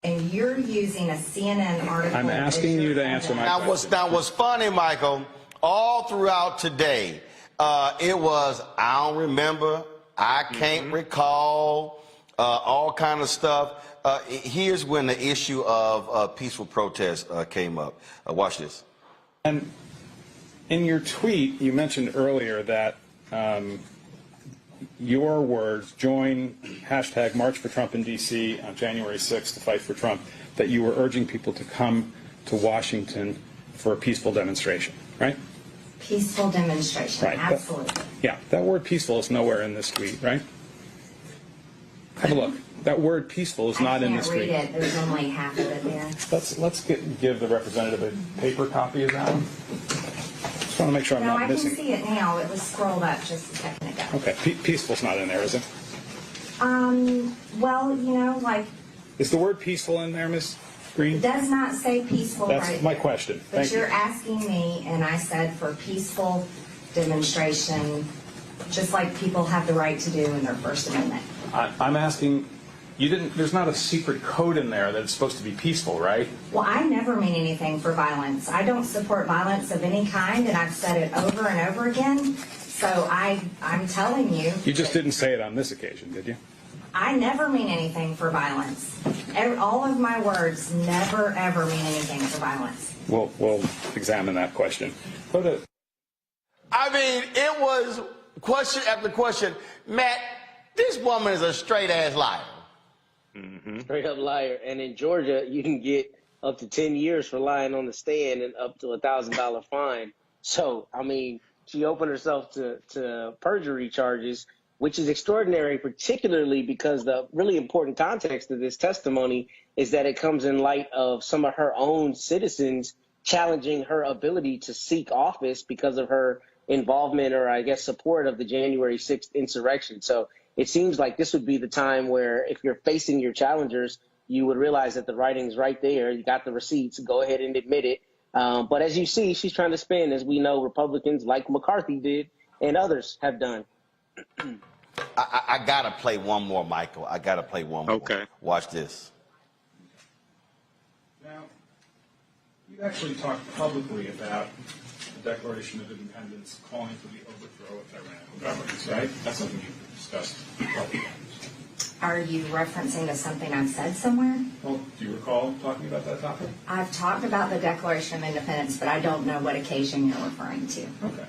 And you're using a CNN article. I'm asking you to answer my question. Now, what's funny, Michael, all throughout today, it was, I don't remember, I can't recall, all kind of stuff. Here's when the issue of peaceful protest came up. Watch this. And in your tweet, you mentioned earlier that your words, join hashtag March for Trump in D.C. on January 6th to fight for Trump, that you were urging people to come to Washington for a peaceful demonstration, right? Peaceful demonstration, right. Absolutely. That word peaceful is nowhere in this tweet, right? Have a look. That word peaceful is not in this tweet. I can't read it. There's only half of it there. Let's give the representative a paper copy of that one. Just want to make sure I'm not missing. No, I can see it now. It was scrolled up just a second ago. Okay, peaceful's not in there, is it? Well, like. Is the word peaceful in there, Ms. Greene? It does not say peaceful. That's my question. But you're asking me, and I said for peaceful demonstration, just like people have the right to do in their First Amendment. I'm asking You didn't. There's not a secret code in there that it's supposed to be peaceful, right? Well, I never mean anything for violence. I don't support violence of any kind, and I've said it over and over again. So I'm telling you. You just didn't say it on this occasion, did you? I never mean anything for violence. All of my words never, ever mean anything for violence. We'll examine that question. I mean, it was question after question. Matt, this woman is a straight-ass liar. Straight up liar. And in Georgia, you can get up to 10 years for lying on the stand and up to $1,000 fine. So, I mean, she opened herself to perjury charges, which is extraordinary, particularly because the really important context of this testimony is that it comes in light of some of her own citizens challenging her ability to seek office because of her involvement or, I guess, support of the January 6th insurrection. So it seems like this would be the time where if you're facing your challengers, you would realize that the writing's right there. You got the receipts. Go ahead and admit it. But as you see, she's trying to spin, as we know Republicans like McCarthy did and others have done. I got to play one more, Michael. I got to play one more. Okay. Watch this. Now, you actually talked publicly about the Declaration of Independence calling for the overthrow of tyrannical governments, right? That's something you've discussed publicly. Are you referencing to something I've said somewhere? Well, do you recall talking about that topic? I've talked about the Declaration of Independence, but I don't know what occasion you're referring to. Okay.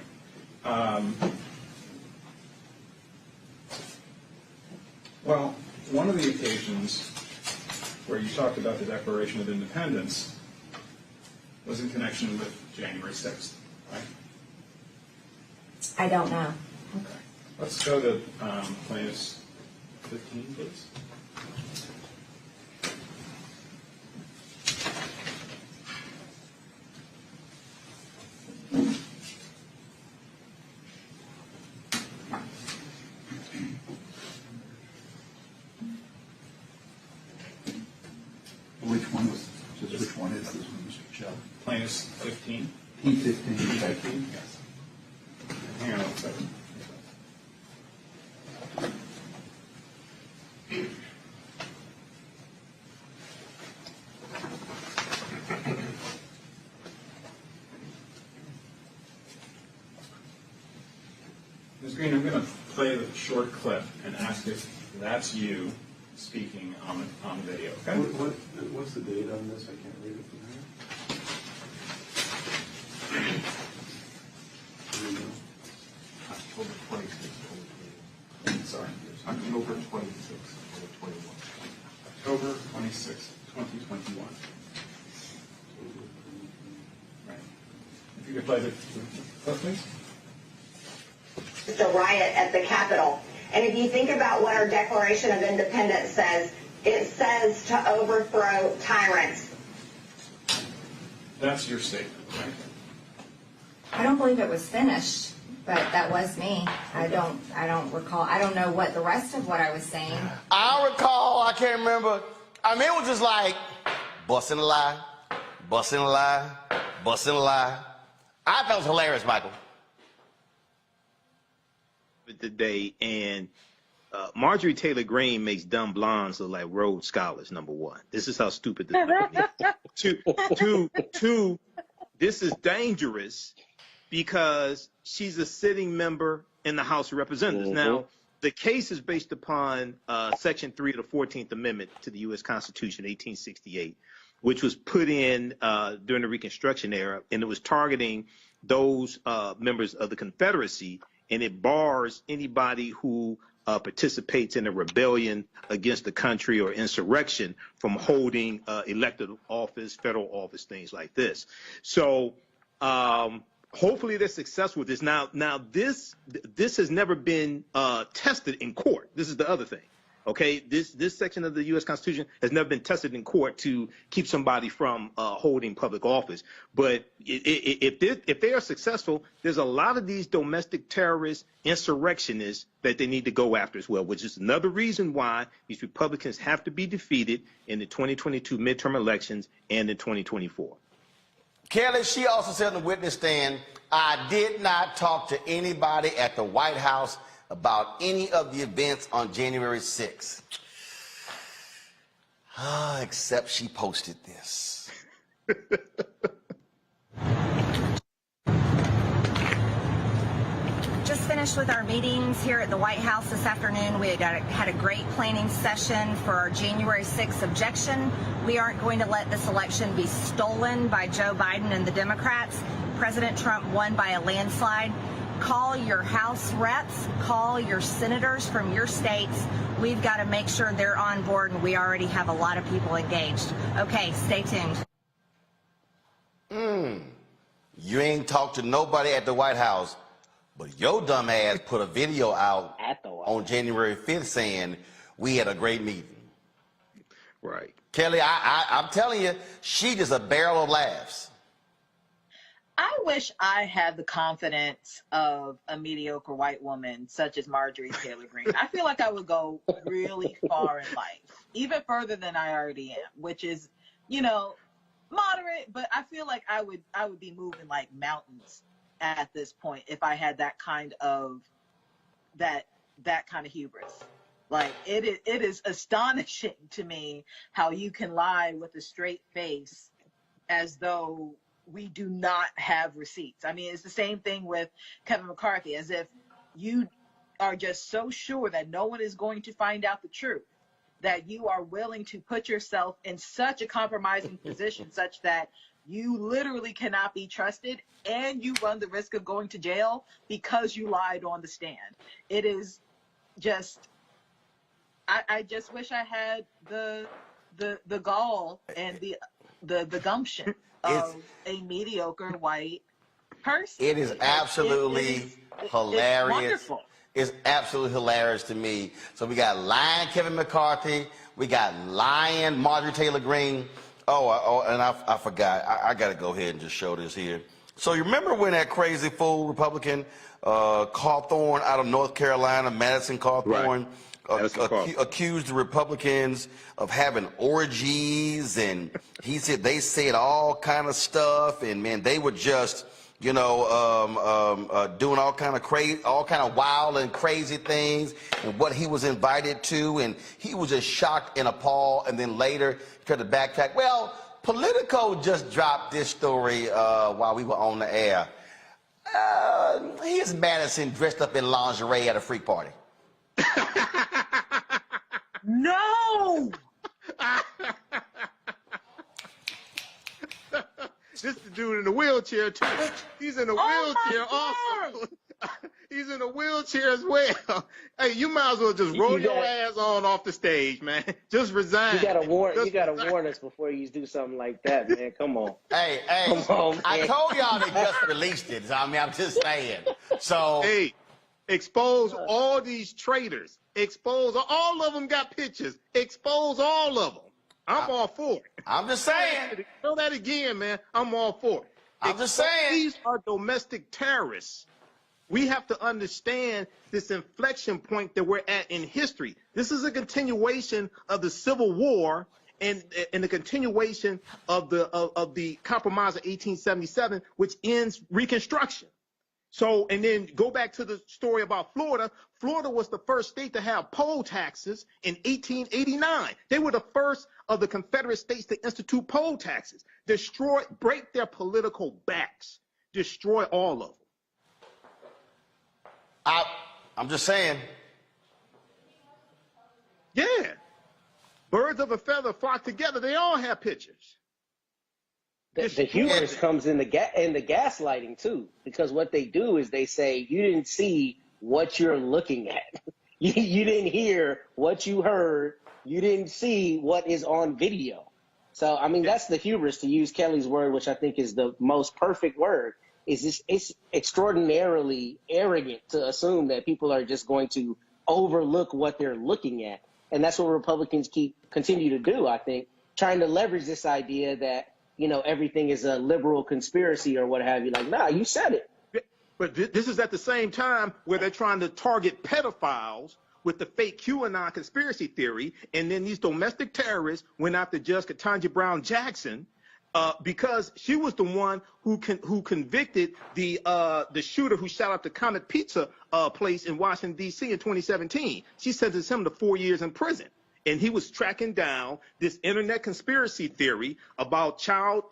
Well, one of the occasions where you talked about the Declaration of Independence was in connection with January 6th, right? I don't know. Okay. Let's go to plaintiff's 15, please. Which one is this one, Mr. Chubb? Plaintiff's 15. P15. P15, yes. Hang on one second. Ms. Green, I'm going to play the short clip and ask if that's you speaking on video. Okay? What's the date on this? I can't read it from here. October 26th, 2021. Sorry. October 26th, 2021. October 26th, 2021. Right. If you could play the clip, please. It's a riot at the Capitol. And if you think about what our Declaration of Independence says, it says to overthrow tyrants. That's your statement, right? I don't believe it was finished, but that was me. I don't recall. I don't know what the rest of what I was saying. I recall, I can't remember. I mean, it was just like, busting a lie, busting a lie, busting a lie. I thought it was hilarious, Michael. Today, and Marjorie Taylor Greene makes dumb blondes look like Rhodes Scholars, number one. This is how stupid this is. Two, this is dangerous because she's a sitting member in the House of Representatives. Now, the case is based upon Section 3 of the 14th Amendment to the U.S. Constitution, 1868, which was put in during the Reconstruction era, and it was targeting those members of the Confederacy, and it bars anybody who participates in a rebellion against the country or insurrection from holding elected office, federal office, things like this. So hopefully they're successful with this. Now this has never been tested in court. This is the other thing. Okay, this section of the U.S. Constitution has never been tested in court to keep somebody from holding public office. But if they are successful, there's a lot of these domestic terrorist insurrectionists that they need to go after as well, which is another reason why these Republicans have to be defeated in the 2022 midterm elections and in 2024. Kelly, she also said on the witness stand, I did not talk to anybody at the White House about any of the events on January 6th. Except she posted this. Just finished with our meetings here at the White House this afternoon. We had a great planning session for our January 6th objection. We aren't going to let this election be stolen by Joe Biden and the Democrats. President Trump won by a landslide. Call your House reps, call your senators from your states. We've got to make sure they're on board, and we already have a lot of people engaged. Okay, stay tuned. You ain't talked to nobody at the White House, but your dumb ass put a video out on January 5th saying we had a great meeting. Right. Kelly, I'm telling you, she just a barrel of laughs. I wish I had the confidence of a mediocre white woman such as Marjorie Taylor Greene. I feel like I would go really far in life, even further than I already am, which is, you know, moderate, but I feel like I would be moving like mountains at this point if I had that kind of hubris. Like it is astonishing to me how you can lie with a straight face as though we do not have receipts. I mean, it's the same thing with Kevin McCarthy, as if you are just so sure that no one is going to find out the truth, that you are willing to put yourself in such a compromising position such that you literally cannot be trusted and you run the risk of going to jail because you lied on the stand. It is just, I just wish I had the gall and the gumption of a mediocre white person. It is absolutely hilarious. It's wonderful. It's absolutely hilarious to me. So we got lying Kevin McCarthy. We got lying Marjorie Taylor Greene. And I forgot. I got to go ahead and just show this here. So you remember when that crazy fool Republican Cawthorn out of North Carolina, Madison Cawthorn, accused the Republicans of having orgies, and he said they said all kind of stuff, and man, they were just, you know, doing all kind of wild and crazy things, and what he was invited to, and he was just shocked and appalled, and then later he tried to backtrack. Well, Politico just dropped this story while we were on the air. Here's Madison dressed up in lingerie at a freak party. No! This the dude in the wheelchair too. He's in a wheelchair also. He's in a wheelchair as well. Hey, you might as well just roll your ass on off the stage, man. Just resign. You gotta warn us before you do something like that, man. Come on. Hey, come on, man. I told y'all they just released it. I mean, I'm just saying. So hey, expose all these traitors. Expose all of them. Got pictures. Expose all of them. I'm all for it. I'm just saying. Know that again, man. I'm all for it. I'm just saying. These are domestic terrorists. We have to understand this inflection point that we're at in history. This is a continuation of the Civil War and the continuation of the Compromise of 1877, which ends Reconstruction. So, and then go back to the story about Florida. Florida was the first state to have poll taxes in 1889. They were the first of the Confederate states to institute poll taxes. Break their political backs. Destroy all of them. I'm just saying. Yeah. Birds of a feather flock together. They all have pictures. The hubris comes in the gaslighting too, because what they do is they say you didn't see what you're looking at, you didn't hear what you heard, you didn't see what is on video. So I mean that's the hubris, to use Kelly's word, which I think is the most perfect word. It's extraordinarily arrogant to assume that people are just going to overlook what they're looking at, and that's what Republicans continue to do. I think trying to leverage this idea that, you know, everything is a liberal conspiracy or what have you. Like, nah, you said it. But this is at the same time where they're trying to target pedophiles with the fake QAnon conspiracy theory, and then these domestic terrorists went after Judge Ketanji Brown Jackson because she was the one who convicted the shooter who shot up the Comet Pizza place in Washington, D.C. in 2017. She sentenced him to 4 years in prison. And he was tracking down this internet conspiracy theory about children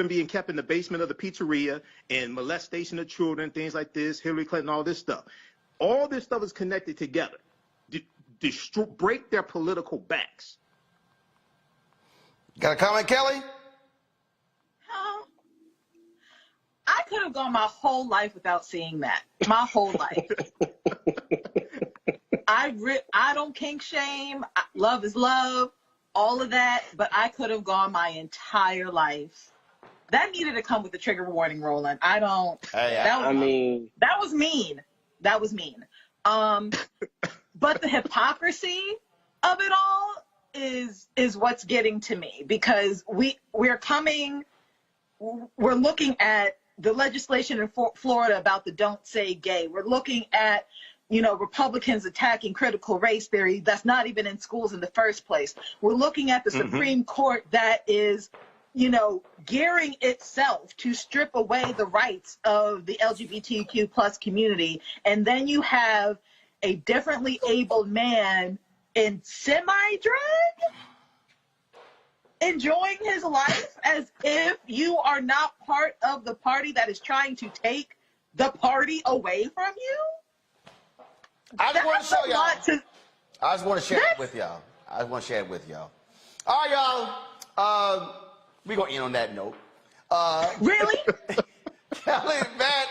being kept in the basement of the pizzeria and molestation of children, things like this, Hillary Clinton, all this stuff. All this stuff is connected together. Break their political backs. Got a comment, Kelly? I could have gone my whole life without seeing that. My whole life. I don't kink shame. Love is love. All of that. But I could have gone my entire life. That needed to come with the trigger warning, Roland. I don't. That was mean. That was mean. But the hypocrisy of it all is what's getting to me, because we're looking at the legislation in Florida about the don't say gay. We're looking at, Republicans attacking critical race theory that's not even in schools in the first place. We're looking at the Supreme Court that is, gearing itself to strip away the rights of the LGBTQ plus community. And then you have a differently abled man in semi-drag enjoying his life as if you are not part of the party that is trying to take the party away from you. I just want to show y'all. I just want to share it with y'all. All right, y'all. We're going to end on that note. Really? Kelly, Matt,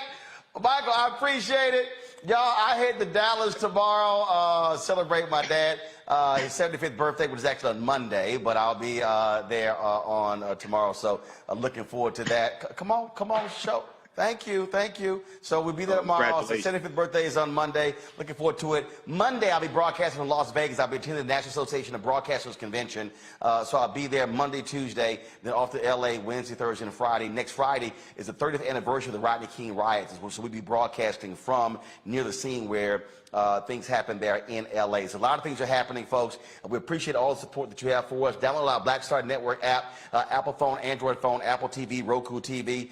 Michael, I appreciate it. Y'all, I head to Dallas tomorrow, celebrate my dad. His 75th birthday, which is actually on Monday, but I'll be there on tomorrow. So I'm looking forward to that. Come on, show. Thank you. So we'll be there tomorrow. So 75th birthday is on Monday. Looking forward to it. Monday, I'll be broadcasting from Las Vegas. I'll be attending the National Association of Broadcasters Convention. So I'll be there Monday, Tuesday, then off to L.A. Wednesday, Thursday, and Friday. Next Friday is the 30th anniversary of the Rodney King riots. So we'll be broadcasting from near the scene where things happen there in L.A. So a lot of things are happening, folks. We appreciate all the support that you have for us. Download our Black Star Network app, Apple phone, Android phone, Apple TV, Roku TV,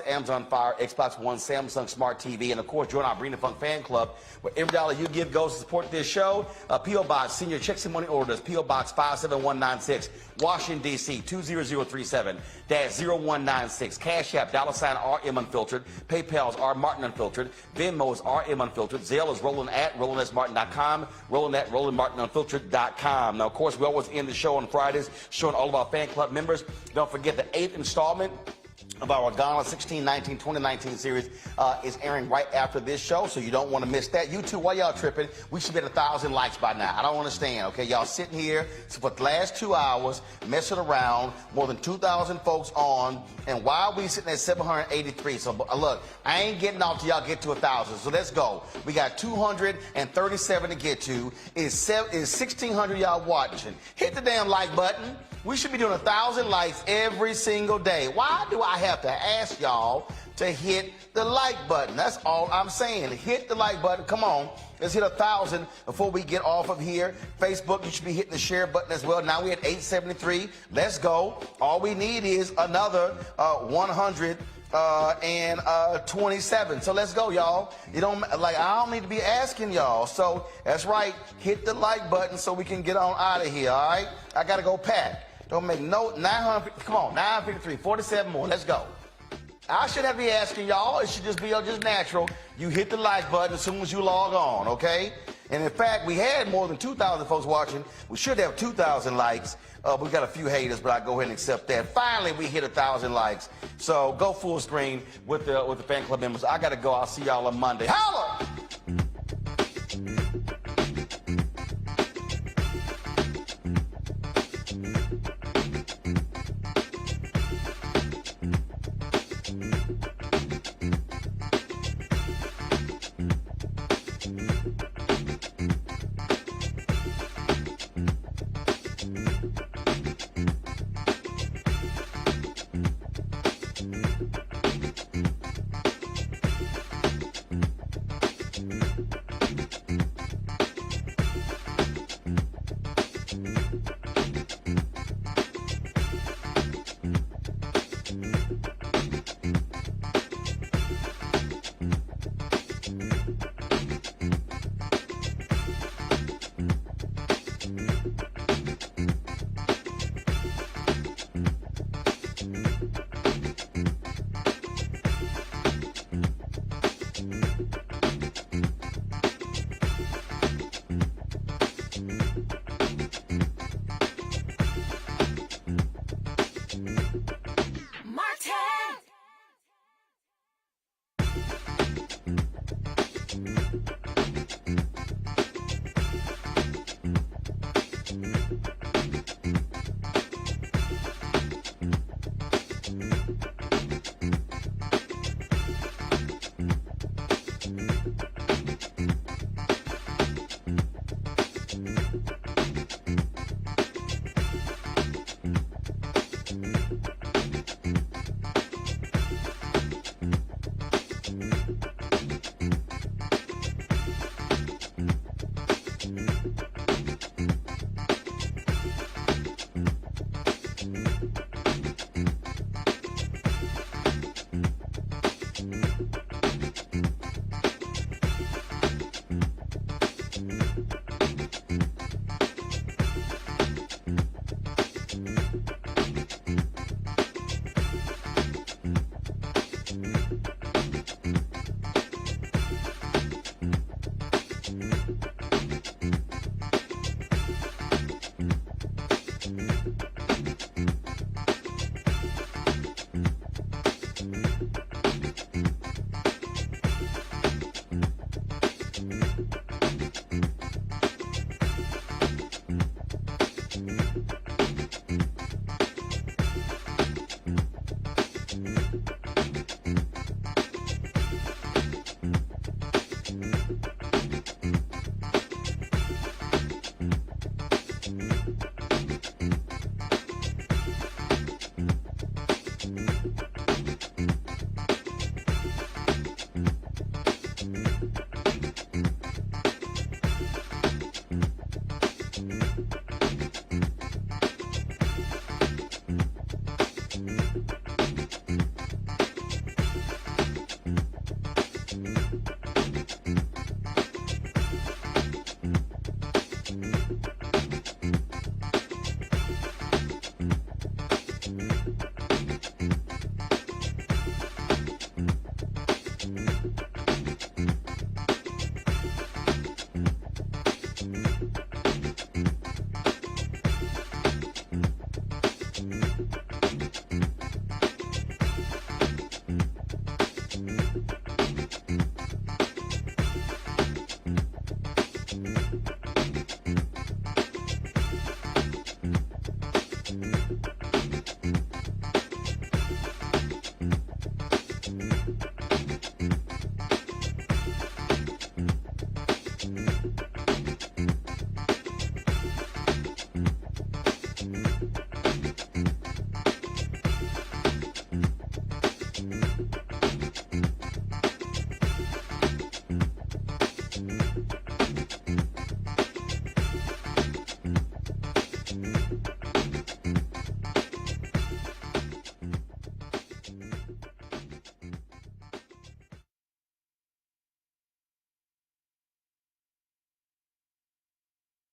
Amazon Fire, Xbox One, Samsung Smart TV, and of course, join our Bring the Funk fan club, where every dollar you give goes to support this show. P.O. Box, Senior Checks and Money Orders, P.O. Box 57196, Washington, D.C., 20037-0196. Cash App, $RM Unfiltered. PayPal's R Martin Unfiltered. Venmo's RM Unfiltered. Zelle is Roland@RolandSMartin.com. Roland@RolandMartinUnfiltered.com. Now, of course, we always end the show on Fridays showing all of our fan club members. Don't forget the 8th installment of our Ghana 2019 series is airing right after this show, so you don't want to miss that. You too, while y'all tripping, we should be at 1,000 likes by now. I don't understand, okay? Y'all sitting here for the last 2 hours, messing around, more than 2,000 folks on, and why are we sitting at 783? So look, I ain't getting off till y'all get to 1,000, so let's go. We got 237 to get to. Is 1,600 y'all watching? Hit the damn like button. We should be doing 1,000 likes every single day. Why do I have to ask y'all to hit the like button? That's all I'm saying. Hit the like button. Come on. Let's hit 1,000 before we get off of here. Facebook, you should be hitting the share button as well. Now we're at 873. Let's go. All we need is another 127. So let's go, y'all. I don't need to be asking y'all. So that's right. Hit the like button so we can get on out of here, all right? I got to go pack. Don't make no 900. Come on, 953, 47 more. Let's go. I shouldn't have to be asking y'all. It should just be just natural. You hit the like button as soon as you log on, okay? And in fact, we had more than 2,000 folks watching. We should have 2,000 likes. We got a few haters, but I go ahead and accept that. Finally, we hit 1,000 likes. So go full screen with the fan club members. I got to go. I'll see y'all on Monday. Holla! Martin.